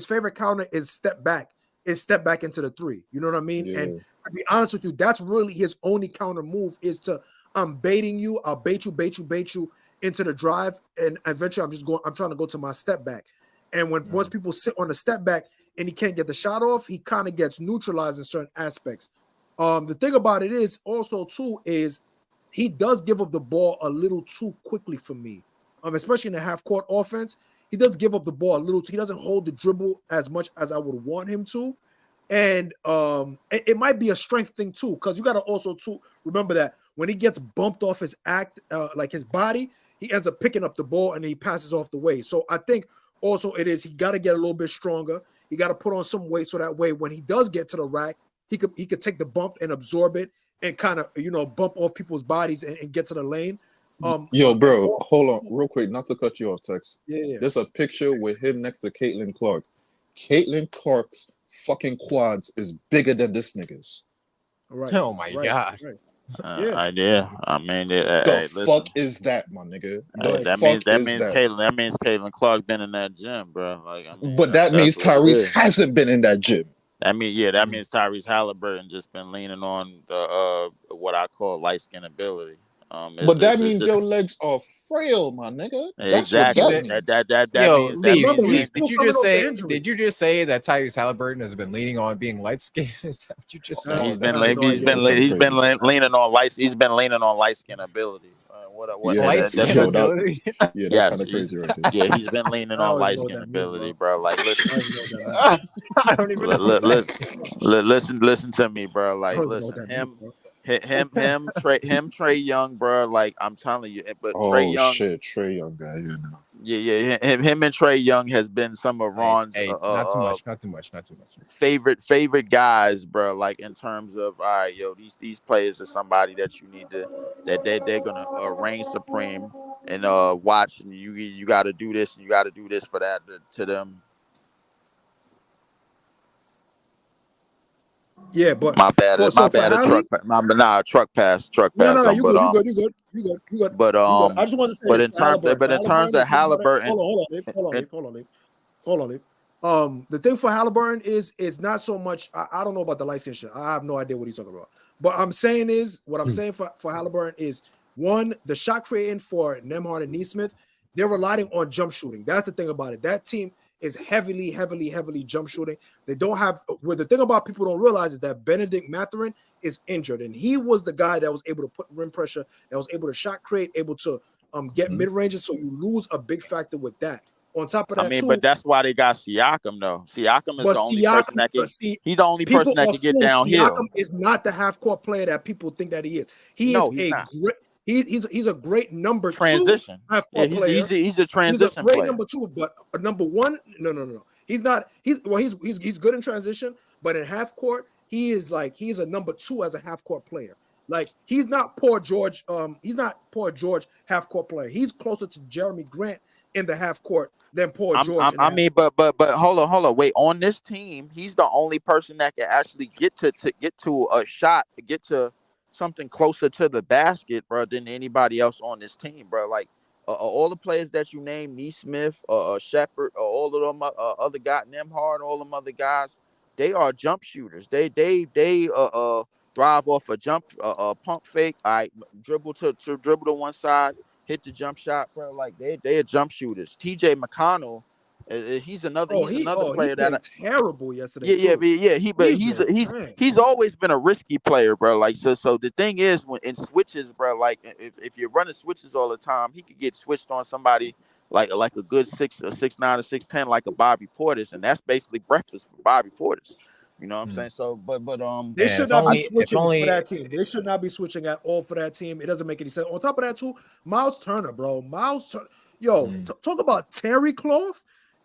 favorite counter is step back into the three. You know what I mean? Yeah. And to be honest with you, that's really his only counter move is to I'm baiting you, I'll bait you into the drive, and eventually I'm trying to go to my step back. And once people sit on the step back and he can't get the shot off, he kind of gets neutralized in certain aspects. The thing about it is also too is he does give up the ball a little too quickly for me. Especially in the half court offense, he does give up the ball a little. He doesn't hold the dribble as much as I would want him to. And it might be a strength thing too, because you got to also too remember that when he gets bumped off his like his body, he ends up picking up the ball and he passes off the way. So I think also it is he got to get a little bit stronger. He got to put on some weight so that way when he does get to the rack, he could take the bump and absorb it and kind of bump off people's bodies and get to the lane. Yo, bro, hold on real quick, not to cut you off, Tex. Yeah. There's a picture with him next to Caitlin Clark. Caitlin Clark's fucking quads is bigger than this nigga's. Right. Oh my god. Right. Idea. I mean, the fuck is that, my nigga? That means Caitlin Clark been in that gym, bro. Like, I mean, but that means Tyrese hasn't been in that gym. That means Tyrese Halliburton just been leaning on the what I call light skin ability. But that means your legs are frail, my nigga. That's exactly. What that means. Did you just say that Tyrese Halliburton has been leaning on being light skinned? Is that what you just said? He's been leaning on light skin ability. Light skin ability? Yeah, that's kind of crazy right there. Yeah, he's been leaning on light skin ability, bro. Like, listen, I don't even know. Listen to me, bro. Like, listen, him, Trey Young, bro. Like, I'm telling you, but Trey Young, Trey Young guy, yeah. Him and Trey Young has been some of Ron's not too much. favorite guys, bro. Like, in terms of, all right, yo, these players are somebody that you need to they're gonna reign supreme and watch, and you got to do this and you got to do this for that to them. Yeah, but my bad. Truck pass. No, you good. But I just want to say, in terms of Halliburton, hold on. The thing for Halliburton is not so much. I don't know about the light skin shit. I have no idea what he's talking about. But I'm saying for Halliburton is one, the shot creating for Nembhard and Nesmith, they're relying on jump shooting. That's the thing about it. That team is heavily jump shooting. They don't have. Well, the thing about people don't realize is that Benedict Mathurin is injured, and he was the guy that was able to put rim pressure, that was able to shot create, able to get mid ranges. So you lose a big factor with that. On top of that, but that's why they got Siakam though. Siakam is the only person that can. He's the only person that can get downhill. Siakam is not the half court player that people think that he is. He's a great number transition. Two half court player. He's a transition. He's a great player. number two, but number one, no. He's not. He's good in transition, but in half court, he's a number two as a half court player. Like, he's not Paul George. He's not Paul George half court player. He's closer to Jeremy Grant in the half court than Paul George. But hold on. Wait, on this team, he's the only person that can actually get to a shot, get to something closer to the basket, bro, than anybody else on this team, bro. Like, all the players that you named, Nesmith, Shepard, all of them other guys, Nembhard, all them other guys, they are jump shooters. They thrive off a jump, pump fake. All right, dribble to one side, hit the jump shot, bro. Like, they are jump shooters. TJ McConnell, he's another player that terrible yesterday. He's always been a risky player, bro. Like, so the thing is, when in switches, bro, like if you're running switches all the time, he could get switched on somebody like a good 6'9" or 6'10", like a Bobby Portis, and that's basically breakfast for Bobby Portis. You know what I'm saying? So, but they should not be switching for that team. They should not be switching at all for that team. It doesn't make any sense. On top of that, too, Miles Turner, bro. Talk about Terry Cloth.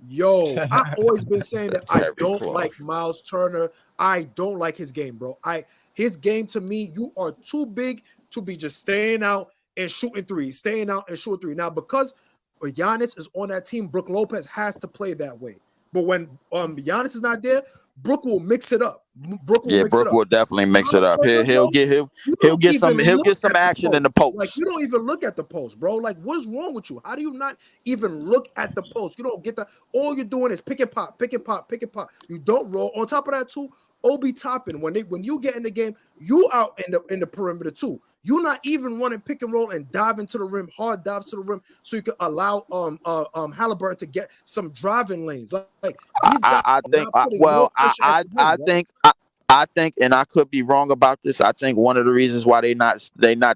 Yo, I've always been saying that I don't like Miles Turner. I don't like his game, bro. His game, to me, you are too big to be just staying out and shooting threes. Now, because Giannis is on that team, Brook Lopez has to play that way. But when Giannis is not there, Brook will mix it up. Brook will definitely mix it up. He'll get some action in the post. Like, you don't even look at the post, bro. Like, what is wrong with you? How do you not even look at the post? You don't get that. All you're doing is pick and pop. You don't roll. On top of that, too, Obi Toppin, when you get in the game, you out in the perimeter too. You're not even running pick and roll and dive into the rim, hard dives to the rim, so you can allow Halliburton to get some driving lanes. Like these guys I think, not putting no pressure at the rim, right? I think, and I could be wrong about this. I think one of the reasons why they not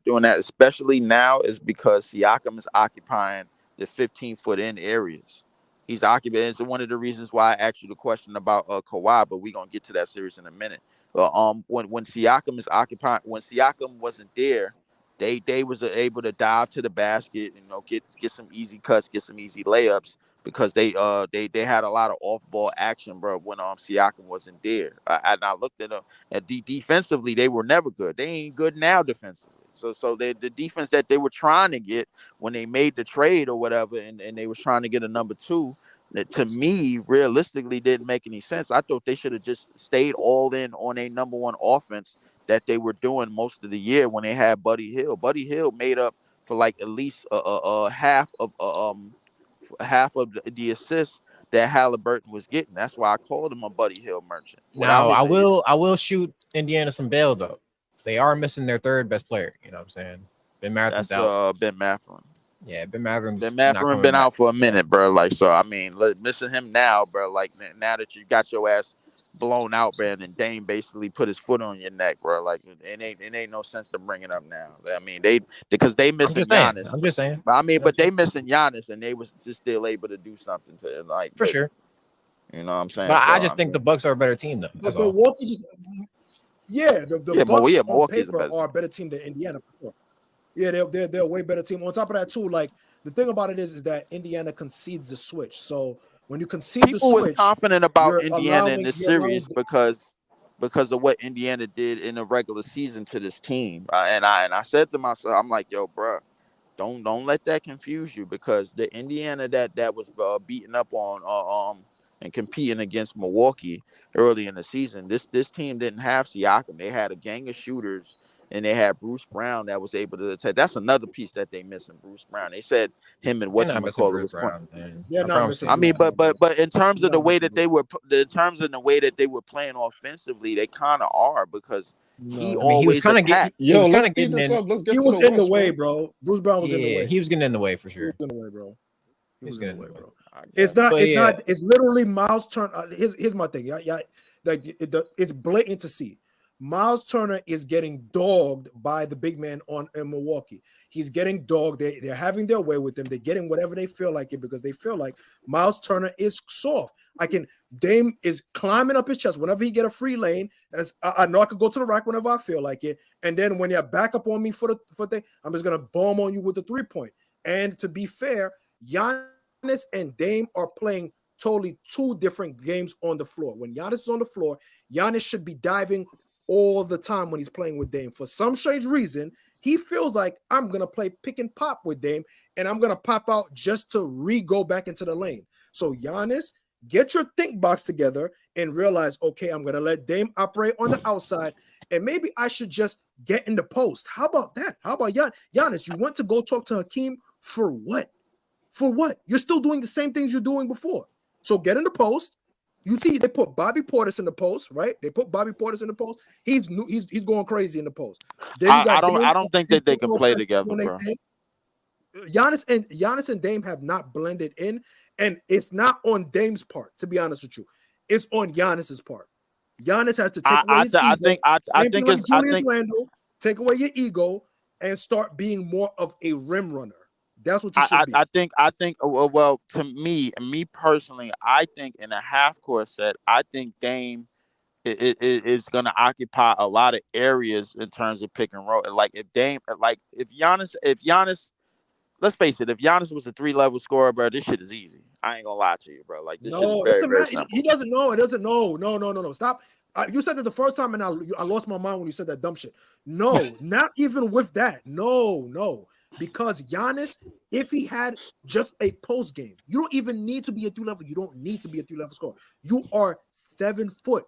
doing that, especially now, is because Siakam is occupying the 15-foot in areas. He's occupying. It's one of the reasons why I asked you the question about Kawhi, but we're gonna get to that series in a minute. When Siakam is occupying, when Siakam wasn't there, they was able to dive to the basket, get some easy cuts, get some easy layups, because they had a lot of off ball action, bro, when Siakam wasn't there. And I looked at them, and defensively they were never good. They ain't good now defensively. So the defense that they were trying to get when they made the trade or whatever, and they was trying to get a number 2, that to me realistically didn't make any sense. I thought they should have just stayed all in on a number 1 offense that they were doing most of the year when they had Buddy Hill. Buddy Hill made up for like at least half of the assists that Halliburton was getting. That's why I called him a Buddy Hill merchant. Now I will shoot Indiana some bail though. They are missing their third best player. You know what I'm saying? Ben Mathurin's out. Ben Mathurin. Yeah, Ben Mathurin's been out for a minute, bro. Like, so I mean, missing him now, bro. Like, now that you got your ass blown out, man, and Dame basically put his foot on your neck, bro. Like, it ain't no sense to bring it up now. I mean, because they missing Giannis. I'm just saying. I mean, but they missing Giannis, and they was just still able to do something to like for sure. You know what I'm saying? But I just think the Bucks are a better team, though. But Milwaukee just, the Bucks on paper are a better team than Indiana for sure. Yeah, they're a way better team. On top of that, too, like the thing about it is that Indiana concedes the switch. So when you concede the switch, people was confident about Indiana in this series because of what Indiana did in the regular season to this team. And I said to myself, I'm like, yo, bro, don't let that confuse you, because the Indiana that was beating up on and competing against Milwaukee early in the season, this team didn't have Siakam. They had a gang of shooters, and they had Bruce Brown that was able to attack. That's another piece that they missing, Bruce Brown. They said him and whatchamacallit was playing. I mean, but in terms of the way that they were playing offensively, they kind of are, because he was kind of getting. Yo, let's speed this up. Let's get he to was the in the West, way, bro. Bruce Brown was in the way. He was getting in the way for sure. He was in the way, bro. He was getting in the way, bro. It's not. It's literally Miles Turner. Here's my thing. Yeah. Like it's blatant to see. Miles Turner is getting dogged by the big man in Milwaukee. He's getting dogged. They're having their way with him. They're getting whatever they feel like it, because they feel like Miles Turner is soft. Dame is climbing up his chest whenever he get a free lane. And I know I could go to the rack whenever I feel like it. And then when you're back up on me for the thing, I'm just gonna bomb on you with the 3-point. And to be fair, Giannis and Dame are playing totally 2 different games on the floor. When Giannis is on the floor, Giannis should be diving all the time when he's playing with Dame. For some strange reason, he feels like, I'm going to play pick and pop with Dame, and I'm going to pop out just to go back into the lane. So Giannis, get your think box together and realize, okay, I'm going to let Dame operate on the outside, and maybe I should just get in the post. How about that? How about Giannis? You went to go talk to Hakeem for what? For what? You're still doing the same things you're doing before. So get in the post. You see, they put Bobby Portis in the post, right? They put Bobby Portis in the post. He's going crazy in the post. I don't think that they can play together, bro. Giannis and Dame have not blended in, and it's not on Dame's part, to be honest with you. It's on Giannis's part. Giannis has to take away his ego. I think Julius Randle, take away your ego and start being more of a rim runner. That's what you should be. I think. Well, to me personally, I think in a half-court set, I think Dame is going to occupy a lot of areas in terms of pick and roll. Like if Giannis, let's face it, if Giannis was a 3-level scorer, bro, this shit is easy. I ain't gonna lie to you, bro. Like this shit is very, very simple. He doesn't know. It doesn't know. No. Stop. You said that the first time, and I lost my mind when you said that dumb shit. No, not even with that. No. Because Giannis, if he had just a post game, you don't even need to be a 3-level. You don't need to be a 3-level scorer. You are 7 foot.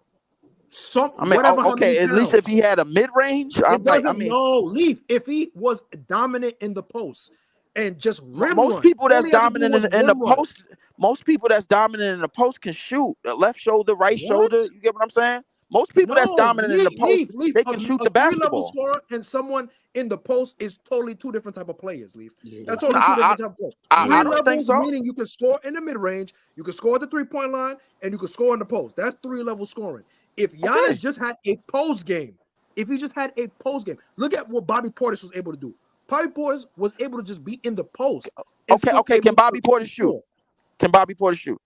At least if he had a mid range, Leaf. If he was dominant in the post and just rim most people that's dominant in the post, most people that's dominant in the post can shoot. The left shoulder, right shoulder. You get what I'm saying? Most people that's No, dominant in the post, Leaf. they can shoot A the 3-level basketball. scorer and someone in the post is totally two different type of players, Leaf. Yeah. That's totally two different type of players. I 3 don't think levels so. meaning you can score in the mid range, you can score at the 3-point line, and you can score in the post. That's 3-level scoring. If Giannis just had a post game, look at what Bobby Portis was able to do. Bobby Portis was able to just be in the post. Okay. Can Bobby Portis shoot? Can Bobby Portis shoot?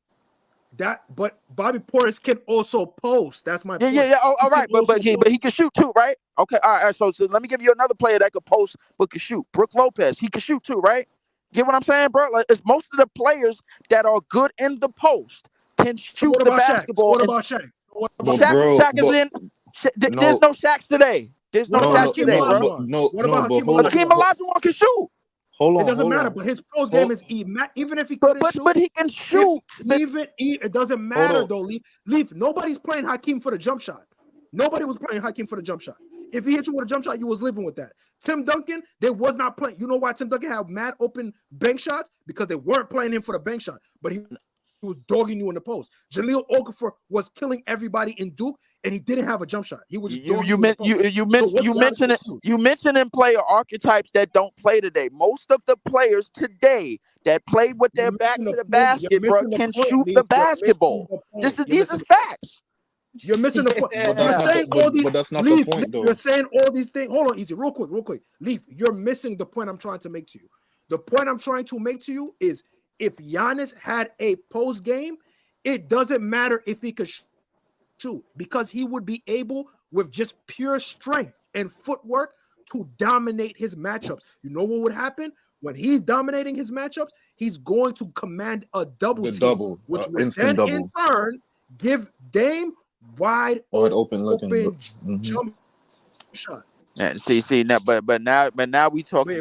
But Bobby Portis can also post. That's my point. Yeah. Oh, all right, but he can shoot too, right? Okay, all right. So let me give you another player that could post but can shoot. Brook Lopez, he can shoot too, right? Get what I'm saying, bro? Like, it's most of the players that are good in the post can shoot the basketball. What about Shaq? Shaq is in. There's no Shaqs today. There's no Shaqs today, bro. Hakeem Olajuwon can shoot. Hold on. It doesn't matter, but his post game is even if he couldn't shoot. But he can shoot. It doesn't matter though, Leaf. Nobody's playing Hakeem for the jump shot. Nobody was playing Hakeem for the jump shot. If he hit you with a jump shot, you was living with that. Tim Duncan, they was not playing. You know why Tim Duncan had mad open bank shots? Because they weren't playing him for the bank shot, but he was dogging you in the post. Jaleel Okafor was killing everybody in Duke, and he didn't have a jump shot. He was you mentioning player archetypes that don't play today. Most of the players today that play with their back to the basket, bro, can shoot the basketball. These are facts. You're missing the point. But that's not the point, though. You're saying all these things. Hold on, easy, real quick. Leaf, you're missing the point I'm trying to make to you. The point I'm trying to make to you is if Giannis had a post game, it doesn't matter if he could shoot because he would be able, with just pure strength and footwork, to dominate his matchups. You know what would happen? When he's dominating his matchups, he's going to command a double team, which would then in turn give Dame wide open jump shot. Yeah, see now, but now we talking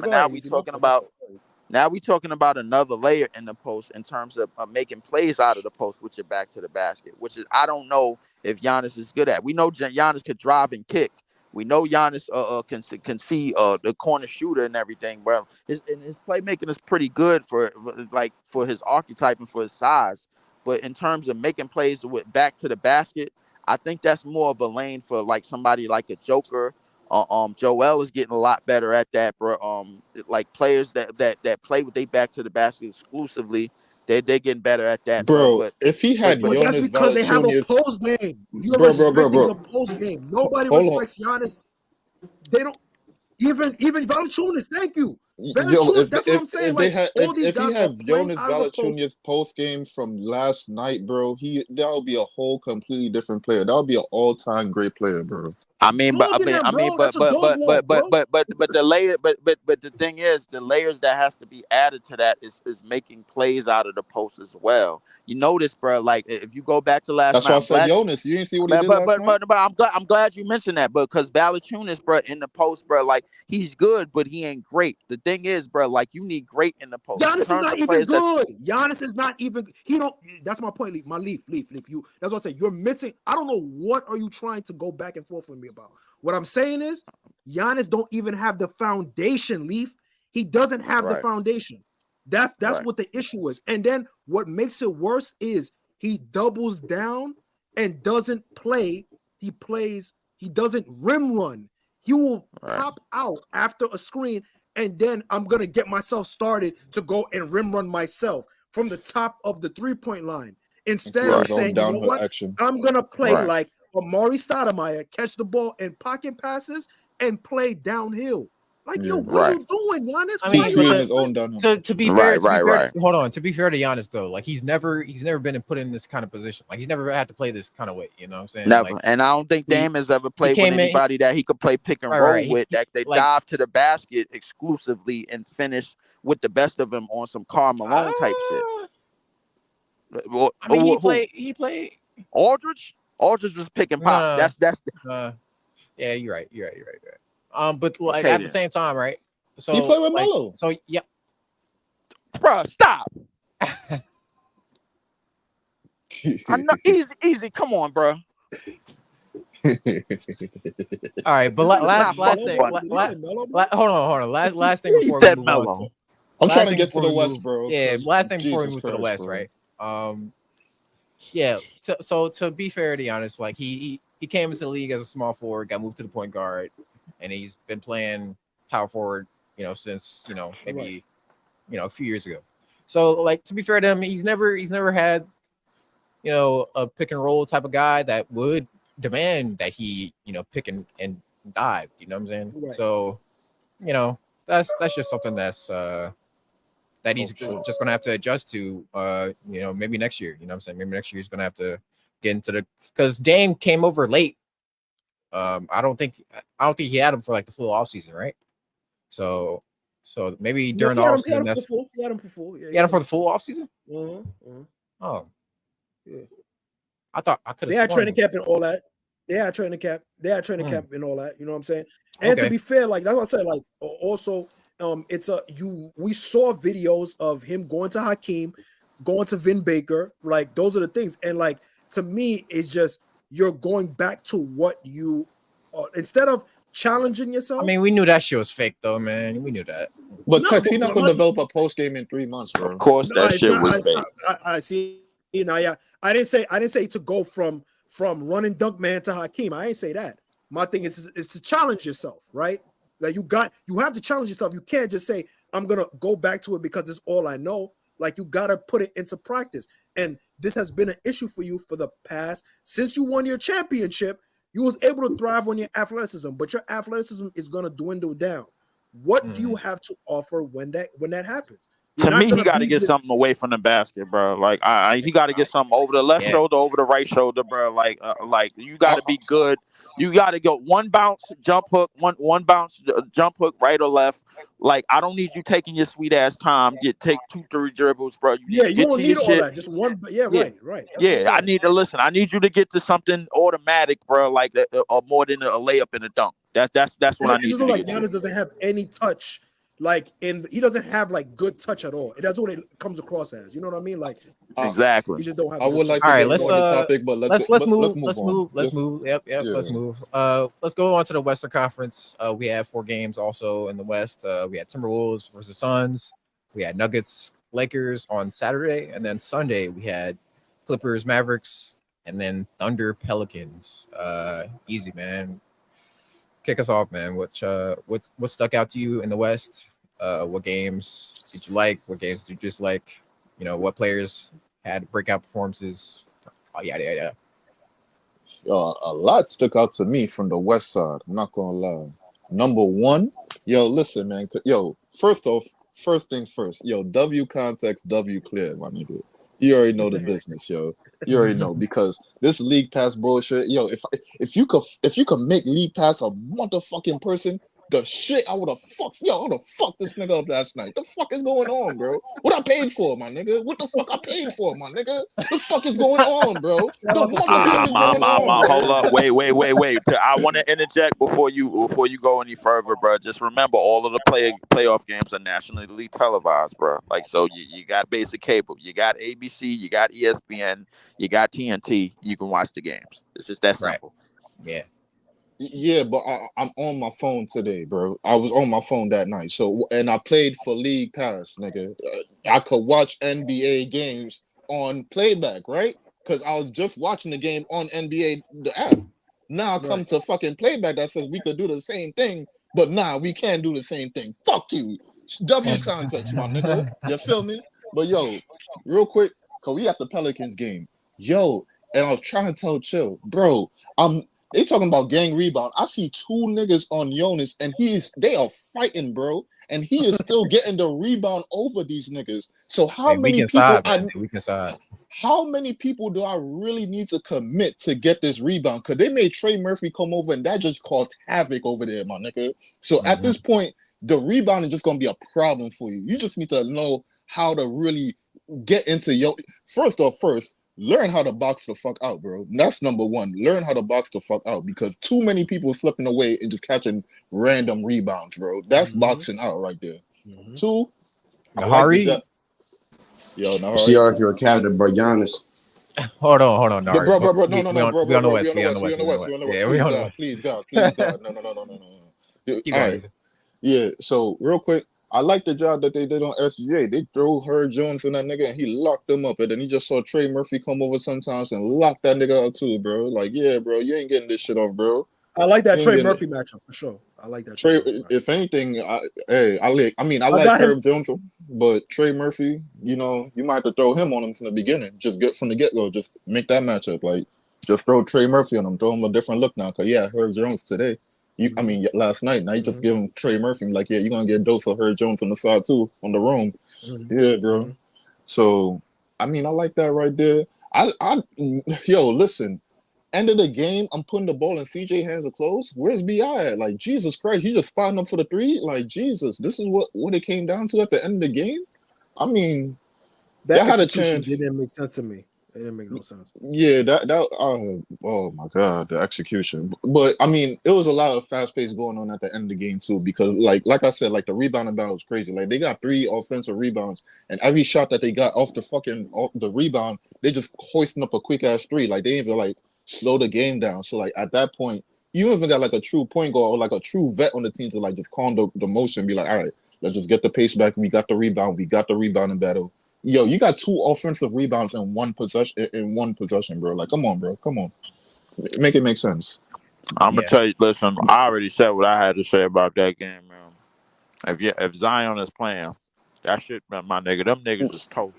about another layer in the post in terms of making plays out of the post with your back to the basket, which is I don't know if Giannis is good at. We know Giannis could drive and kick. We know Giannis can see the corner shooter and everything. Well, his playmaking is pretty good for his archetype and for his size. But in terms of making plays with back to the basket, I think that's more of a lane for like somebody like a Joker. Joel is getting a lot better at that, bro. Like players that play with their back to the basket exclusively, they're getting better at that, bro. But if he had that's because they have a post game. You're respecting the post game. Nobody respects Giannis. They don't even Valanciunas. Thank you. If that's what I'm saying. If he had Jonas Valanciunas post game from last night, bro, that would be a whole completely different player. That would be an all-time great player, bro. But the thing is, the layers that has to be added to that is making plays out of the post as well. You notice, bro, like if you go back to last night. That's why I said Jonas. You didn't see what he did last night? But I'm glad you mentioned that, because Valanciunas, bro, in the post, bro, like he's good, but he ain't great. The thing is, bro, like you need great in the post. Giannis is not even good. Giannis is not even. He don't. That's my point, Leaf. Leaf. You. That's what I say. You're missing. I don't know what are you trying to go back and forth with me about. What I'm saying is, Giannis don't even have the foundation, Leaf. He doesn't have the foundation. That's what the issue is. And then what makes it worse is he doubles down and doesn't play. He doesn't rim run. He will pop out after a screen, and then I'm going to get myself started to go and rim run myself from the top of the 3-point line. Instead of saying, you know what, I'm going to play like Amari Stoudemire, catch the ball in pocket passes and play downhill. Like, yo, what are you doing, Giannis? I mean, his own downhill. To be fair, hold on. To be fair to Giannis, though, like he's never been put in this kind of position. Like he's never had to play this kind of way. You know what I'm saying? Never. Like, and I don't think Dame has ever played with anybody that he could play pick and roll with. That they dive to the basket exclusively and finish with the best of them on some Karl Malone type shit. I mean, he played. Aldridge was pick and pop. Yeah, you're right. But like at the same time, right? So he played with Melo. So yeah, bro, stop. I know, easy. Come on, bro. All right, but last thing. Hold on. Last thing before we move on. I'm trying to get to the West, bro. Yeah, last thing before we move to the West, right? Yeah. So to be fair to Giannis, like he he came into the league as a small forward, got moved to the point guard, and he's been playing power forward, since maybe a few years ago. So like, to be fair to him, he's never had a pick and roll type of guy that would demand that he pick and dive. You know what I'm saying? Right. So that's just something that's that he's just gonna have to adjust to. Maybe next year. You know what I'm saying? Maybe next year he's gonna have to get into because Dame came over late. I don't think he had him for like the full offseason, right? So maybe during the offseason, he had him for full. Yeah, he had him for the full offseason. Oh, yeah. I thought I could have. They had training camp and all that. They had training camp and all that. You know what I'm saying? And to be fair, like that's what I said. Like also, we saw videos of him going to Hakeem, going to Vin Baker. Like those are the things. And like to me, it's just you're going back to what you instead of challenging yourself. I mean, we knew that shit was fake, though, man. We knew that. But Tex, he's not going to develop a post game in 3 months, bro. Of course, that shit was fake. I see. Yeah, I didn't say to go from run and dunk man to Hakeem. I ain't say that. My thing is to challenge yourself, right? Like you have to challenge yourself. You can't just say I'm gonna go back to it because it's all I know. Like you gotta put it into practice. And this has been an issue for you for the past since you won your championship. You was able to thrive on your athleticism, but your athleticism is gonna dwindle down. What do you have to offer when that happens? To me, he got to get something away from the basket, bro. Like, he got to get something over the left shoulder, over the right shoulder, bro. Like you got to be good. You got to go one bounce, jump hook, one bounce, jump hook, right or left. Like, I don't need you taking your sweet ass time. Take 2-3 dribbles, bro. You don't need all that. Just one. Right. That's I need to listen. I need you to get to something automatic, bro. Like or more than a layup and a dunk. That's what I need. It's just like Giannis doesn't have any touch. He doesn't have like good touch at all. That's what it comes across as. You know what I mean? Like exactly. He just don't have. I would like to get on the topic, but let's move. Let's move. Yep. Yeah. Let's move. Let's go on to the Western Conference. We had 4 games also in the West. We had Timberwolves versus Suns. We had Nuggets, Lakers on Saturday, and then Sunday we had Clippers, Mavericks, and then Thunder, Pelicans. Easy, man. Kick us off, man. What stuck out to you in the West? What games did you like? What games did you dislike? What players had breakout performances? Yeah. A lot stuck out to me from the West side. I'm not gonna lie. Number one, listen, man. First thing first. W context, W clear, my nigga. You already know the business, yo. You already know because this league pass bullshit, if you could make league pass a motherfucking person, the shit I would have fucked this nigga up last night. The fuck is going on, bro? What I paid for, my nigga? What the fuck I paid for, my nigga? The fuck is going on, bro? Hold up, wait. I want to interject before you go any further, bro. Just remember, all of the playoff games are nationally televised, bro. Like, so you got basic cable, you got ABC, you got ESPN, you got TNT. You can watch the games. It's just that simple. Yeah. Yeah, but I'm on my phone today, bro. I was on my phone that night. So, and I played for League Pass, nigga. I could watch NBA games on playback, right? Because I was just watching the game on NBA, the app. Now I come to fucking playback that says we could do the same thing, but we can't do the same thing. Fuck you. W context, my nigga. You feel me? But real quick, because we at the Pelicans game. And I was trying to tell Chill, bro, they talking about gang rebound. I see 2 niggas on Jonas, and they are fighting, bro. And he is still getting the rebound over these niggas. So how many people do I really need to commit to get this rebound? Because they made Trey Murphy come over, and that just caused havoc over there, my nigga. So at this point, the rebound is just gonna be a problem for you. You just need to know how to really get into first. Learn how to box the fuck out, bro. That's number one. Learn how to box the fuck out because too many people slipping away and just catching random rebounds, bro. That's boxing out right there. 2, Nahari. Nahari. See if you're a captain, bro. Giannis. Hold on, Nahari. Bro, bro. We on the West. Yeah, we on the West. Please, God. No. Keep going. Yeah, so real quick, I like the job that they did on SGA. They threw Herb Jones in that nigga and he locked them up. And then he just saw Trey Murphy come over sometimes and lock that nigga up too, bro. Like, yeah, bro, you ain't getting this shit off, bro. I like that Trey Murphy matchup for sure. I like that. Trey, if anything, I like Herb Jones, but Trey Murphy, you know, you might have to throw him on him from the beginning. Just get from the get-go. Just make that matchup. Like, just throw Trey Murphy on him. Throw him a different look now. Because, yeah, Herb Jones today. Last night. Now you just give him Trey Murphy. Like, yeah, you're going to get a dose of Herb Jones on the side, too, on the room. Yeah, bro. So, I like that right there. Yo, listen. End of the game, I'm putting the ball in CJ hands are closed. Where's BI at? Like, Jesus Christ, he just spotting up for the three? Like, Jesus, this is what it came down to at the end of the game? That had a chance. It didn't make sense to me. It didn't make no sense. Yeah, oh my God, the execution. But it was a lot of fast pace going on at the end of the game too, because like I said, like the rebounding battle was crazy. Like they got 3 offensive rebounds, and every shot that they got off the rebound, they just hoisting up a quick ass 3. Like they even like slow the game down. So like at that point, you even got like a true point guard or like a true vet on the team to like just calm the motion and be like, all right, let's just get the pace back. We got the rebound. We got the rebounding battle. Yo, you got 2 offensive rebounds in one possession, bro. Like, come on, bro. Come on. Make it make sense. I'm gonna tell you, listen, I already said what I had to say about that game, man. If Zion is playing, that shit, my nigga, them niggas is toast.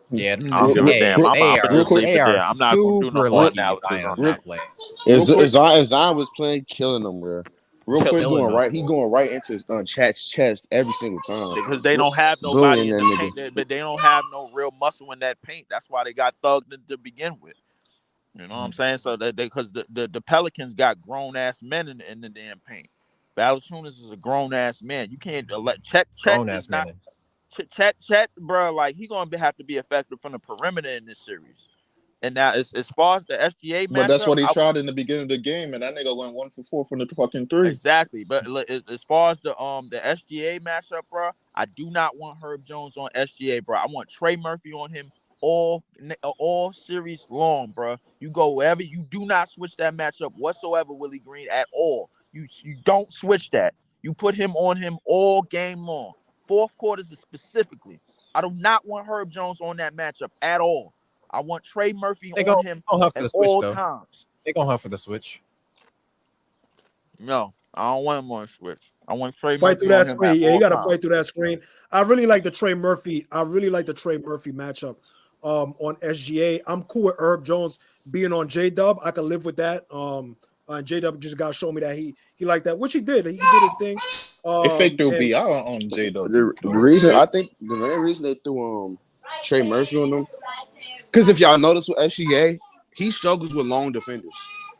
Yeah, I don't give a damn. I'm just leave it there. I'm not gonna do no more analysis on that. If Zion was playing, killing them, bro. Real quick, he going right into Chat's chest every single time. Because they don't have nobody in the paint, but they don't have no real muscle in that paint. That's why they got thugged to begin with. You know what I'm saying? So because the Pelicans got grown ass men in the damn paint. Valanciunas is a grown ass man. You can't let Chet is not Chet, bro. Like he gonna have to be effective from the perimeter in this series. And now, as far as the SGA matchup, but that's what he tried in the beginning of the game, and that nigga went 1 for 4 from the fucking 3. Exactly, but as far as the SGA matchup, bro, I do not want Herb Jones on SGA, bro. I want Trey Murphy on him all series long, bro. You go wherever. You do not switch that matchup whatsoever, Willie Green, at all. You don't switch that. You put him on him all game long. Fourth quarters specifically. I do not want Herb Jones on that matchup at all. I want Trey Murphy on him at all times. They're going to hunt for the switch. No, I don't want him on the switch. I want Trey Murphy through that screen. Yeah, you got to fight through that screen. I really like the Trey Murphy. Matchup on SGA. I'm cool with Herb Jones being on J-Dub. I can live with that. J-Dub just got to show me that he liked that, which he did. He did his thing. They faked through BI on J-Dub. The main reason they threw Trey Murphy on them, because if y'all notice with SGA, he struggles with long defenders.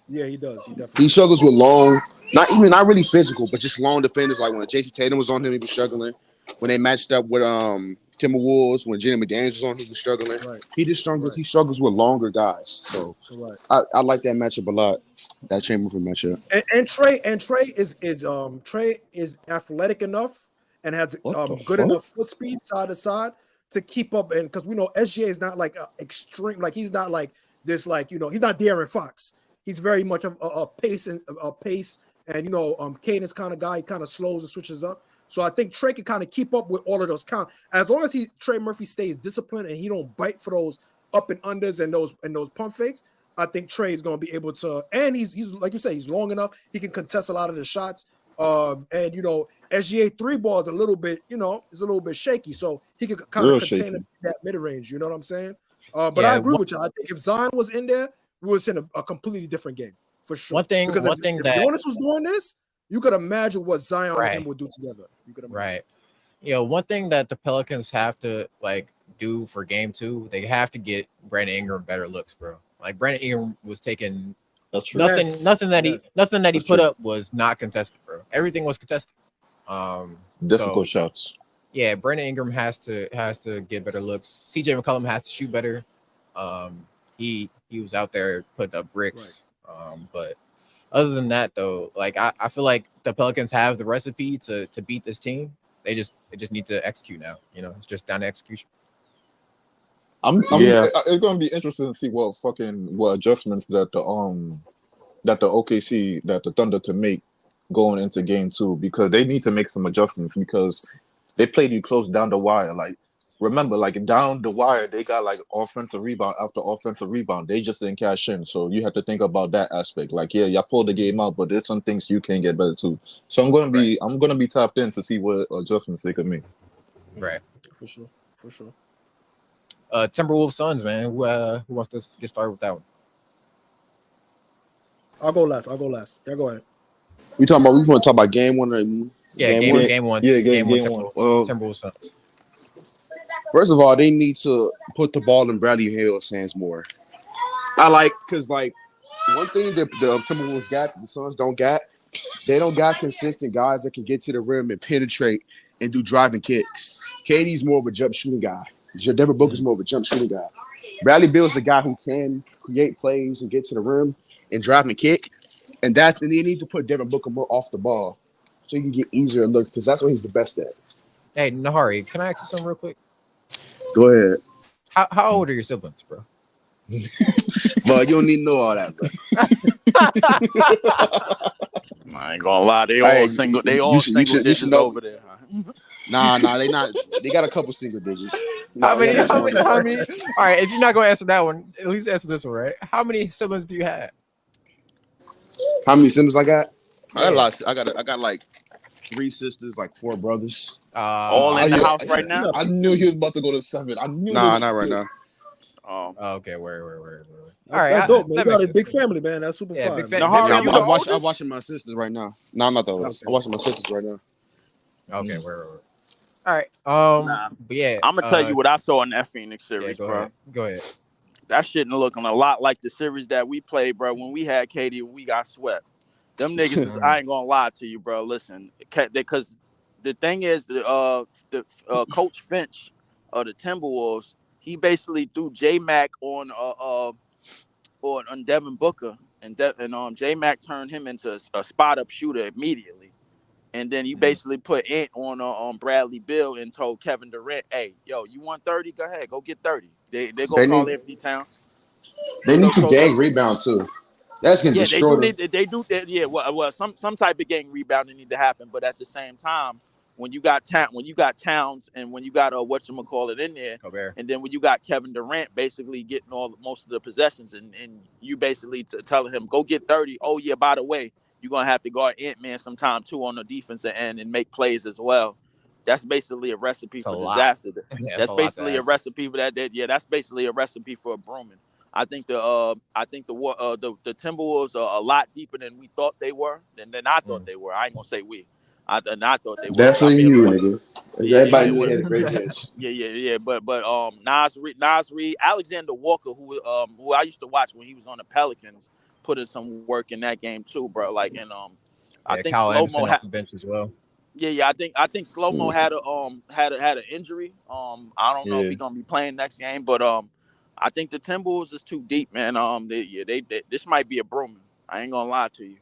Yeah, he does. He struggles with long, not really physical, but just long defenders. Like when Jason Tatum was on him, he was struggling. When they matched up with Timberwolves, when Jenny McDaniels was on, he was struggling. Right. He just struggles. Right. He struggles with longer guys. So I like that matchup a lot. That Trey Murphy matchup. And Trey is athletic enough and has good enough foot speed side to side to keep up. And because we know SGA is not like extreme, like he's not like this, like he's not De'Aaron Fox. He's very much a pace and cadence kind of guy. He kind of slows and switches up. So I think Trey can kind of keep up with all of those counts as long as Trey Murphy stays disciplined and he don't bite for those up and unders and those pump fakes. I think Trey is going to be able to, and he's like you say, he's long enough. He can contest a lot of the shots. And SGA 3 ball is a little bit, is a little bit shaky, so he can kind of contain that mid range. You know what I'm saying? But I agree with you. I think if Zion was in there, we would send a completely different game for sure. One thing if Jonas was doing this, you could imagine what Zion and him would do together. You could imagine. Right. One thing that the Pelicans have to do for game 2, they have to get Brandon Ingram better looks, bro. Like Brandon Ingram was taking nothing that he put up was not contested, bro. Everything was contested. Difficult shots. Yeah, Brandon Ingram has to get better looks. CJ McCollum has to shoot better. He was out there putting up bricks. Right. But other than that, though, I feel like the Pelicans have the recipe to beat this team. They just need to execute now. It's just down to execution. It's gonna be interesting to see what adjustments that the OKC that the Thunder can make going into game 2, because they need to make some adjustments, because They played you close down the wire. Like, remember, like down the wire, they got like offensive rebound after offensive rebound. They just didn't cash in. So you have to think about that aspect. Like, yeah, y'all pulled the game out, but there's some things you can get better too. So I'm gonna be tapped in to see what adjustments they could make. Right. For sure. Timberwolves Suns, man. Who wants to get started with that one? I'll go last. Yeah, go ahead. We want to talk about game one or game one. Yeah, game one. Timberwolves Suns. First of all, they need to put the ball in Bradley Hill's hands more. Because one thing that the Timberwolves got, the Suns don't got, they don't got consistent guys that can get to the rim and penetrate and do driving kicks. KD's more of a jump shooting guy. Devin Booker's more of a jump shooting guy. Bradley Beal's the guy who can create plays and get to the rim and drive and kick. And they need to put Devin Booker more off the ball so he can get easier looks because that's what he's the best at. Hey, Nahari, can I ask you something real quick? Go ahead. How old are your siblings, bro? But you don't need to know all that, bro. I ain't gonna lie, they all single digits over there. Nah, they not. They got a couple single digits. How many? All right, if you're not gonna answer that one, at least answer this one, right? How many siblings do you have? How many siblings I got? I got a lot. I got like 3 sisters, like 4 brothers. All in the house right now. I knew he was about to go to 7. I knew. Nah, not right now. Oh, okay. Where? All right, that's dope, man. You got a big family, man. That's super fun. Big family. I'm watching my sisters right now. No, I'm not the oldest. I'm watching my sisters right now. Okay, where? All right. But yeah, I'm gonna tell you what I saw in that Phoenix series, bro. Go ahead. That shit looking a lot like the series that we played, bro. When we had Katie, we got swept. Them niggas, I ain't gonna lie to you, bro. Listen, because the thing is, the Coach Finch of the Timberwolves, he basically threw J-Mac on Devin Booker, and J-Mac turned him into a spot up shooter immediately. And then you basically put Ant on Bradley Beal and told Kevin Durant, "Hey, yo, you want 30? Go ahead, go get 30." They go call Anthony Towns. They need to gang rebound too. That's gonna destroy them. They do that. Yeah, well, some type of gang rebounding need to happen, but at the same time, when you got Towns, and when you got whatchamacallit in there, Gobert. And then when you got Kevin Durant basically getting most of the possessions, and you basically telling him go get 30. Oh yeah, by the way, you're gonna have to guard Ant-Man sometime too on the defensive end and make plays as well. That's basically a recipe for disaster. That's basically a recipe for that. That's basically a recipe for a brooming. I think the Timberwolves are a lot deeper than we thought they were, than I thought they were. I ain't gonna say we. I thought they were. Definitely you, nigga. Everybody knew they had a great bench. Yeah. But Nas Reed, Alexander Walker, who I used to watch when he was on the Pelicans, put in some work in that game too, bro. Like, and I think Kyle Anderson off the bench as well. Yeah. I think Slow-Mo had an injury. I don't know if he's gonna be playing next game, but I think the Timberwolves is too deep, man. They this might be a broom. I ain't gonna lie to you.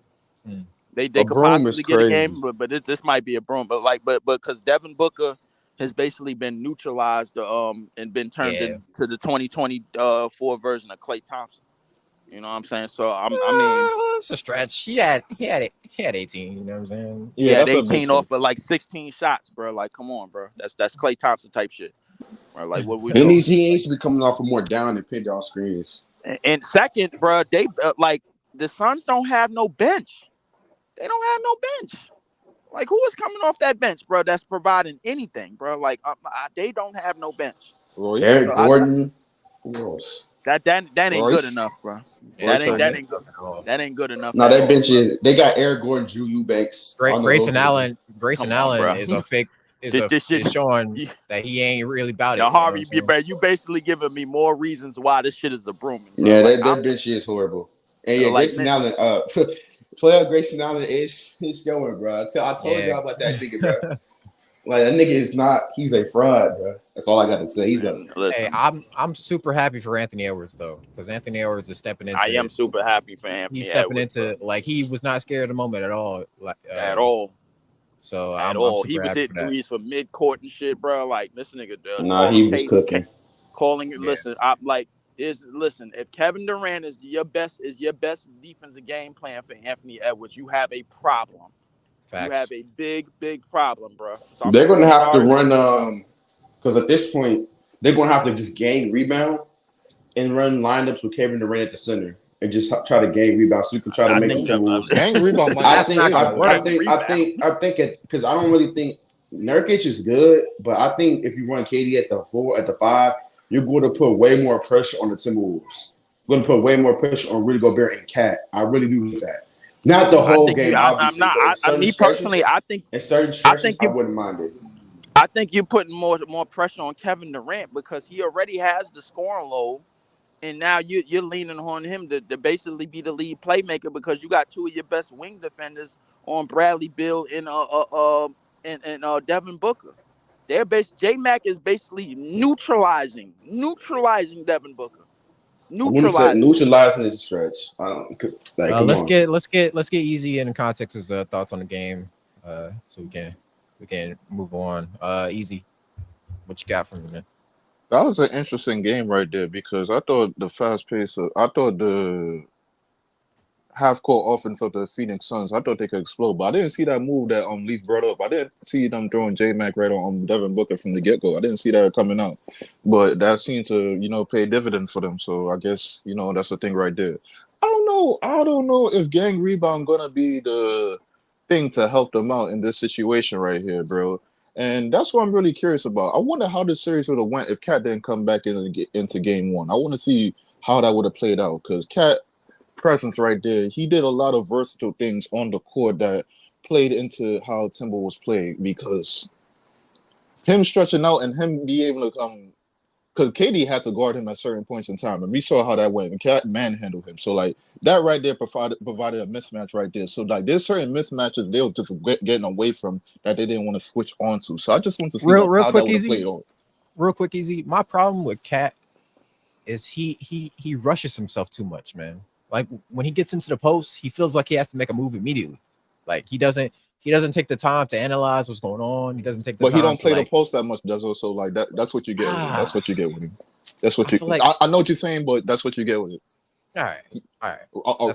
They could possibly get a game, but this might be a broom. But because Devin Booker has basically been neutralized and been turned into the 2024 version of Klay Thompson. You know what I'm saying? So I mean, it's a stretch. He had 18. You know what I'm saying? Yeah, 18 off of like 16 shots, bro. Like, come on, bro. That's Klay Thompson type shit. Or like what we. He needs to be coming off of more down and pin down screens. And second, bro, they like the Suns don't have no bench. They don't have no bench. Like, who is coming off that bench, bro? That's providing anything, bro. Like, they don't have no bench. Eric Gordon. Who else? That ain't good enough, bro. That ain't good. That ain't good enough. No, that bench is. They got Eric Gordon, Drew Eubanks. Grayson Allen is a fake. Is showing that he ain't really about it. Harvey, bro, you basically giving me more reasons why this shit is a broom. Yeah, that bench is horrible. And Grayson Allen. Player Grayson Allen is showing, bro. I told you about that nigga, bro. Like, that nigga is not. He's a fraud, bro. That's all I got to say. Hey, I'm super happy for Anthony Edwards though, because Anthony Edwards is stepping into. I am super happy for Anthony. He's stepping into like he was not scared of the moment at all. Like at all. So at all, he was hitting threes for mid court and shit, bro. Like this nigga. He was cooking. Calling it. Listen, I'm like. Listen, if Kevin Durant is your best defensive game plan for Anthony Edwards, you have a problem. you have a big problem, bro. They're gonna have to run because at this point they're gonna have to just gang rebound and run lineups with Kevin Durant at the center and just try to gang rebound so you can try to make the Timberwolves. Gang rebound might I think because I don't really think Nurkic is good, but I think if you run KD at the 4 at the 5, you're going to put way more pressure on the Timberwolves. You're going to put way more pressure on Rudy Gobert and Cat. I really do think that. Not the whole game, obviously. Me personally, I think I wouldn't mind it. I think you're putting more pressure on Kevin Durant because he already has the scoring load, and now you're leaning on him to basically be the lead playmaker because you got two of your best wing defenders on Bradley Beal and Devin Booker. J-Mac is basically neutralizing Devin Booker. Neutralizing is a stretch. Let's get Easy in context his thoughts on the game, so we can move on. Easy, what you got from him, man? That was an interesting game right there because I thought the half-court offense of the Phoenix Suns, I thought they could explode, but I didn't see that move that Leaf brought up. I didn't see them throwing J-Mac right on Devin Booker from the get-go. I didn't see that coming out, but that seemed to pay dividends for them. So I guess that's the thing right there. I don't know if gang rebound gonna be the thing to help them out in this situation right here, bro. And that's what I'm really curious about. I wonder how this series would have went if Cat didn't come back into game one. I want to see how that would have played out because Cat presence right there, he did a lot of versatile things on the court that played into how Timberwolves played because him stretching out and him be able to come because KD had to guard him at certain points in time, and we saw how that went. And Cat manhandled him, so like that right there provided a mismatch right there. So like there's certain mismatches they were just getting away from that they didn't want to switch onto. So I just want to see how that would have played out. Real quick, Easy. My problem with Cat is he rushes himself too much, man. Like when he gets into the post, he feels like he has to make a move immediately. Like he doesn't take the time to analyze what's going on. He doesn't take the time. But he don't play the post that much, does also like that. That's what you get with him. That's what you get with him. That's what I know what you're saying, but that's what you get with it. All right.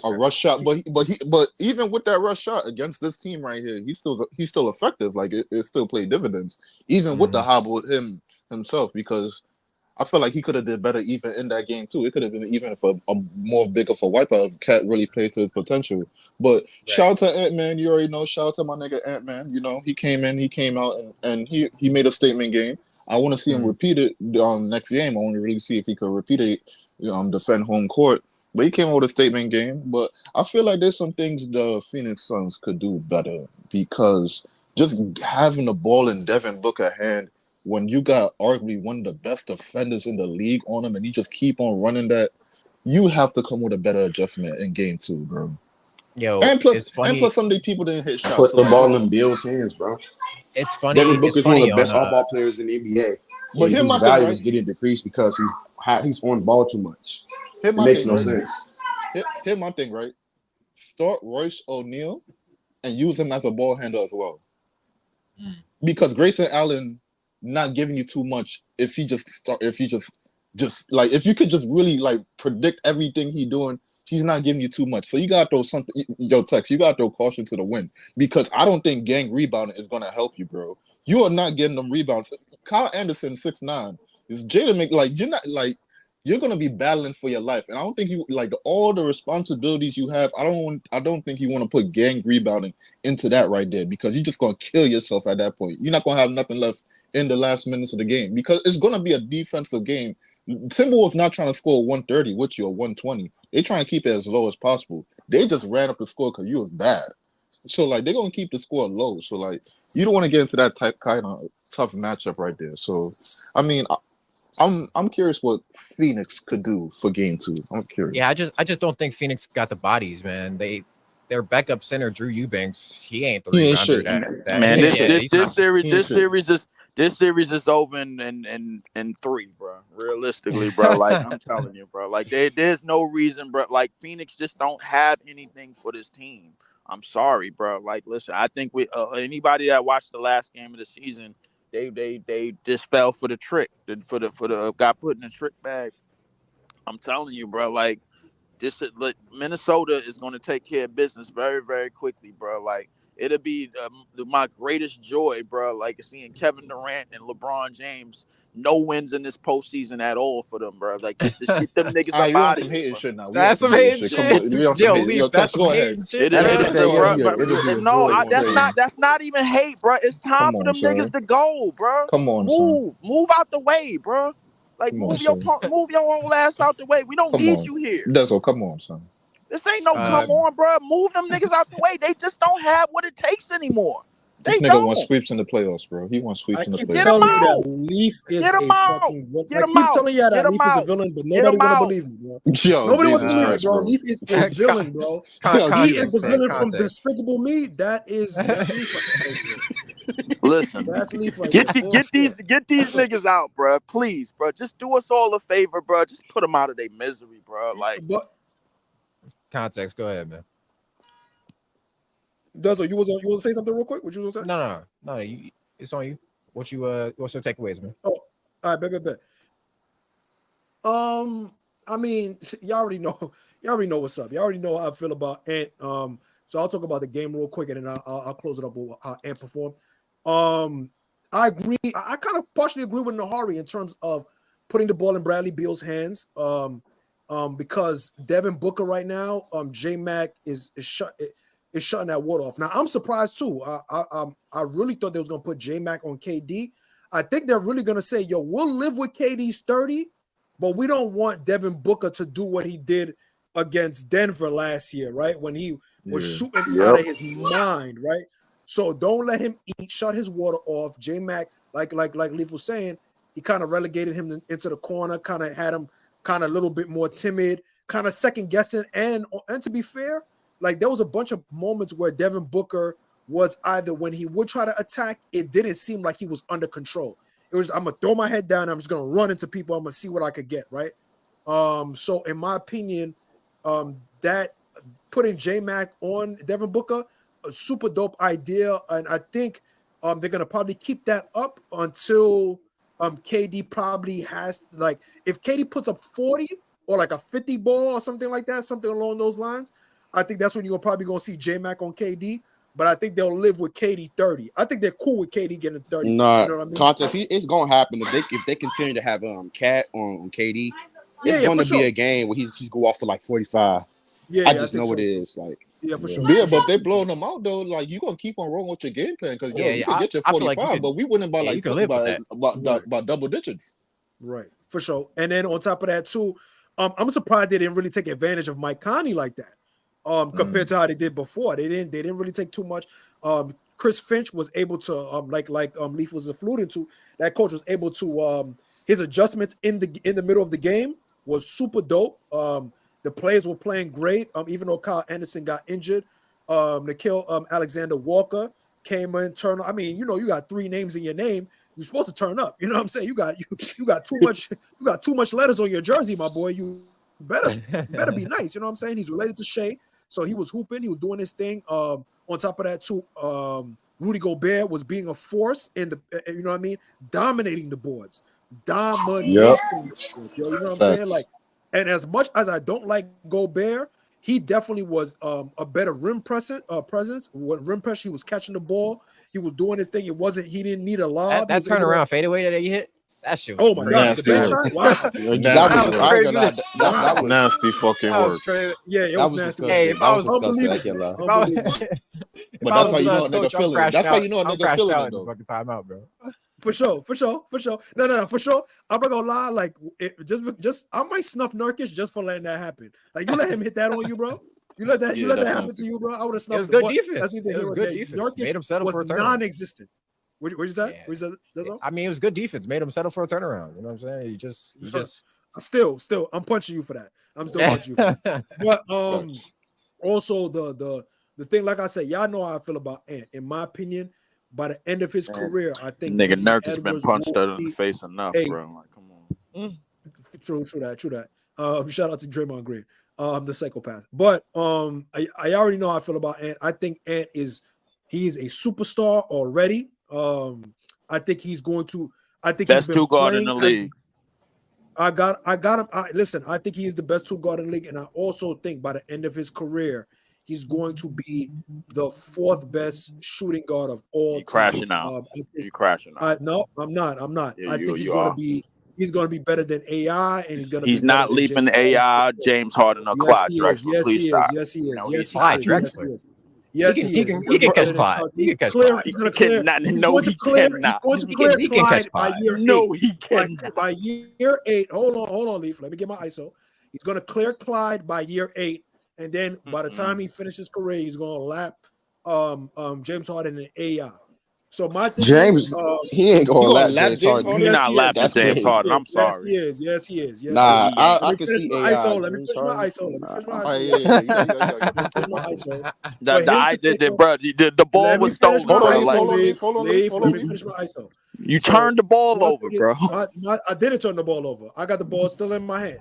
A rush shot, but even with that rush shot against this team right here, he's still effective. Like it still played dividends, even with the hobble with himself, because I feel like he could have did better even in that game too. It could have been even for a more big of a wipeout if Cat really played to his potential. But shout out to Ant-Man. You already know. Shout out to my nigga Ant-Man. He came in, he came out, and he made a statement game. I want to see him repeat it next game. I want to really see if he could repeat it, defend home court. But he came out with a statement game. But I feel like there's some things the Phoenix Suns could do better because just having the ball in Devin Booker's hand when you got arguably one of the best defenders in the league on him and you just keep on running that, you have to come with a better adjustment in game 2, bro. Yo, and plus it's funny. And plus some of these people didn't hit shots. Put the ball in Bill's hands, bro. It's funny. Devin Booker's one of the best all-ball players in the NBA. But his value is getting decreased because he's on ball too much. It makes no sense. Here's my thing, right? Start Royce O'Neal and use him as a ball handler as well. Because Grayson Allen not giving you too much if you could just really like predict everything he's doing, he's not giving you too much. So you gotta throw something, Tex, you gotta throw caution to the wind because I don't think gang rebounding is gonna help you, bro. You are not getting them rebounds. Kyle Anderson 6'9" is Jada you're gonna be battling for your life, and I don't think you like all the responsibilities you have. I don't think you want to put gang rebounding into that right there because you're just gonna kill yourself at that point. You're not gonna have nothing left in the last minutes of the game because it's gonna be a defensive game. Timberwolves not trying to score 130 with you or 120. They trying to keep it as low as possible. They just ran up the score because you was bad. So like they're gonna keep the score low. So like you don't want to get into that kind of tough matchup right there. So I mean. I'm curious what Phoenix could do for game 2. I'm curious. Yeah, I just don't think Phoenix got the bodies, man. Their backup center Drew Eubanks, he ain't the rebounder that man. This series is over in 3, bro. Realistically, bro. Like I'm telling you, bro. Like there's no reason, bro. Like Phoenix just don't have anything for this team. I'm sorry, bro. Like listen, I think we anybody that watched the last game of the season. They just fell for the trick, for the got put in the trick bag. I'm telling you, bro. Like Minnesota is going to take care of business very, very quickly, bro. Like it'll be my greatest joy, bro. Like seeing Kevin Durant and LeBron James, no wins in this postseason at all for them, bro. Like just get them niggas up You on out of some here. hating Bro. shit now. That's some hating shit. Come on, we on some hating. Yo, that's Tex, some go ahead. hating shit. It That nigga is, said, bro. it'll be a No, joy. that's not even hate, bro. It's time Come for on, them son. niggas to go, bro. Come on, son. Move out the way, bro. Like Come on, move your son. own ass out the way. We don't Come need on. you here. Dezo, come on, son. This ain't no come on, bro. Move them niggas out the way. They just don't have what it takes anymore. This They nigga don't. wants sweeps in the playoffs, bro. He wants sweeps in the playoffs. Get him Telling you out. that Leaf is Get him a out. fucking villain. Get I him keep out. telling you that Get him Leaf is a out. villain, but Get nobody him want to out. believe me, bro. Yo, Nobody wants to Jesus believe me, Christ, bro. bro. Leaf is a villain, bro. He is the villain from Despicable Me. That's Leaf right there. Listen, that's Leaf right get there. these niggas out, bro. Please, bro. Just do us all a favor, bro. Just put them out of their misery, bro. Like, Context. Go ahead, man. Dezo, you was to say something real quick? What you was gonna say? No. It's on you. What's your takeaways, man? Oh, all right, bet. I mean, y'all already know what's up. Y'all already know how I feel about Ant. So I'll talk about the game real quick, and then I'll close it up with how Ant performed. I agree. I kind of partially agree with Nahari in terms of putting the ball in Bradley Beal's hands. Because Devin Booker right now, J-Mac is shutting that water off. Now I'm surprised too. I really thought they was gonna put J-Mac on KD. I think they're really gonna say, yo, we'll live with KD's 30, but we don't want Devin Booker to do what he did against Denver last year, right? When he was shooting out of his mind, right? So don't let him shut his water off. J-Mac, like Leaf was saying, he kind of relegated him into the corner, kind of had him kind of a little bit more timid, kind of second guessing. And to be fair, like there was a bunch of moments where Devin Booker was either when he would try to attack, it didn't seem like he was under control. It was, I'm gonna throw my head down, I'm just gonna run into people, I'm gonna see what I could get, right? So in my opinion, that putting J-Mac on Devin Booker, a super dope idea, and I think they're gonna probably keep that up until KD probably has, like, if KD puts up 40 or like a 50 ball or something like that, something along those lines, I think that's when you're probably gonna see J-Mac on KD. But I think they'll live with KD 30. I think they're cool with KD getting 30. Nah, you know what I mean? Contest, it's gonna happen if they continue to have Cat on KD. It's gonna be a game where he's go off for like 45. I just know it is. Like, for sure. Yeah, but if they blowing them out though, like you gonna keep on rolling with your game plan because you can get your 45, but we winning by like about double digits. Right, for sure. And then on top of that too, I'm surprised they didn't really take advantage of Mike Conley like that. Compared to how they did before. They didn't really take too much. Chris Finch was able to like Leaf was alluding to, that coach was able to his adjustments in the middle of the game was super dope. The players were playing great. Even though Kyle Anderson got injured, Nickeil Alexander Walker came in, turned. I mean, you got 3 names in your name. You're supposed to turn up. You know what I'm saying? You got too much letters on your jersey, my boy. You better be nice. You know what I'm saying? He's related to Shea. So he was hooping, he was doing his thing. On top of that, too, Rudy Gobert was being a force in the, you know what I mean, dominating the boards. Dominating the boards, you know what I'm saying? Like, and as much as I don't like Gobert, he definitely was a better rim presence. With rim press, he was catching the ball, he was doing his thing. He didn't need a lob. That turnaround fadeaway that he hit. That shit was God, the bad shot. Wow. That was nasty fucking work. Yeah, it was nasty. Hey, if I was unbelievable. But that's how you know a nigga feeling. That's how you know a nigga feeling it though. Fucking timeout, bro. For sure. No, for sure. I'm not gonna lie. Like, just I might snuff Nurkic just for letting that happen. Like, you let him hit that on you, bro. You let that happen to you, bro. I would have snuffed. It was good defense. It was good defense. Nurkic made him settle for a turnaround. Non-existent. What you say? I mean, it was good defense. Made him settle for a turnaround. You know what I'm saying? You just. Still, I'm punching you for that. I'm still punching you for that. But also the thing, like I said, y'all know how I feel about Ant. In my opinion, by the end of his career, I think nigga Nurk has been punched out in the face enough, bro. Like, come on. True that. Shout out to Draymond Green, the psychopath. But I already know how I feel about Ant. I think Ant is a superstar already. I think he's going to. I think best two guard in the league. I got him. Listen, I think he is the best two guard in the league, and I also think by the end of his career, he's going to be the 4th best shooting guard of all time. Crashing out. You crashing out. No, I'm not. Yeah, I think he's going to be better than AI, and he's going to be. He's not leaping AI, James Harden, or Clyde Drexler. Please stop. Yes, he is. No, Yes, he's he not. is. Yes, he is. He can catch Clyde. He can catch Clyde. He's going to clear. No, he cannot. He's going to clear He can catch Clyde by Clyde. year 8. No, he cannot. By year 8. Hold on, Leaf. Let me get my ISO. He's going to clear Clyde by year 8, and then by the time he finishes his career, he's going to lap James Harden and AI. So my thing James, he ain't gonna lap James Harden. He's not lapping James Harden. I'm sorry. Yes, he is. Nah, I can see AI. Let me finish my ISO. The ball was stolen. Hold on. Let me finish my ISO. You turned the ball over, bro. I didn't turn the ball over. I got the ball still in my hand.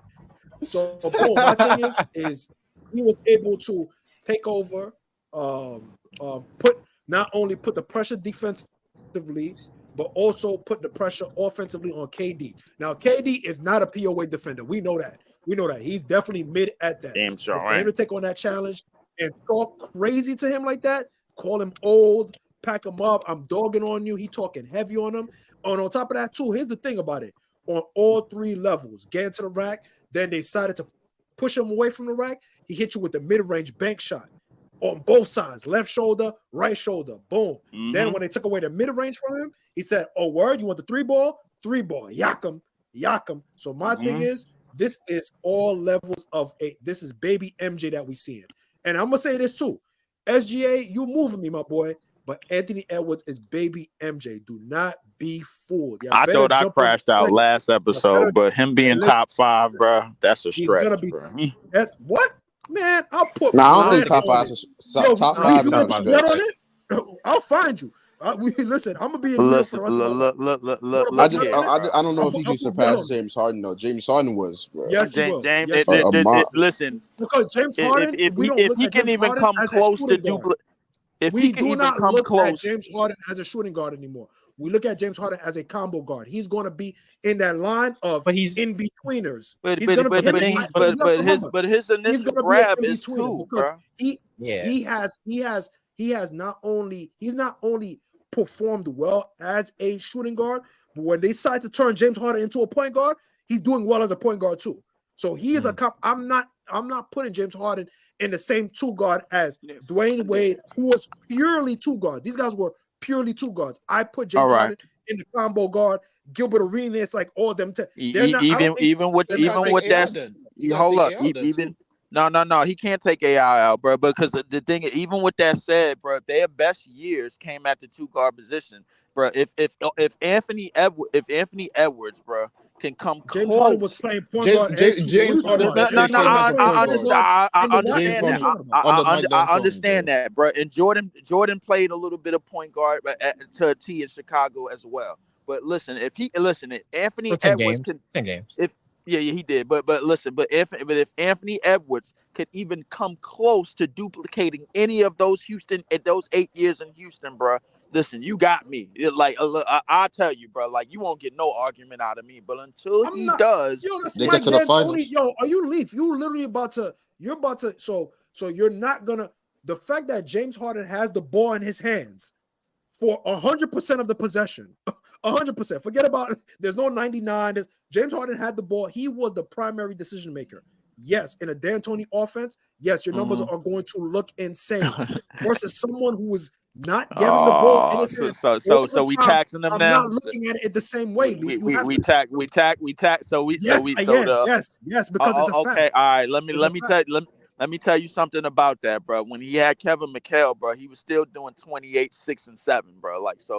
So my thing is he was able to take over, not only put the pressure defensively, but also put the pressure offensively on KD. Now, KD is not a POA defender. We know that. He's definitely mid at that. Damn sure, for him to take on that challenge and talk crazy to him like that, call him old, pack him up, I'm dogging on you. He talking heavy on him. And on top of that, too, here's the thing about it. On all 3 levels, get into the rack, then they decided to push him away from the rack. He hit you with the mid-range bank shot. On both sides, left shoulder, right shoulder, boom. Then when they took away the mid-range from him, he said, "Oh, word, you want the 3-ball? 3-ball, yak him. So my thing is, this is all levels of this is baby MJ that we seeing. And I'm gonna say this too, SGA, you moving me, my boy, but Anthony Edwards is baby MJ. Do not be fooled. I thought I crashed out last episode, but him being top 5, bro, that's a stretch. He's gonna be what? Man, I'll put. Nah, I don't think top 5. Top 5 I'll find you. Listen, I'm gonna be in for the rest of my life. I don't know if he can surpass James Harden though. James Harden was. Yes, James. Listen, because James Harden, if he can even come close to duplicate. We do not look at James Harden as a shooting guard anymore. We look at James Harden as a combo guard. He's going to be in that line of in betweeners. But his initial grab is 2, bro. He has not only performed well as a shooting guard, but when they decide to turn James Harden into a point guard, he's doing well as a point guard too. So he is I'm not putting James Harden in the same 2 guard as Dwayne Wade, who was purely 2 guards. These guys were purely 2 guards. I put James Harden in the combo guard. Gilbert Arenas, like all them. Even with that, hold up. No, he can't take AI out, bro. Because the thing, even with that said, bro, their best years came at the 2 guard position, bro. If Anthony Edwards, bro, can come James close. Harden was playing point guard. James Harden. I understand that, bro. And Jordan played a little bit of point guard to a T in Chicago as well. But listen, if Anthony Edwards can 10 games. Yeah, he did. But if Anthony Edwards could even come close to duplicating any of those 8 years in Houston, bro. Listen, you got me. I tell you, bro. Like, you won't get no argument out of me. But until he does, they get to the finals. Yo, are you Leaf? You literally about to. You're about to. So you're not gonna. The fact that James Harden has the ball in his hands for 100% of the possession, 100%. Forget about it. There's no 99. James Harden had the ball. He was the primary decision maker. Yes, in a D'Antoni offense, yes, your numbers are going to look insane versus someone who is not getting the ball in his hands. So we taxing them now. I'm not looking at it the same way. We tax. Yes, because it's a fact. Okay, all right. Let me tell you something about that, bro. When he had Kevin McHale, bro, he was still doing 28, 6, and 7, bro. Let's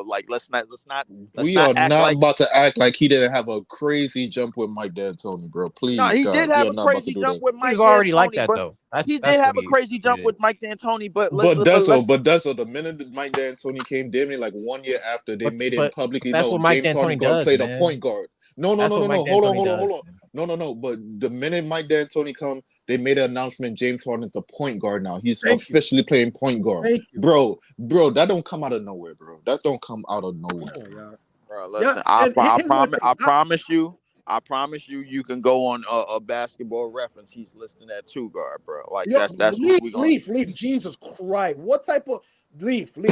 not. We are not about to act like he didn't have a crazy jump with Mike D'Antoni, bro. Please, no, he did have a crazy jump with Mike. He was already like that, though. He did have a crazy jump with Mike D'Antoni, but the minute that Mike D'Antoni came, damn near like 1 year after, they made it publicly. That's what Mike D'Antoni does. Play the point guard. No. Hold on. No. But the minute Mike D'Antoni come, they made an announcement. James Harden's the point guard now. He's officially playing point guard. Bro, that don't come out of nowhere, bro. That don't come out of nowhere. Bro, listen, I promise you, I promise you, you can go on a basketball reference. He's listing at 2 guard, bro. Like Yo, that's what we gonna. Leaf. Jesus Christ! What type of Leaf? Did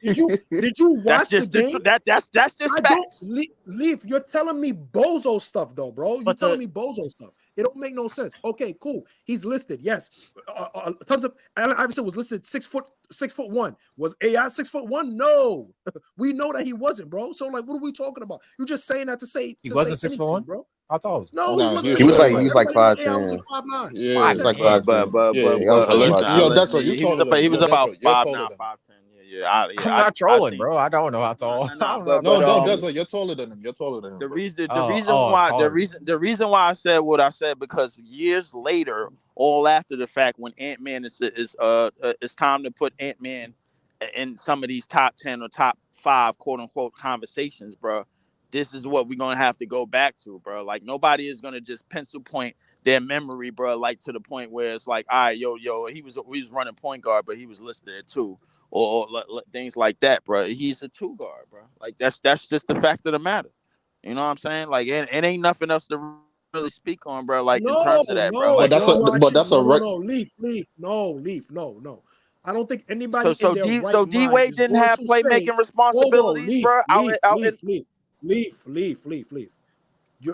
you That's watch the just the game? that's just I don't facts. Leaf. You're telling me bozo stuff though, bro. You're But telling me bozo stuff. It don't make no sense. Okay, cool. He's listed. Yes, tons of. Allen Iverson was listed 6'1". Was AI 6'1"? No, we know that he wasn't, bro. So like, what are we talking about? You're just saying that to say he wasn't 6'1", bro. I thought it was. No, Nah, he wasn't. He was like Everybody know AI was 5'10". like 5'9". Yeah, He was like But 5'10". yeah. I was like listen, 5'10". Yo, that's what you he was taller than about him. he was Yo, about you're 5'9", taller than him. 5'10". Yeah. I'm not trolling, seen bro. I don't know how tall. No, No, you're taller than him. You're taller than him. The Bro. reason the reason why I said what I said, because years later, all after the fact, when Ant-Man is it's time to put Ant-Man in some of these top 10 or top 5 quote unquote conversations, bro. This is what we're gonna have to go back to, bro. Like nobody is gonna just pencil point their memory, bro, like to the point where it's like, all right, he was running point guard, but he was listed at 2, or things like that, bro. He's a 2 guard, bro. Like that's just the fact of the matter. You know what I'm saying? Like it ain't nothing else to really speak on, bro. Like in terms of that, bro. Like Leaf. No. I don't think anybody in their right D mind Wade is didn't going have to say, playmaking hold on, responsibilities, bro. Leaf.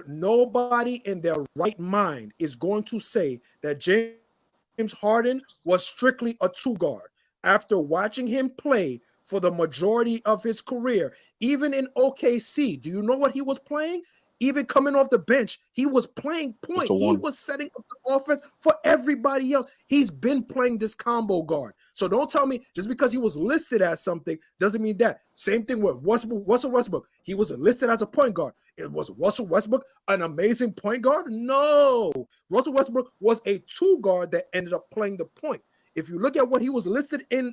Nobody in their right mind is going to say that James Harden was strictly a 2 guard after watching him play for the majority of his career. Even in OKC, do you know what he was playing? Even coming off the bench, he was playing point. He was setting up the offense for everybody else. He's been playing this combo guard. So don't tell me just because he was listed as something doesn't mean that. Same thing with Russell Westbrook. He was listed as a point guard. It was Russell Westbrook an amazing point guard? No. Russell Westbrook was a 2 guard that ended up playing the point. If you look at what he was listed at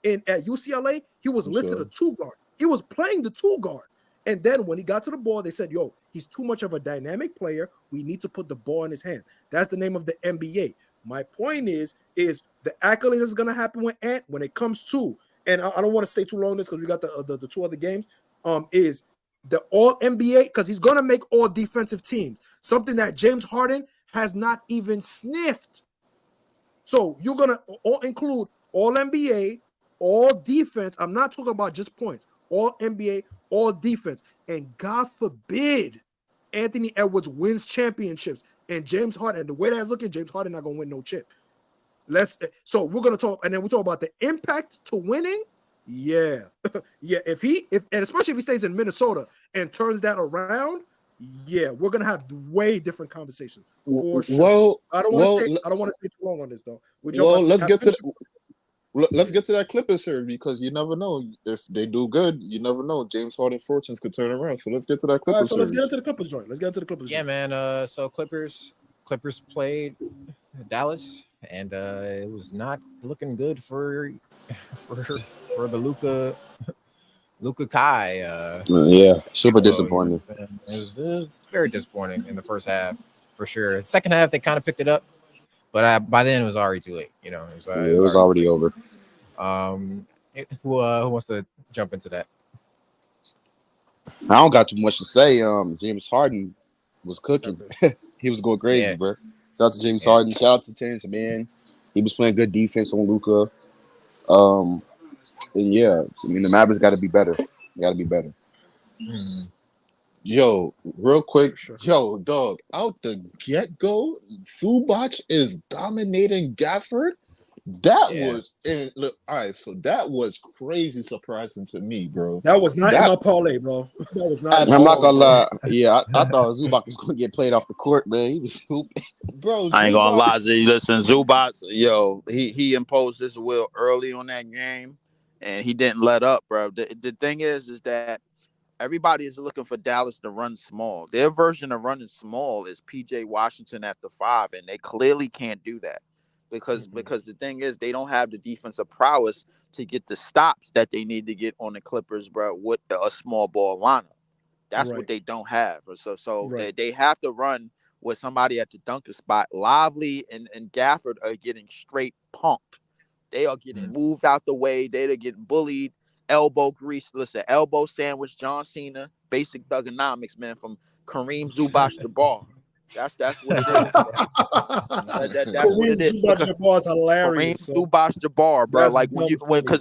UCLA, he was listed a 2 guard. He was playing the 2 guard. And then when he got to the ball, they said, yo, he's too much of a dynamic player. We need to put the ball in his hand. That's the name of the NBA. My point is the accolade is going to happen with Ant when it comes to, and I don't want to stay too long on this because we got the 2 other games, is the All-NBA, because he's going to make all defensive teams, something that James Harden has not even sniffed. So you're going to include All-NBA, all defense. I'm not talking about just points. All-NBA, all defense. And God forbid Anthony Edwards wins championships and James Harden, and the way that's looking, James Harden not going to win no chip. So we're going to talk, and then we talk about the impact to winning. Yeah. Yeah. And especially if he stays in Minnesota and turns that around, yeah, we're going to have way different conversations. For sure. Well, I don't want to stay too long on this though. Let's get to that Clippers series, because you never know if they do good. You never know. James Harden fortunes could turn around. So let's get to that Clippers series. Let's get into the Clippers joint. Yeah, man. So Clippers played Dallas, and it was not looking good for the Luka Kai. Yeah, super disappointing. It was very disappointing in the first half, for sure. Second half, they kind of picked it up, but by then it was already too late. You know, it was already over. Who wants to jump into that? I don't got too much to say. James Harden was cooking. He was going crazy, bro. Shout out to James Harden. Shout out to Terrence Mann. He was playing good defense on Luka. And yeah, I mean the Mavericks got to be better. They got to be better. Yo, real quick, yo, dog, out the get-go, Zubac is dominating Gafford. That was that was crazy surprising to me, bro. That was not in my parlay, bro. That was not. I'm not gonna lie. Yeah, I thought Zubac was gonna get played off the court, man. He was hooping. Bro, I ain't gonna lie, Z. Listen, Zubac, yo, he imposed his will early on that game, and he didn't let up, bro. The thing is that everybody is looking for Dallas to run small. Their version of running small is PJ Washington at the 5, and they clearly can't do that because the thing is they don't have the defensive prowess to get the stops that they need to get on the Clippers, bro, with a small ball lineup. That's what they don't have. So they have to run with somebody at the dunker spot. Lively and Gafford are getting straight punked. They are getting moved out the way. They're getting bullied. Elbow grease. Listen, elbow sandwich, John Cena, basic thugonomics, man, from Kareem Zubac-Jabbar. That's what it is, bro. That's what it is. Zubac-Jabbar is hilarious. Kareem Zubac-Jabbar, bro. That's Like funny,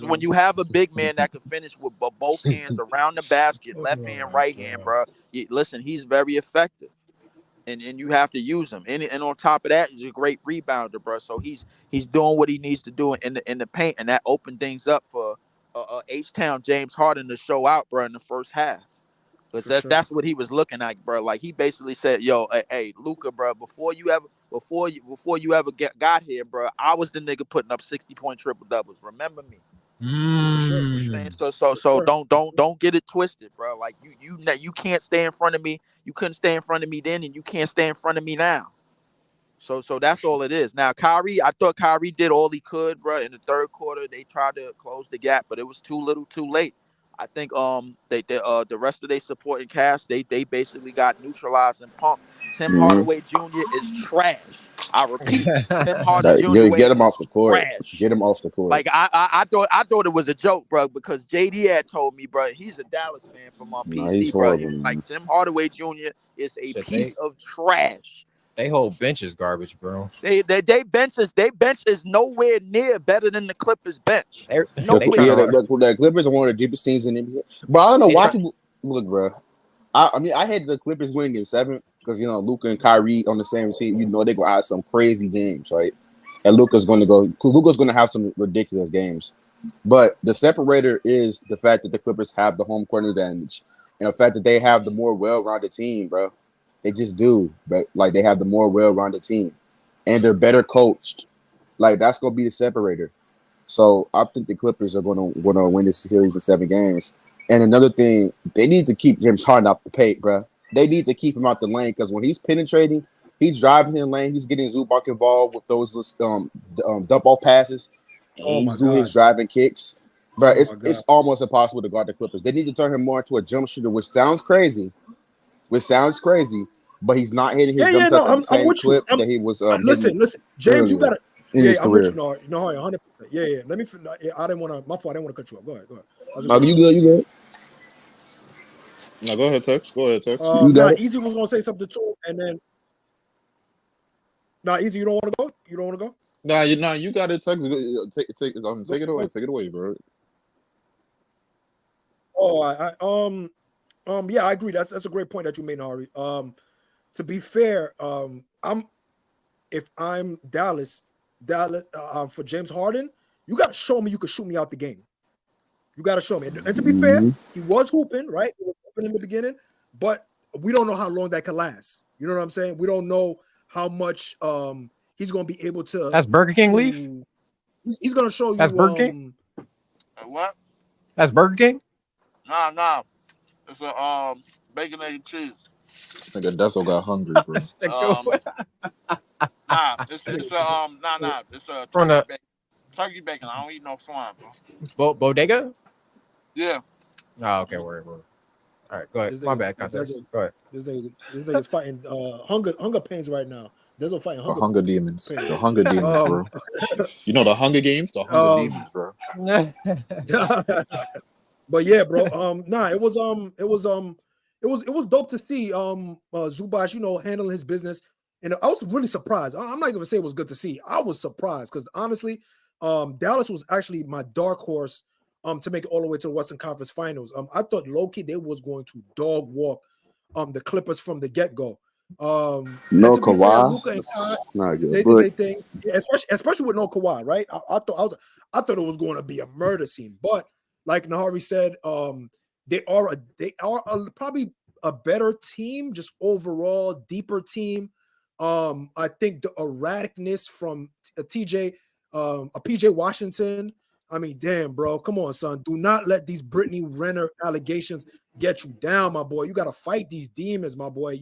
when you have a big man that can finish with both hands around the basket, left hand, right hand, bro. Listen, he's very effective, and you have to use him. And on top of that, he's a great rebounder, bro. So he's doing what he needs to do in the paint, and that opened things up for H-Town James Harden to show out, bro, in the first half. Because that's what he was looking at, bro. Like he basically said, "Yo, hey, Luka, bro, before you ever got here, bro, I was the nigga putting up 60-point triple doubles. Remember me." For sure. So don't get it twisted, bro. Like you can't stay in front of me. You couldn't stay in front of me then, and you can't stay in front of me now. So that's all it is. Now, Kyrie, I thought Kyrie did all he could, bro. In the third quarter, they tried to close the gap, but it was too little, too late. I think the rest of their supporting cast, they basically got neutralized and punked. Tim Hardaway Jr. is trash. I repeat, Tim Hardaway Jr. Get him off the court. Trash. Get him off the court. Like I thought it was a joke, bro, because JD had told me, bro, he's a Dallas fan from PC, bro. Like Tim Hardaway Jr. is a piece of trash. They whole bench is garbage, bro. They bench is nowhere near better than the Clippers bench. The Clippers are one of the deepest teams in the NBA. But I don't know why people look, bro. I mean, I had the Clippers winning in 7 because Luka and Kyrie on the same team. They're gonna have some crazy games, right? And Luka's gonna have some ridiculous games. But the separator is the fact that the Clippers have the home court advantage, and the fact that they have the more well-rounded team, bro. They just do, but like they have the more well-rounded team, and they're better coached. Like that's gonna be the separator. So I think the Clippers are gonna win this series in 7 games. And another thing, they need to keep James Harden off the paint, bro. They need to keep him out the lane because when he's penetrating, he's driving in the lane. He's getting Zubac involved with those dump off passes. He's doing his driving kicks, bro. It's almost impossible to guard the Clippers. They need to turn him more into a jump shooter, which sounds crazy. But he's not hitting his jump shots at the same clip that he was. Listen, James, you gotta. I'm with you, 100%. Yeah. Let me. I didn't want to. My fault. I didn't want to cut you off. Go ahead. No, you good. No, go ahead, Tex. Easy was gonna say something too, and then. Easy. You don't want to go. You don't want to go. You got it, Tex. Take it away. Take it away, bro. Oh, yeah, I agree. That's a great point that you made, Nari. To be fair, if I'm Dallas, for James Harden, you got to show me you can shoot me out the game. You got to show me. And to be fair, he was hooping, right? He was hooping in the beginning, but we don't know how long that can last. You know what I'm saying? We don't know how much he's going to be able to. That's Burger King leaf? He's going to show you. That's Burger King? What? That's Burger King? Nah. It's a bacon, egg, and cheese. This nigga Deso got hungry, bro. It's a turkey bacon. I don't eat no swine, bro. Bodega? Yeah. Oh, okay. Word. All right, go ahead. My bad, context. Go ahead. This nigga's fighting hunger pains right now. There's no fighting hunger demons. The hunger demons, bro. You know the Hunger Games? The hunger demons, bro. But yeah, bro. It was dope to see Zubac, handling his business. And I was really surprised. I'm not gonna say it was good to see. I was surprised because honestly, Dallas was actually my dark horse to make it all the way to the Western Conference Finals. I thought low-key they was going to dog walk the Clippers from the get-go. No Kawhi. Luka and Cant, not good. They did their thing, especially with no Kawhi, right? I thought it was going to be a murder scene, but like Nahari said, they are probably a better team, just overall deeper team. I think the erraticness from a PJ Washington. I mean, damn, bro, come on, son. Do not let these Brittany Renner allegations get you down, my boy. You got to fight these demons, my boy.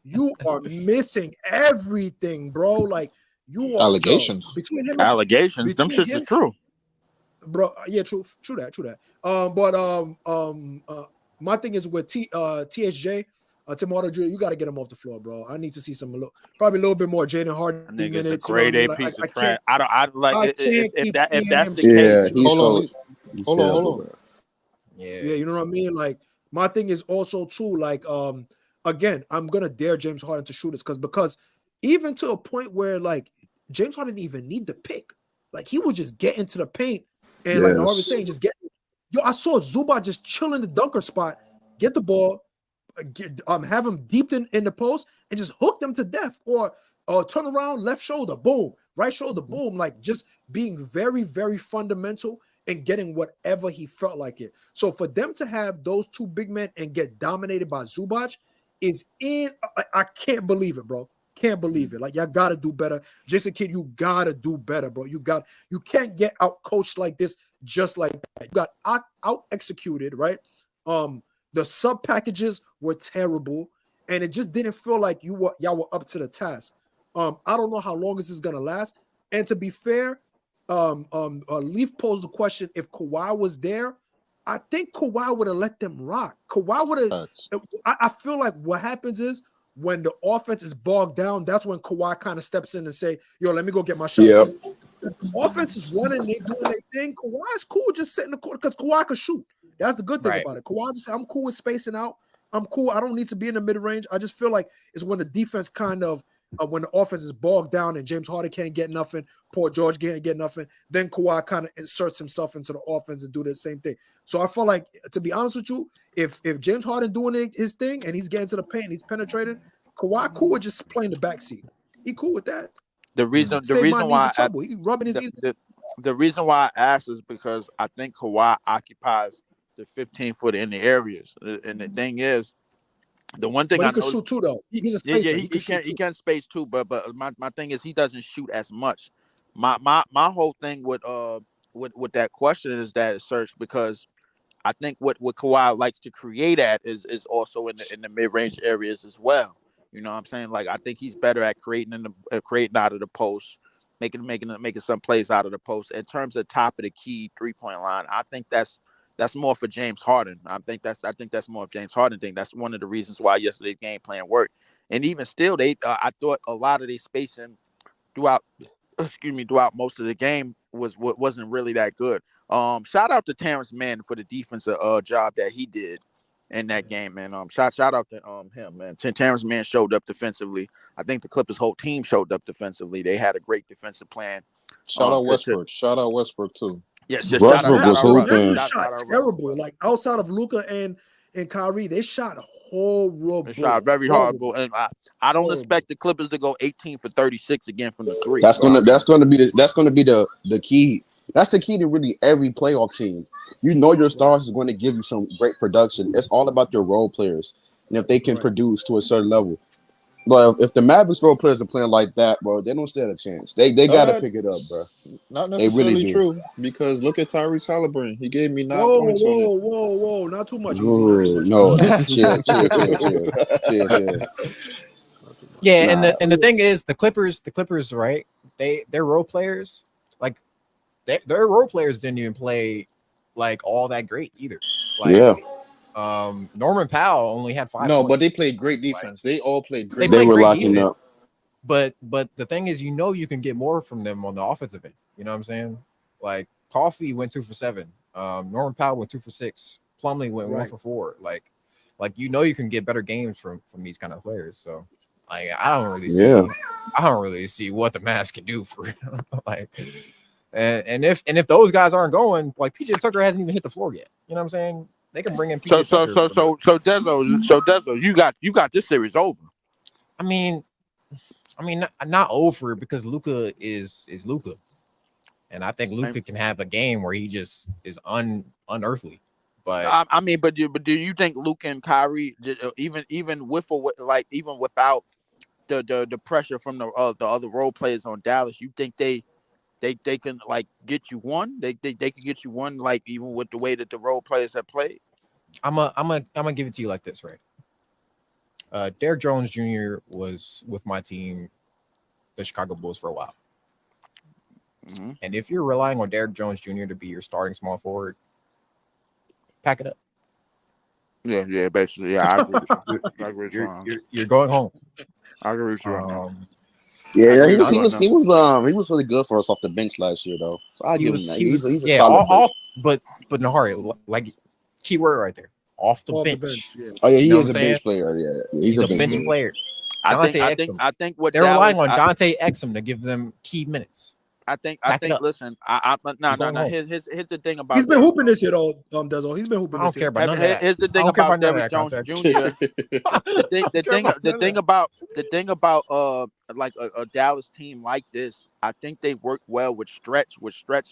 You are missing everything, bro. Like you are allegations. Between him, allegations. Them shits is true, bro. Yeah, true that. My thing is with THJ. Tim Hardaway Jr., you got to get him off the floor, bro. I need to see probably a little bit more Jaden Harden minutes. It's a grade A piece of trash. I like if that's the case. Hold on. Yeah, you know what I mean? Like my thing is also too like again, I'm gonna dare James Harden to shoot it because even to a point where like James Harden didn't even need the pick. Like he would just get into the paint and like Nahar was saying, just get. Yo, I saw Zubac just chill in the dunker spot, get the ball, have him deep in the post, and just hook them to death, or turn around, left shoulder, boom, right shoulder, boom, like just being very, very fundamental and getting whatever he felt like it. So for them to have those two big men and get dominated by Zubac is I can't believe it, bro. Can't believe it. Like y'all gotta do better. Jason Kidd, you gotta do better, bro. You can't get out coached like this just like that. You got out executed, right? The sub packages were terrible, and it just didn't feel like y'all were up to the task. I don't know how long this is gonna last. And to be fair, Leaf posed the question: if Kawhi was there, I think Kawhi would have let them rock. Kawhi would have. I feel like what happens is when the offense is bogged down, that's when Kawhi kind of steps in and say, "Yo, let me go get my shot." Yep. Offense is running, they doing their thing. Kawhi's cool just sitting in the court because Kawhi can shoot. That's the good thing about it. Kawhi just, I'm cool with spacing out. I'm cool. I don't need to be in the mid range. I just feel like it's when the defense kind of when the offense is bogged down and James Harden can't get nothing, Paul George can't get nothing, then Kawhi kind of inserts himself into the offense and do the same thing. So I feel like, to be honest with you, if James Harden doing his thing and he's getting to the paint, he's penetrating, Kawhi cool with just playing the backseat. He cool with that. The reason why he rubbing his knees. The reason why I asked is because I think Kawhi occupies the 15-foot in the areas, and the thing is, the one thing I know, he can shoot too though. He's a spacer. He can space too, but my thing is he doesn't shoot as much. My whole thing with that question is that it's search, because I think what Kawhi likes to create at is also in the mid range areas as well. You know what I'm saying? Like I think he's better at creating out of the post, making some plays out of the post. In terms of top of the key 3-point line, I think that's more for James Harden. I think that's more of James Harden thing. That's one of the reasons why yesterday's game plan worked. And even still, I thought a lot of their spacing throughout most of the game wasn't really that good. Shout out to Terrence Mann for the defensive job that he did in that game, man. Shout out to him, man. Terrence Mann showed up defensively. I think the Clippers' whole team showed up defensively. They had a great defensive plan. Shout out Westbrook. Shout out Westbrook too. Yeah, Westbrook was hooping. Shot terrible. Like outside of Luka and Kyrie, they shot horrible. They shot very horrible, and I don't expect the Clippers to go 18 for 36 again from the three. That's gonna be the key. That's the key to really every playoff team. You know your stars is going to give you some great production. It's all about your role players, and if they can produce to a certain level. But if the Mavericks role players are playing like that, bro, they don't stand a chance. They got to pick it up, bro. Not necessarily true, because look at Tyrese Halliburton. He gave me 9 points on it. Whoa, not too much. No, chill. Yeah, and the thing is, the Clippers, right? Their role players, like their role players didn't even play like all that great either. Like, yeah. Norman Powell only had 5 points. But they played great defense. They all played great. They were locking up. But the thing is, you can get more from them on the offensive end. You know what I'm saying? Like Coffee went 2 for 7. Norman Powell went 2 for 6. Plumlee went 1 for 4. Like you can get better games from these kind of players. So like I don't really see what the Mavs can do for like. And if those guys aren't going, like PJ Tucker hasn't even hit the floor yet. You know what I'm saying? They can bring in PJ Tucker. So Dezo, you got this series over. I mean, not over, because Luka is Luka, and I think Luka can have a game where he just is unearthly. But but do you think Luka and Kyrie, even without the pressure from the other role players on Dallas, you think they can like get you one? They can get you one, like even with the way that the role players have played. I'm gonna give it to you like this, right? Derrick Jones Jr. was with my team, the Chicago Bulls, for a while. Mm-hmm. And if you're relying on Derrick Jones Jr. to be your starting small forward, pack it up. Yeah, basically. Yeah, I agree with you. You're going home. I agree with you. He was really good for us off the bench last year, though. So I give him that. He's a solid. But Nahari, like, key word right there, off the bench. Yeah. Oh yeah, he You know is what a I'm bench player. Yeah, he's a bench player. I think what they're relying on Dallas, Dante Exum to give them key minutes. I think listen, no. Here's the thing about he's been Derrick hooping Jones. this year though. Dezo. He's been hooping I this don't care year. about none of that. Here's the thing about Derrick Jones Jr. The thing about like a Dallas team like this, I think they work well with stretch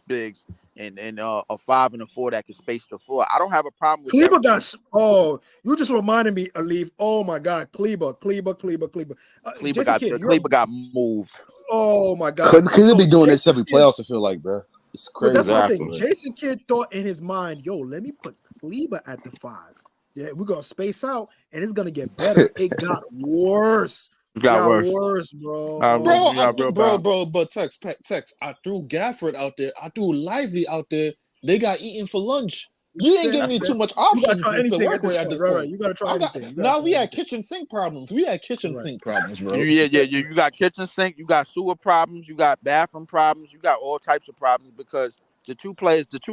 bigs and a 5 and a 4 that can space the floor. I don't have a problem with Kleber Derrick got you just reminded me, Alif. Oh my God, Kleber. Jason Kidd, Kleber got moved. Oh my God, Kleber be doing this every playoffs. I feel like, bro. It's crazy. But that's my thing. Jason Kidd thought in his mind, yo, let me put Kleber at the 5. Yeah, we're gonna space out, and it's gonna get better. It got worse. It got worse, bro. But Tex, I threw Gafford out there. I threw Lively out there. They got eaten for lunch. You ain't giving me too much options to work with at this point. Right. You gotta try anything. Now we had kitchen sink problems. Sink problems, bro. Yeah. You got kitchen sink. You got sewer problems. You got bathroom problems. You got all types of problems because the two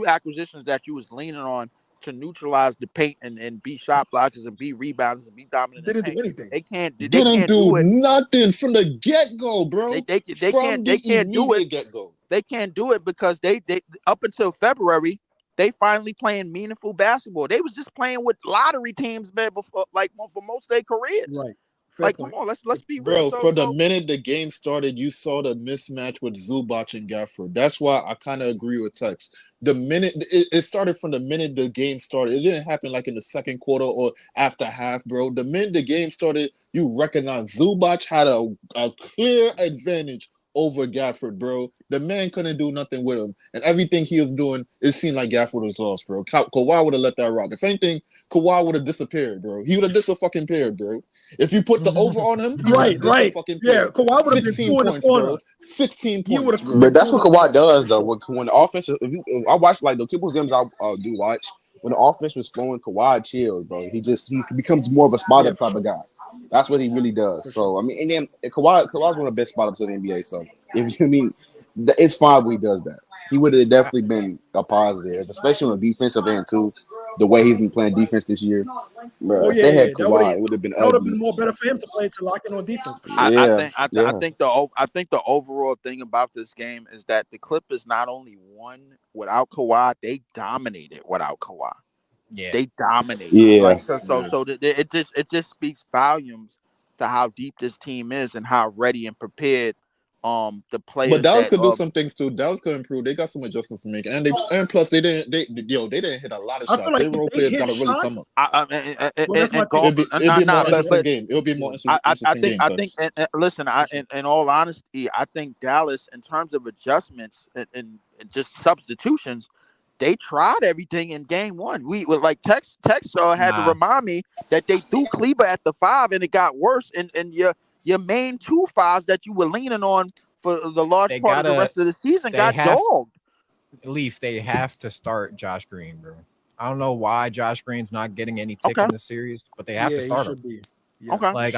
acquisitions that you was leaning on to neutralize the paint and be shot blockers and be rebounders and be dominant. They didn't do anything. They can't do nothing from the get-go, bro. They can't do it. Get-go. They can't do it because they up until February, they finally playing meaningful basketball. They was just playing with lottery teams, man, before, like for most of their careers. Right. Like, come on, let's be real. Bro, for the minute the game started, you saw the mismatch with Zubac and Gafford. That's why I kind of agree with Tex. The minute it started from the minute the game started, it didn't happen like in the second quarter or after half, bro. The minute the game started, you recognize Zubac had a clear advantage over Gafford, bro. The man couldn't do nothing with him, and everything he was doing, it seemed like Gafford was lost, bro. Kawhi would have let that rock. If anything, Kawhi would have disappeared, bro. He would have disappeared, bro. If you put the over on him, right. Yeah, Kawhi would have been 16 points, bro. 16 points, bro. But that's what Kawhi does, though. When the offense, I watch like the Clippers games, I do watch. When the offense was flowing, Kawhi chills, bro. He becomes more of a spot up type of guy. That's what he really does. So I mean, and then Kawhi's one of the best spot ups in the NBA. So if you mean, it's fine when he does that. He would have definitely been a positive, especially on the defensive end too. The way he's been playing defense this year, bro. If they had Kawhi, it would have been ugly. That would have been more better for him to play to lock in on defense. I think the overall thing about this game is that the Clippers not only won without Kawhi, they dominated without Kawhi. Yeah, they dominated. Yeah. Like, so it just speaks volumes to how deep this team is and how ready and prepared the players. But Dallas could do some things too. Dallas could improve. They got some adjustments to make, and plus they didn't hit a lot of shots. Like their role players got to really come up. It'll be more interesting game. It'll be more interesting game. I think. Listen, in all honesty, I think Dallas, in terms of adjustments and just substitutions, they tried everything in game one. We were like Tex had to remind me that they threw Kleber at the 5 and it got worse. And your main 2 5s that you were leaning on for the large part of the rest of the season got dogged. Leaf, they have to start Josh Green, bro. I don't know why Josh Green's not getting any tick in this series, but they have to start him. Yeah. Okay. Like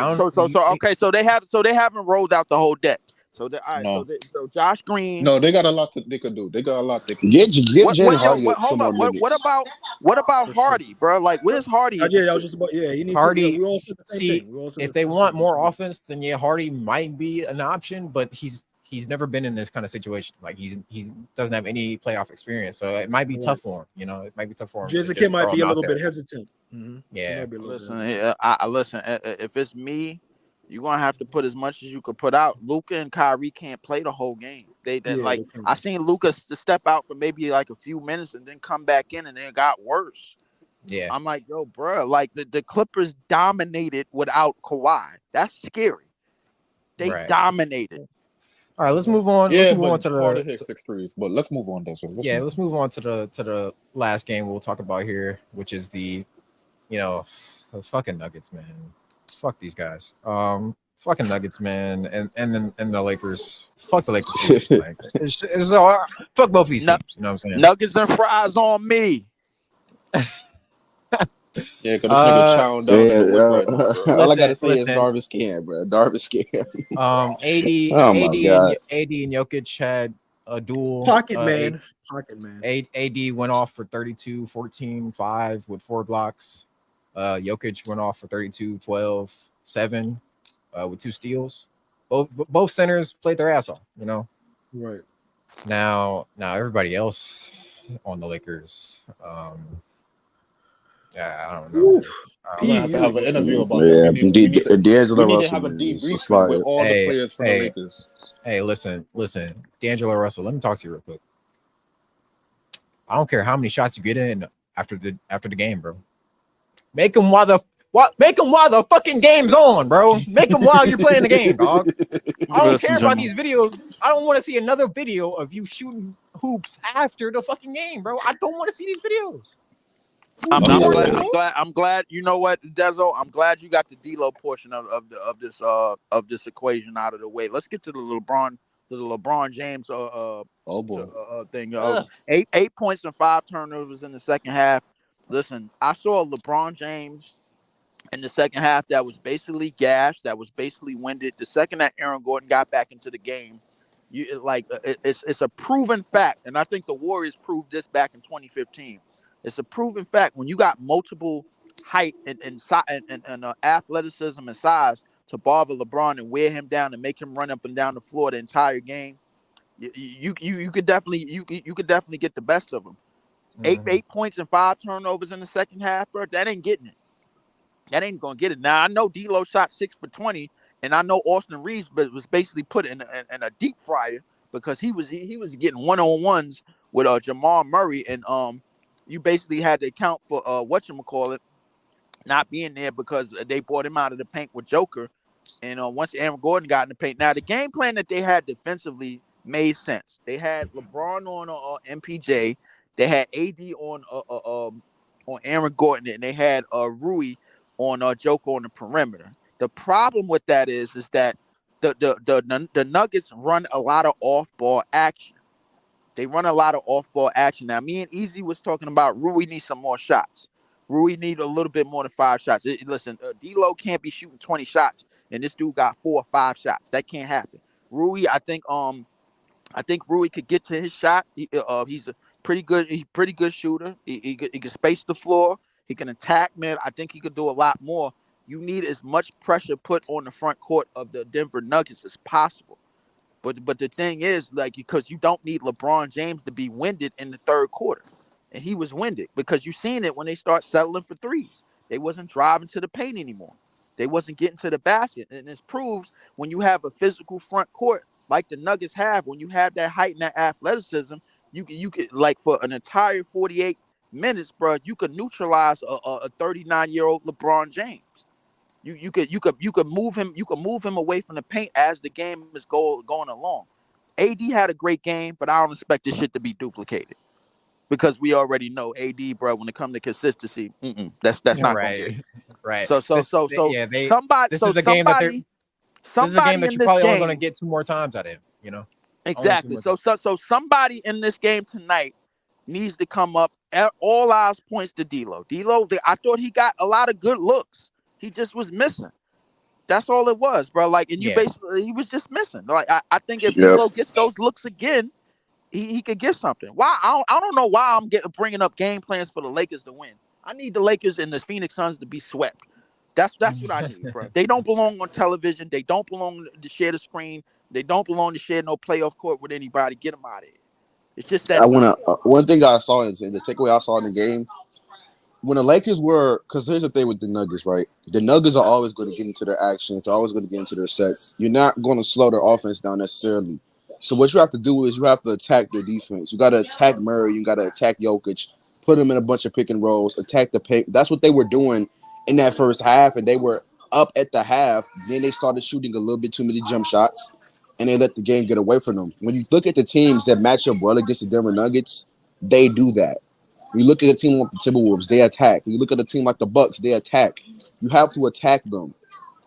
so they haven't rolled out the whole deck. So so Josh Green. No, they got a lot they could do. They got a lot they could get Jaden Hardy. Hold up. What about Hardy, bro? Like, where's Hardy? I was just about he needs Hardy. We all said the same thing. If they want more offense, then Hardy might be an option, but he's never been in this kind of situation. Like he doesn't have any playoff experience, so it might be tough for him. You know, it might be tough for him. Jason Kidd might be a little bit hesitant. Mm-hmm. Yeah. Listen, if it's me, you're gonna have to put as much as you could put out. Luka and Kyrie can't play the whole game. I seen Luka step out for maybe like a few minutes and then come back in, and then it got worse. Yeah, I'm like, yo, bro, like the Clippers dominated without Kawhi. That's scary. They dominated. All right, let's move on. Yeah, let's move on to the hit 6 threes. But let's move on. Let's move on to the last game we'll talk about here, which is the fucking Nuggets, man. Fuck these guys. Fucking Nuggets, man, and the Lakers. Fuck the Lakers. Like, it's fuck both these teams. You know what I'm saying? Nuggets and fries on me. Yeah, because this nigga chowing down. All I gotta say is Darvish can, bro. Darvish can. AD and Jokic had a duel. Pocket man. AD went off for 32, 14, 5 with 4 blocks. Jokic went off for 32, 12, 7 with 2 steals. Both centers played their ass off, you know. Right. Now everybody else on the Lakers, yeah, I don't know. We're gonna have to have an interview about Yeah, that. We need D'Angelo to have a Russell is a debriefing with all the Hey, players for the Lakers. Hey, listen, D'Angelo Russell. Let me talk to you real quick. I don't care how many shots you get in after the game, bro. Make them while the fucking game's on, bro. Make them while you're playing the game, dog. I don't care about these videos. I don't want to see another video of you shooting hoops after the fucking game, bro. I don't want to see these videos. I'm glad. You know what, Dezo? I'm glad you got the D-Lo portion of this equation out of the way. Let's get to the LeBron James thing. 8 points and 5 turnovers in the second half. Listen, I saw LeBron James in the second half that was basically gashed, that was basically winded. The second that Aaron Gordon got back into the game, it's a proven fact, and I think the Warriors proved this back in 2015. It's a proven fact when you got multiple height and athleticism and size to bother LeBron and wear him down and make him run up and down the floor the entire game. You could definitely get the best of him. 8 points and 5 turnovers in the second half, bro. That ain't getting it. That ain't gonna get it. Now I know D'Lo shot 6 for 20, and I know Austin Reeves was basically put in a deep fryer because he was getting 1-on-1s with Jamal Murray, and you basically had to account for whatchamacallit not being there because they brought him out of the paint with Joker, and once Aaron Gordon got in the paint, now the game plan that they had defensively made sense. They had LeBron on MPJ, they had AD on Aaron Gordon, and they had Rui on Joker on the perimeter. The problem with that is that the Nuggets run a lot of off-ball action. They run a lot of off-ball action. Now, me and Easy was talking about Rui needs some more shots. Rui need a little bit more than 5 shots. Listen, D'Lo can't be shooting 20 shots, and this dude got 4 or 5 shots. That can't happen. Rui, I think Rui could get to his shot. He's a pretty good shooter. He can space the floor. He can attack, man. I think he could do a lot more. You need as much pressure put on the front court of the Denver Nuggets as possible. But the thing is, like, because you don't need LeBron James to be winded in the third quarter. And he was winded because you seen it when they start settling for threes. They wasn't driving to the paint anymore. They wasn't getting to the basket. And this proves when you have a physical front court like the Nuggets have, when you have that height and that athleticism, you could like for an entire 48 minutes, bro, you could neutralize a 39-year-old LeBron James. You could move him away from the paint as the game is going along. AD had a great game, but I don't expect this shit to be duplicated because we already know AD, bro. When it comes to consistency, that's not right, gonna get it. Right. So This is a game that you're probably only going to get 2 more times out of him. You know. Exactly. So somebody in this game tonight needs to come up. All eyes points to D'Lo. D'Lo, I thought he got a lot of good looks. He just was missing. That's all it was, bro. Like, and basically he was just missing. Like, I think if D'Lo gets those looks again, he could get something. Why? I don't know why I'm bringing up game plans for the Lakers to win. I need the Lakers and the Phoenix Suns to be swept. That's what I need, bro. They don't belong on television. They don't belong to share the screen. They don't belong to share no playoff court with anybody. Get them out of here. It's just that. One thing I saw in the takeaway I saw in the game, when the Lakers were, because here's the thing with the Nuggets, right? The Nuggets are always going to get into their actions. They're always going to get into their sets. You're not going to slow their offense down necessarily. So what you have to do is you have to attack their defense. You got to attack Murray. You got to attack Jokic. Put them in a bunch of pick and rolls. Attack the paint. That's what they were doing in that first half, and they were up at the half. Then they started shooting a little bit too many jump shots, and they let the game get away from them. When you look at the teams that match up well against the Denver Nuggets, they do that. You look at a team like the Timberwolves, they attack. You look at a team like the Bucks, they attack. You have to attack them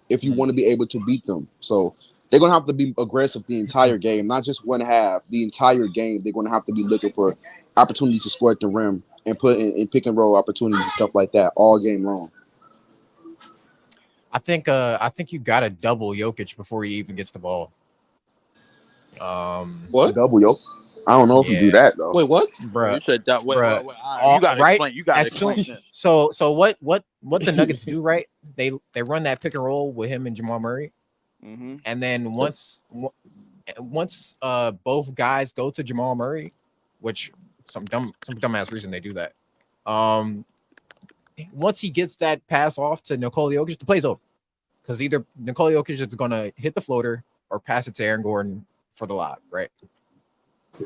if you want to be able to beat them. So they're going to have to be aggressive the entire game, not just one half. The entire game, they're going to have to be looking for opportunities to score at the rim and put in pick and roll opportunities and stuff like that all game long. I think you got to double Jokic before he even gets the ball. What? Double Jokic? I don't know if you do that though. Wait, what? Bruh. You said that. Wait, Bruh. right, you gotta explain. You gotta explain this. So what the Nuggets do, right? They run that pick and roll with him and Jamal Murray, and then once both guys go to Jamal Murray, which some dumbass reason they do that. Once he gets that pass off to Nikola Jokic, the play's over. Because either Nikola Jokic is going to hit the floater or pass it to Aaron Gordon for the lob, right?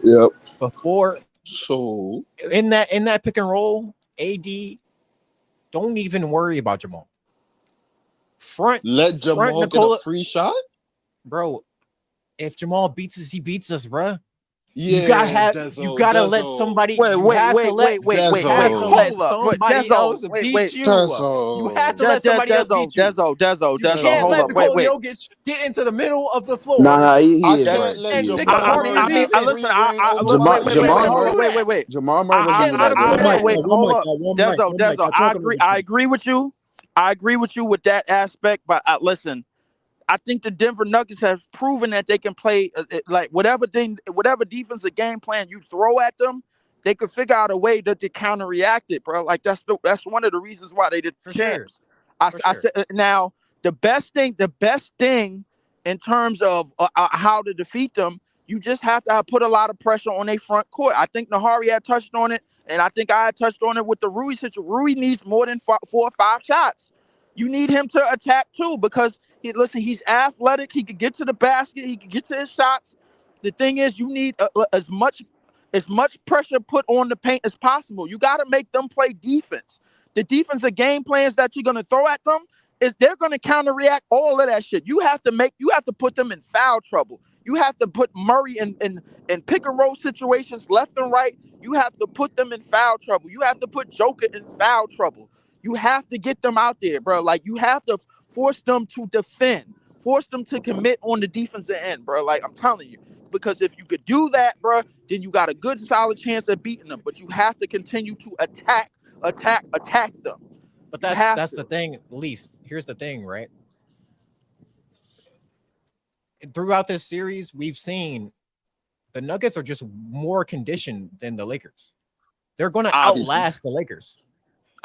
Yep. So in that pick and roll, AD, don't even worry about Jamal. Let Jamal Nikola, get a free shot, bro. If Jamal beats us, he beats us, bro. Yeah, you gotta let somebody. Wait. Hold up. Somebody else beat you. You have to let somebody else beat you. Dezo. You can't let Nikola Jokic get into the middle of the floor. Nah, he is. Jamal Murray. Hold up. Dezo. I agree with you. I agree with you with that aspect, but listen. I think the Denver Nuggets have proven that they can play like whatever defensive game plan you throw at them, they could figure out a way to counter react it, bro. Like that's one of the reasons why they did champs. I said now the best thing in terms of how to defeat them, you just have to put a lot of pressure on their front court. I think Nahari had touched on it, and I think I had touched on it with the Rui situation. Rui needs more than 4 or 5 shots. You need him to attack too because. He's athletic. He could get to the basket. He could get to his shots. The thing is, you need as much pressure put on the paint as possible. You got to make them play defense. The defensive game plans that you're going to throw at them is they're going to counter react all of that shit. You have to put them in foul trouble. You have to put Murray in pick and roll situations left and right. You have to put them in foul trouble. You have to put Joker in foul trouble. You have to get them out there, bro. Like you have to force them to defend, force them to commit on the defensive end, bro. Like I'm telling you, because if you could do that, bro, then you got a good solid chance of beating them. But you have to continue to attack them. But that's the thing, Leaf. Here's the thing, right? Throughout this series, we've seen the Nuggets are just more conditioned than the Lakers. They're going to outlast the Lakers.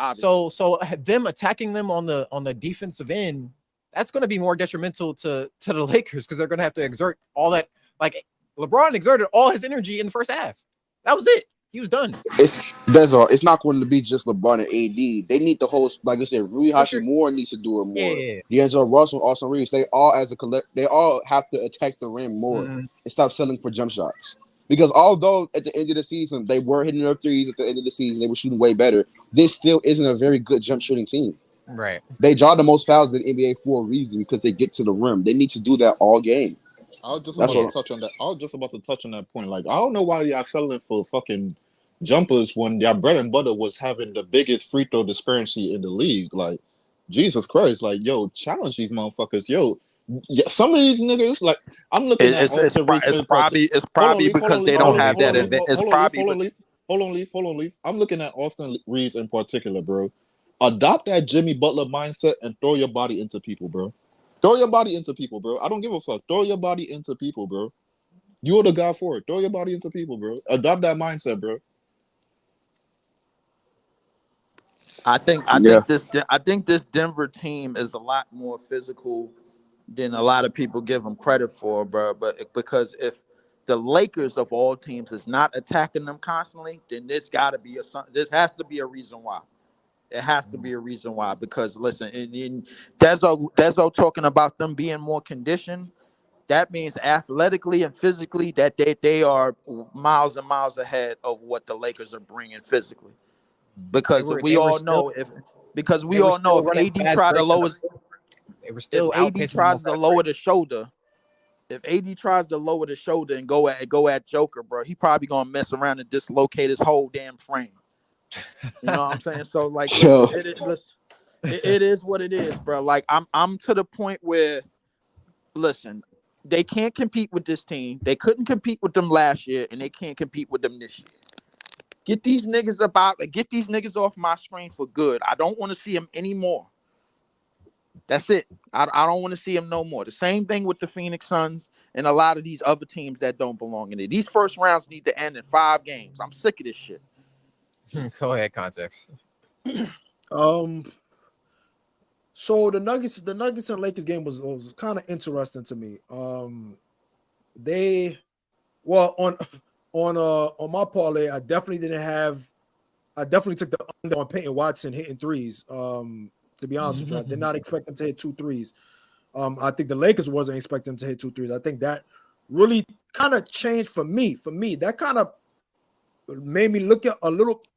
Obviously. So them attacking them on the defensive end, that's going to be more detrimental to the Lakers because they're going to have to exert all that. Like LeBron exerted all his energy in the first half. That was it. He was done. It's not going to be just LeBron and AD. They need the whole, like I said, Rui Hachimura needs to do it more. D'Angelo Russell, Austin Reeves, they all they all have to attack the rim more and stop settling for jump shots. Because although at the end of the season they were hitting their threes, at the end of the season they were shooting way better, this still isn't a very good jump shooting team. Right. They draw the most fouls in the NBA for a reason because they get to the rim. They need to do that all game. I was just about to touch on that. I was just about to touch on that point. Like, I don't know why y'all selling for fucking jumpers when your bread and butter was having the biggest free throw disparity in the league. Like, Jesus Christ. Like, yo, challenge these motherfuckers. Yo, some of these niggas, like, I'm looking at it's probably because they don't have that advantage. It's probably Hold on, Leaf. I'm looking at Austin Reeves in particular, bro. Adopt that Jimmy Butler mindset and throw your body into people, bro. Throw your body into people, bro. I don't give a fuck. Throw your body into people, bro. You're the guy for it. Throw your body into people, bro. Adopt that mindset, bro. I think this Denver team is a lot more physical than a lot of people give them credit for, bro. But because if the Lakers of all teams is not attacking them constantly, then this has to be a reason why. It has to be a reason why. Because listen, in Dezo talking about them being more conditioned, that means athletically and physically that they are miles and miles ahead of what the Lakers are bringing physically. Because we all know if AD tried to lower, if AD tries to lower the shoulder. If AD tries to lower the shoulder and go at Joker, bro, he probably gonna mess around and dislocate his whole damn frame. You know what I'm saying? So like, it is what it is, bro. Like I'm to the point where, listen, they can't compete with this team. They couldn't compete with them last year, and they can't compete with them this year. Get these niggas off my screen for good. I don't want to see them anymore. That's it. I don't want to see them no more. The same thing with the Phoenix Suns. and a lot of these other teams that don't belong in it. These first rounds need to end in 5 games. I'm sick of this shit. Go ahead, context. So the Nuggets and Lakers game was kind of interesting to me. They on my parlay, I definitely took the under on Peyton Watson hitting threes. To be honest with you, I did not expect him to hit 2 threes. I think the Lakers wasn't expecting him to hit 2 threes. I think that really kind of changed for me. That kind of made me look at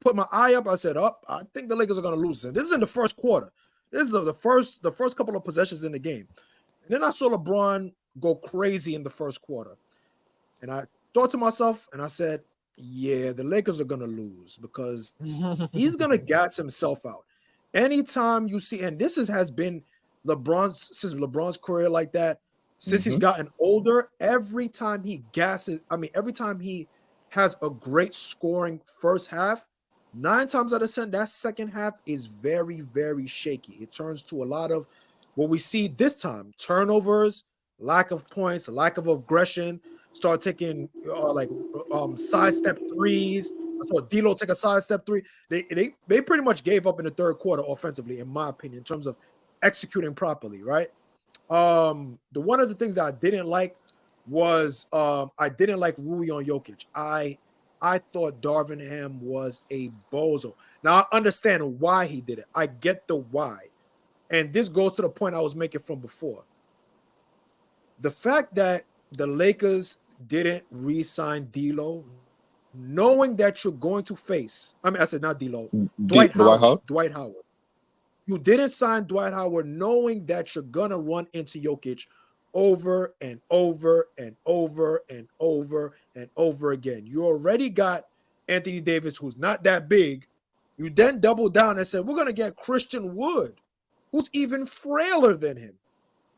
put my eye up. I said, I think the Lakers are going to lose. And this is in the first quarter. This is the first couple of possessions in the game. And then I saw LeBron go crazy in the first quarter. And I thought to myself, and I said, yeah, the Lakers are going to lose because he's going to gas himself out. Anytime you see, and this has been LeBron's career like that, since he's gotten older, every time he has a great scoring first half, 9 times out of 10, that second half is very, very shaky. It turns to a lot of what we see this time: turnovers, lack of points, lack of aggression. Start taking sidestep threes. I saw D'Lo take a sidestep 3. They pretty much gave up in the third quarter offensively, in my opinion, in terms of executing properly. Right. The one of the things that I didn't like was I didn't like Rui on Jokic. I thought Darvin Ham was a bozo. Now, I understand why he did it. I get the why. And this goes to the point I was making from before. The fact that the Lakers didn't re-sign D'Lo, knowing that you're going to face, I said not D'Lo, Dwight Howard. You didn't sign Dwight Howard knowing that you're going to run into Jokic over and over and over and over and over again. You already got Anthony Davis, who's not that big. You then double down and said, we're going to get Christian Wood, who's even frailer than him.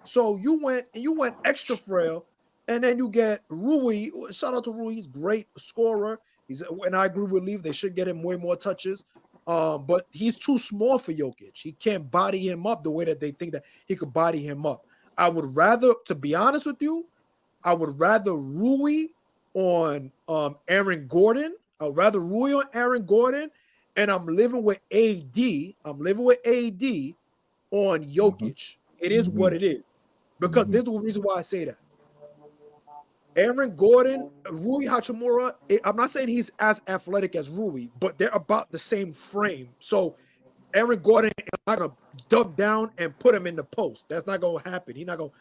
So you went extra frail, and then you get Rui. Shout out to Rui. He's a great scorer. And I agree with Leave. They should get him way more touches. But he's too small for Jokic. He can't body him up the way that they think that he could body him up. I would rather, to be honest with you, Rui on Aaron Gordon. I'd rather Rui on Aaron Gordon, and I'm living with AD. On Jokic. It is what it is. Because there's the reason why I say that. Aaron Gordon, Rui Hachimura, I'm not saying he's as athletic as Rui, but they're about the same frame. So Aaron Gordon is not going to duck down and put him in the post. That's not going to happen. He's not going to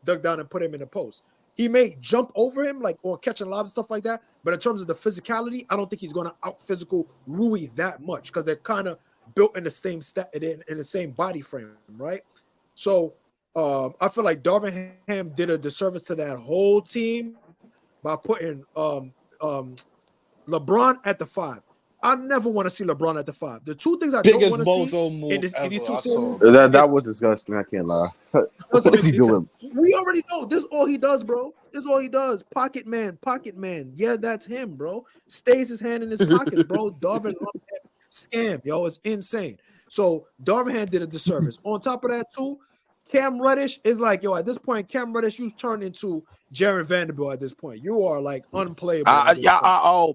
duck down and put him in the post. He may jump over him, or catching lobs and stuff like that. But in terms of the physicality, I don't think he's going to out-physical Rui that much because they're kind of built in the same in the same body frame, right? So I feel like Darvin Ham did a disservice to that whole team by putting LeBron at the 5. I never want to see LeBron at the 5. The two things I don't want to see in these two series, that was disgusting. I can't lie. What's he doing? We already know this is all he does, bro. This is all he does. Pocket man. Yeah, that's him, bro. Stays his hand in his pockets, bro. Darvin scam, yo, it's insane. So Darvin Ham did a disservice. On top of that, too, Cam Reddish is like, yo, at this point, Cam Reddish, you turned into Jared Vanderbilt at this point. You are like unplayable.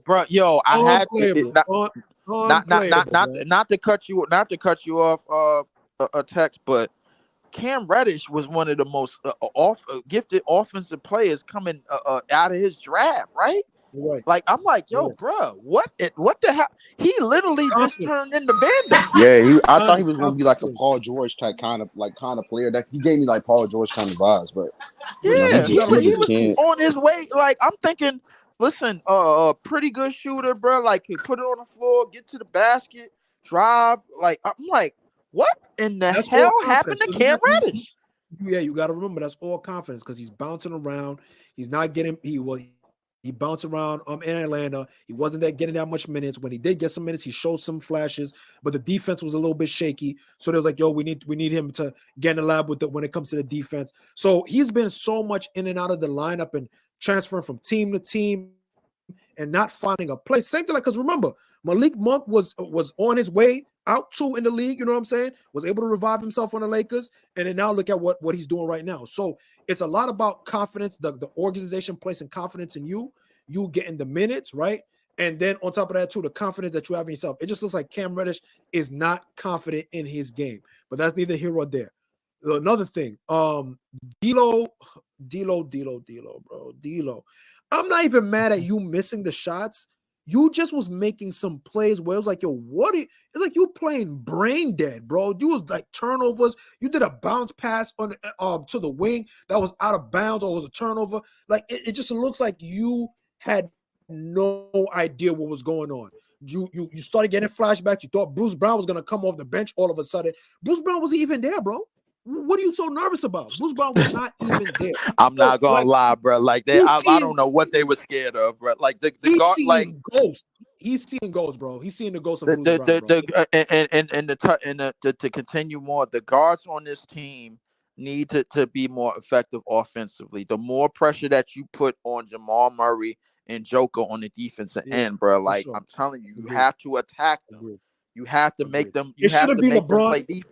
Bro, yo, I had to, not to cut you off a text, but Cam Reddish was one of the most gifted offensive players coming out of his draft, right? Right. Like I'm like, yo, bro, what the hell? He literally just turned into Vanderbilt. Yeah, I thought he was gonna be like a Paul George type kind of player. That he gave me like Paul George kind of vibes, but yeah, he just can't. On his way. Like I'm thinking, listen, pretty good shooter, bro. Like he put it on the floor, get to the basket, drive. Like I'm like, what in the hell happened to Cam Reddish? Yeah, you got to remember that's all confidence because he's bouncing around. He's not getting. He bounced around in Atlanta. He wasn't getting that much minutes. When he did get some minutes, he showed some flashes, but the defense was a little bit shaky. So they was like, yo, we need him to get in the lab with when it comes to the defense. So he's been so much in and out of the lineup and transferring from team to team and not finding a place. Same thing, because remember, Malik Monk was on his way. out 2 in the league, you know what I'm saying? Was able to revive himself on the Lakers, and then now look at what he's doing right now. So it's a lot about confidence, the organization placing confidence in you getting the minutes, right? And then on top of that, too, the confidence that you have in yourself. It just looks like Cam Reddish is not confident in his game, but that's neither here or there. Another thing, D'Lo, bro, D'Lo. I'm not even mad at you missing the shots. You just was making some plays where it was like, yo, it's like you playing brain dead, bro. You was like turnovers. You did a bounce pass on to the wing that was out of bounds or was a turnover. Like it just looks like you had no idea what was going on. You started getting flashbacks. You thought Bruce Brown was gonna come off the bench all of a sudden. Bruce Brown wasn't even there, bro. What are you so nervous about? Bruce Brown was not even there. I'm not gonna lie, bro. Like I don't know what they were scared of, bro. Like the guard, like ghosts. He's seeing ghosts, bro. He's seeing the ghost of Bruce Brown, bro. To continue more, the guards on this team need to be more effective offensively. The more pressure that you put on Jamal Murray and Joker on the defensive end, bro. Like I'm telling you, you have to attack them. You have to make them. You have to make them play defense.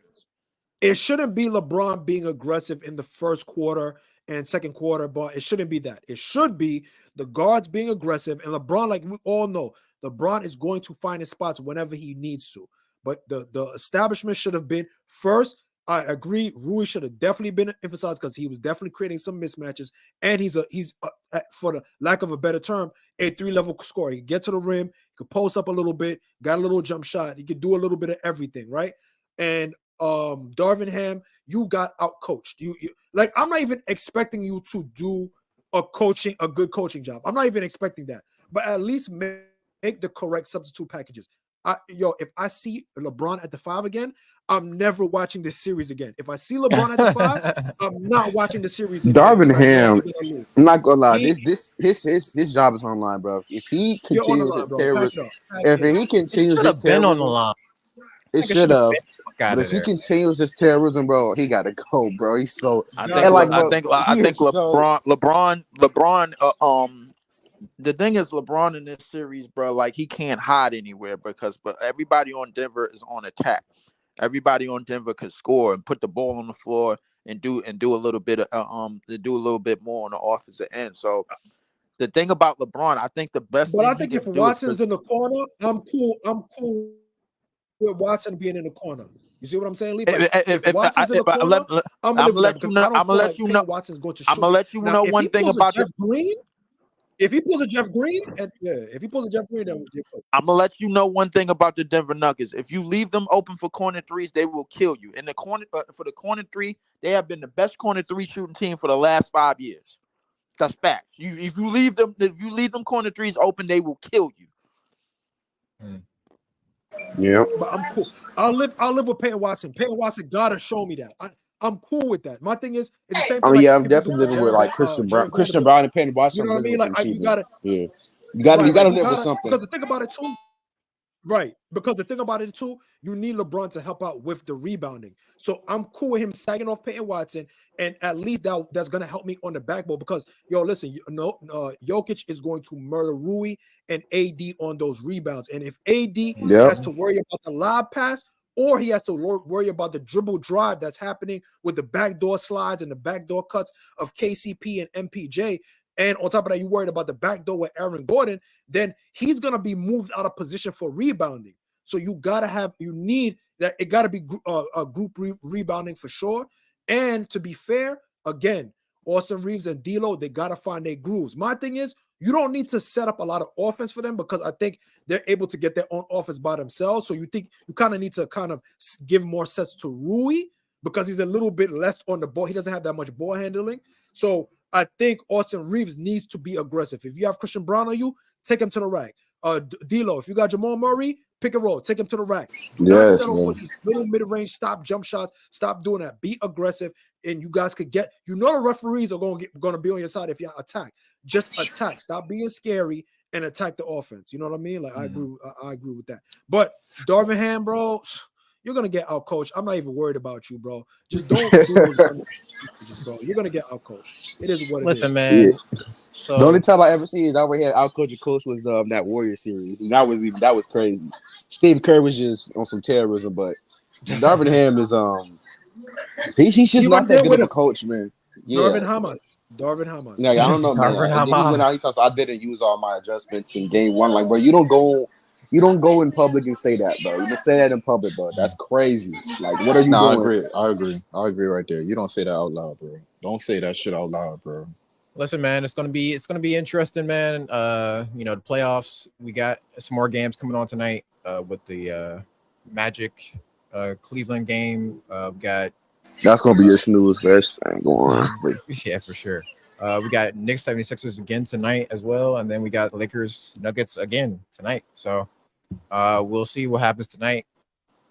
It shouldn't be LeBron being aggressive in the first quarter and second quarter, but it shouldn't be that. It should be the guards being aggressive, and LeBron, like we all know, LeBron is going to find his spots whenever he needs to. But the establishment should have been first. I agree. Rui should have definitely been emphasized because he was definitely creating some mismatches, and he's for the lack of a better term, a 3-level scorer. He could get to the rim, he could post up a little bit, got a little jump shot, he could do a little bit of everything, right? And Darvin Ham, you got out coached. You like I'm not even expecting you to do a good coaching job. I'm not even expecting that, but at least make the correct substitute packages. If I see LeBron at the 5 again, I'm never watching this series again. If I see LeBron at the 5, I'm not watching the series again. Darvin Ham, I'm not gonna lie, his job is on the line, bro. If he continues his terrorism, on the line. It should have. But if he continues this terrorism, bro, he gotta go, bro. He's so. I think LeBron. The thing is, LeBron in this series, bro, like he can't hide anywhere but everybody on Denver is on attack. Everybody on Denver can score and put the ball on the floor and do a little bit of more on the offensive end. So the thing about LeBron, I think the best. But I think if Watson's in the corner, I'm cool with Watson being in the corner. You see what I'm saying, Lee? If Watson's in the corner, I'm gonna let you know. Watson's going to shoot. I'm gonna let you know one thing about Jeff Green. If he pulls a Jeff Green, then I'm gonna let you know one thing about the Denver Nuggets. If you leave them open for corner threes, they will kill you. In the corner for the corner three, they have been the best corner three shooting team for the last 5 years. That's facts. If you leave them corner threes open, they will kill you. Yeah, but I'm cool. I'll live with Peyton Watson. Peyton Watson gotta show me that. I'm cool with that. My thing is, it's the same thing. I'm definitely living with like Christian Brown and Peyton Watson. You know what I mean? Like you gotta live with something. Because the thing about it too, right? Because the thing about it too, you need LeBron to help out with the rebounding. So I'm cool with him sagging off Peyton Watson, and at least that's gonna help me on the backbone. Because listen, Jokic is going to murder Rui and AD on those rebounds, and if AD has to worry about the lob pass, or he has to worry about the dribble drive that's happening with the backdoor slides and the backdoor cuts of KCP and MPJ. And on top of that, you worried about the backdoor with Aaron Gordon, then he's going to be moved out of position for rebounding. So you need that. It got to be a group rebounding for sure. And to be fair, again, Austin Reeves and D'Lo, they got to find their grooves. My thing is, you don't need to set up a lot of offense for them because I think they're able to get their own offense by themselves. So you think you kind of need to kind of give more sets to Rui because he's a little bit less on the ball. He doesn't have that much ball handling. So I think Austin Reeves needs to be aggressive. If you have Christian Brown on you, take him to the rack. D'Lo, if you got Jamal Murray, pick and roll, take him to the rack. Do not settle for these little mid-range stop jump shots. Stop doing that. Be aggressive, and you guys could get. The referees are going to be on your side if you attack. Just attack. Stop being scary and attack the offense. You know what I mean? Like I agree with that. But Darvin Ham, bro, you're gonna get out coached. I'm not even worried about you, bro. Just don't do it, bro. You're gonna get out coached. It is what it is. Listen, man. Yeah. So The only time I ever seen that we had out coach a coach was that Warrior series, and that was crazy. Steve Kerr was just on some terrorism, but Darvin Ham is he's just not that good of a coach, man. Yeah. Darvin Hamas. No, I don't know, man. And then he went out. He talks, I didn't use all my adjustments in game one. Like, bro, you don't go in public and say that, bro. You don't say that in public, bro. That's crazy. Like, what are you doing? I agree right there. You don't say that out loud, bro. Don't say that shit out loud, bro. listen, man, it's gonna be interesting, man. You know, the playoffs. We got some more games coming on tonight with the Magic Cleveland game. We got That's gonna be a snooze fest. I ain't going on. yeah, for sure. We got Knicks 76ers again tonight as well, and then we got Lakers Nuggets again tonight. So we'll see what happens tonight.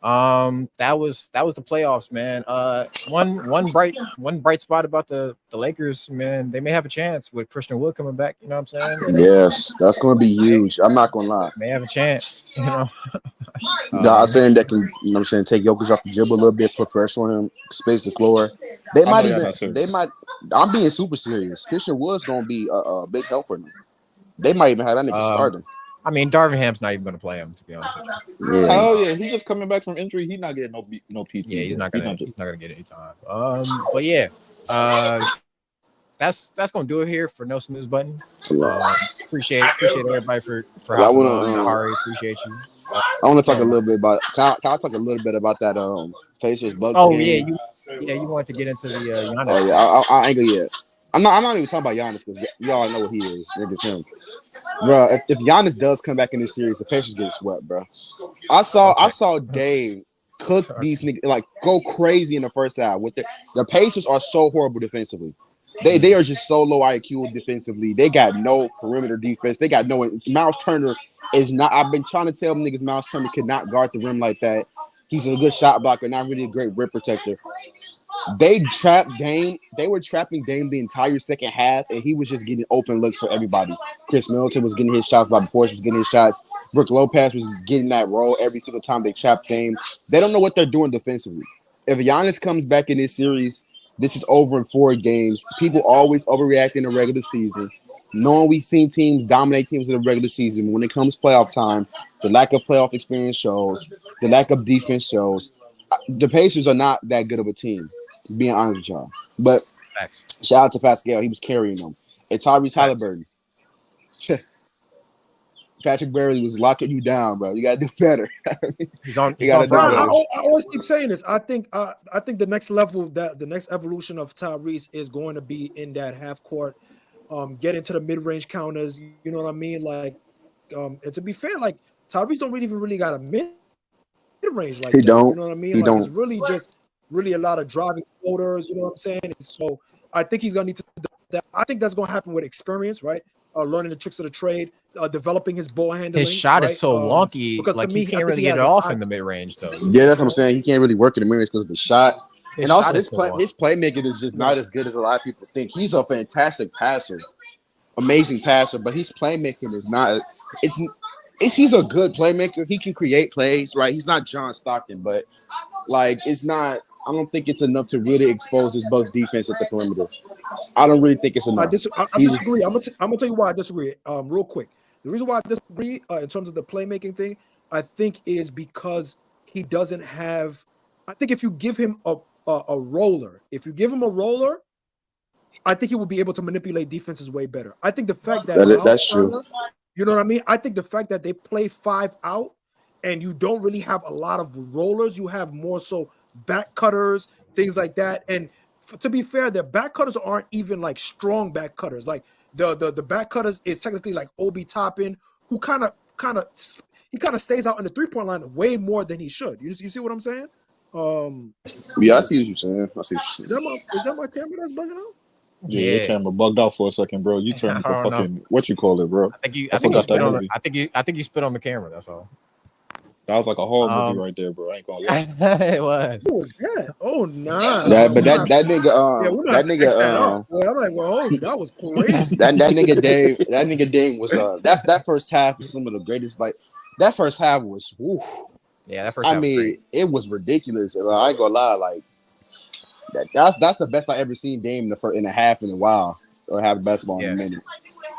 That was the playoffs, man. One bright spot about the Lakers, man. They may have a chance with Christian Wood coming back. You know what I'm saying? Yes, that's gonna be huge. I'm not gonna lie. May have a chance. You know. I'm saying that can, you know what I'm saying, take Jokic off the dribble a little bit, put pressure on him, space the floor. I'm being super serious. Christian Wood's gonna be a big helper. They might even have that nigga starting. I mean, Darvin Ham's not even going to play him, to be honest with you. Yeah. Oh yeah, he's just coming back from injury. He's not getting no PT. Yeah, he's not gonna get any time. But yeah, that's gonna do it here for No Snooze Button. Appreciate everybody for hopping on. Ari, appreciate you. I want to talk a little bit about. Can I talk a little bit about that Pacers Bucks? Oh game? you wanted to get into the Giannis. Oh yeah, I ain't gonna yet. I'm not even talking about Giannis because y'all know what he is. Niggas him. Bro, if Giannis does come back in this series, the Pacers get swept, bro. I saw Dave cook these niggas, like go crazy in the first half. With the Pacers are so horrible defensively. They are just so low IQ defensively. They got no perimeter defense. They got no. Miles Turner is not. I've been trying to tell niggas Miles Turner could not guard the rim like that. He's a good shot blocker, not really a great rim protector. They trapped Dame. They were trapping Dame the entire second half, and he was just getting open looks for everybody. Chris Middleton was getting his shots. Bobby Portis was getting his shots. Brook Lopez was getting that role every single time they trapped Dame. They don't know what they're doing defensively. If Giannis comes back in this series, this is over in 4 games. People always overreact in the regular season. Knowing we've seen teams dominate teams in the regular season, when it comes playoff time, the lack of playoff experience shows, the lack of defense shows. The Pacers are not that good of a team, being honest with y'all. But shout out to Pascal. He was carrying them. It's Tyrese Halliburton. Patrick Beverly was locking you down, bro. You got to do better. He's on I always keep saying this. I think the next level, the next evolution of Tyrese is going to be in that half court, get into the mid-range counters. You know what I mean? Like, and to be fair, like Tyrese don't really got a mid-range like he that. don't. You know what I mean? He like, don't. It's really just a lot of driving floaters. You know what I'm saying? And so I think he's gonna need to. I think that's gonna happen with experience, right? Learning the tricks of the trade, developing his ball handling. His shot right? is so wonky, because like to me, he can't really he get it off in the mid range, though. Yeah, that's what I'm saying. He can't really work in the mirrors because of the shot. His And also, shot his is so his playmaking is just not as good as a lot of people think. He's a fantastic passer, amazing passer, but his playmaking is not. He's a good playmaker. He can create plays, right? He's not John Stockton, but like it's not. I don't think it's enough to really expose this Bucks defense at the perimeter. I don't really think it's enough. I disagree. I'm gonna tell you why I disagree. Real quick. The reason why I disagree in terms of the playmaking thing, I think, is because he doesn't have. I think if you give him a roller, I think he will be able to manipulate defenses way better. I think the fact that that's true. You know what I mean? I think the fact that they play 5 out and you don't really have a lot of rollers, you have more so back cutters, things like that. And to be fair, their back cutters aren't even like strong back cutters. Like the back cutters is technically like Obi Toppin, who kind of stays out in the 3-point line way more than he should. You see what I'm saying? Yeah, I see what you're saying. Is that my camera that's bugging out? Yeah, your camera bugged out for a second, bro. You turned into fucking what you call it, bro. I think you spit on the camera. That's all. That was like a horror movie right there, bro. I ain't gonna lie. It was. What was that? Oh nah. That nigga. I'm like, well, that was crazy. that nigga Dave was that first half was some of the greatest. Like that first half was. Woof. Yeah, that first I half was mean, great. it was ridiculous. I ain't gonna lie, like that's the best I ever seen Dame in a half in a while, or have basketball in a minute.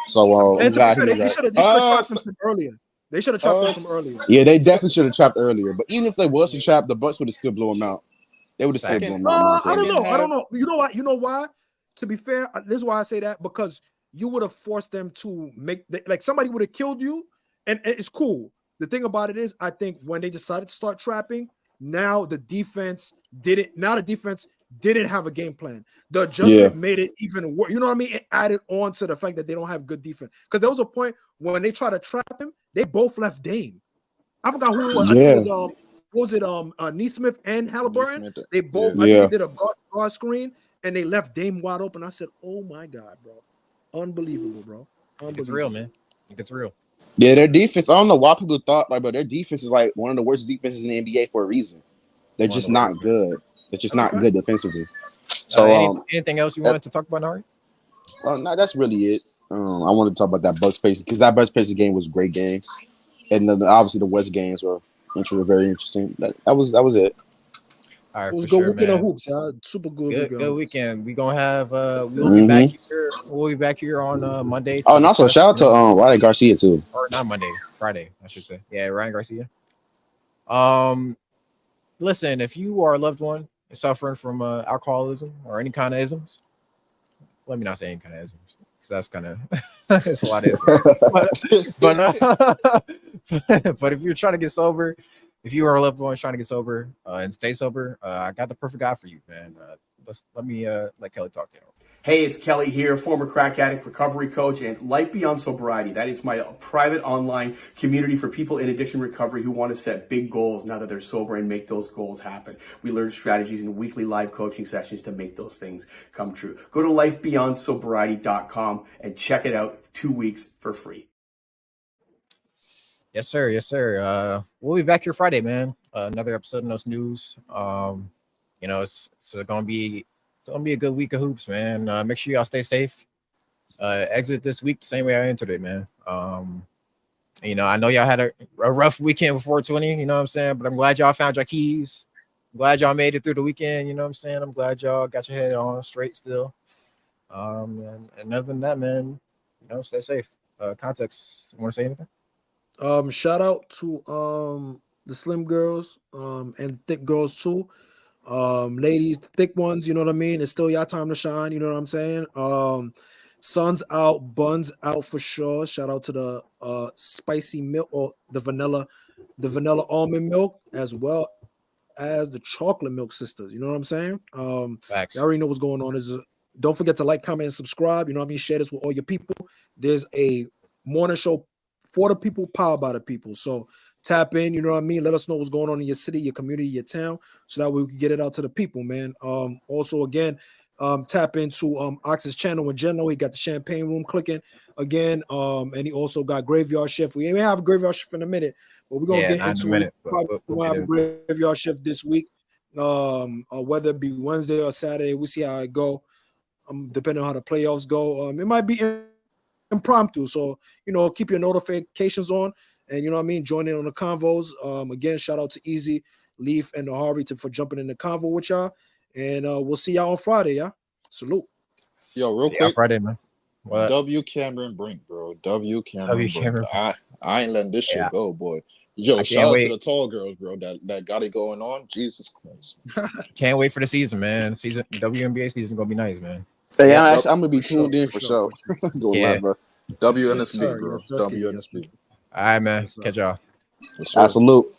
So And I'm to be glad fair, he was they should have trapped him from earlier. They should have trapped him from earlier. Yeah, they definitely should have trapped earlier. But even if they was to trap, the Bucks would have still blew him out. They would have still blown him out. I don't know. I don't know. You know what? You know why? To be fair, this is why I say that, because you would have forced them to like somebody would have killed you, and it's cool. The thing about it is, I think when they decided to start trapping, now the defense didn't have a game plan. The adjustment made it even worse. You know what I mean? It added on to the fact that they don't have good defense. Because there was a point when they tried to trap him, they both left Dame. I forgot who it was. I think it was Neesmith and Halliburton. They both, I think they did a guard screen and they left Dame wide open. I said, "Oh my God, bro, unbelievable, bro! It's real, man. It's real." Yeah, their defense. I don't know why people thought but their defense is like one of the worst defenses in the NBA for a reason. They're just not good. They're just not good defensively. So, anything else you wanted to talk about, Nari? No, that's really it. I wanted to talk about that Bucks Pacers because that Bucks Pacers game was a great game, and obviously the West games were very interesting. That was it. All right, it was for good sure, weekend man. of hoops, super good. Good weekend. We gonna have we'll be back here. We'll be back here on Monday. Oh, and also shout out to Ryan Garcia too. Or not Monday, Friday, I should say. Yeah, Ryan Garcia. Listen, if you are a loved one suffering from alcoholism or any kind of isms, let me not say any kind of isms, because that's kind of it's a lot of isms. But if you're trying to get sober, if you are a loved one trying to get sober and stay sober, I got the perfect guy for you, man. Let me let Kelly talk to you. Hey, it's Kelly here, former crack addict, recovery coach, and Life Beyond Sobriety. That is my private online community for people in addiction recovery who want to set big goals now that they're sober and make those goals happen. We learn strategies in weekly live coaching sessions to make those things come true. Go to lifebeyondsobriety.com and check it out 2 weeks for free. Yes, sir. Yes, sir. We'll be back here Friday, man. Another episode of No Snooze. It's gonna be a good week of hoops, man. Make sure y'all stay safe. Exit this week the same way I entered it, man. I know y'all had a rough weekend with 420, you know what I'm saying? But I'm glad y'all found your keys. I'm glad y'all made it through the weekend, you know what I'm saying? I'm glad y'all got your head on straight still. And other than that, man, stay safe. Context, you want to say anything? Shout out to the slim girls and thick girls too. Ladies, the thick ones, you know what I mean? It's still your time to shine, you know what I'm saying? Sun's out, buns out for sure. Shout out to the spicy milk or the vanilla almond milk, as well as the chocolate milk sisters. You know what I'm saying? Facts. You already know what's going on. Don't forget to like, comment, and subscribe. You know what I mean? Share this with all your people. There's a morning show for the people, powered by the people. So tap in, you know what I mean? Let us know what's going on in your city, your community, your town, so that way we can get it out to the people, man. Also, again, tap into Ox's channel in general. He got the champagne room clicking again. And he also got graveyard shift. We may have a graveyard shift in a minute, but we're gonna get into it. We'll have a graveyard shift this week. Whether it be Wednesday or Saturday, we'll see how it go. Depending on how the playoffs go. It might be impromptu, so keep your notifications on, and you know what I mean, join in on the convos. Again, shout out to Easy, Leaf, and the Harvey for jumping in the convo with y'all, and we'll see y'all on Friday. Yeah, salute. Yo, real quick, Friday, man. What? W Cameron Brink, bro. W Cameron Brink. I ain't letting this shit go, boy. Yo, shout out to the tall girls, bro. That got it going on. Jesus Christ. Can't wait for the season, man. WNBA season gonna be nice, man. Hey, I'm gonna be tuned in for sure. Go live, bro. WNSB, bro. WNSB. All right, man. Catch y'all. Salute.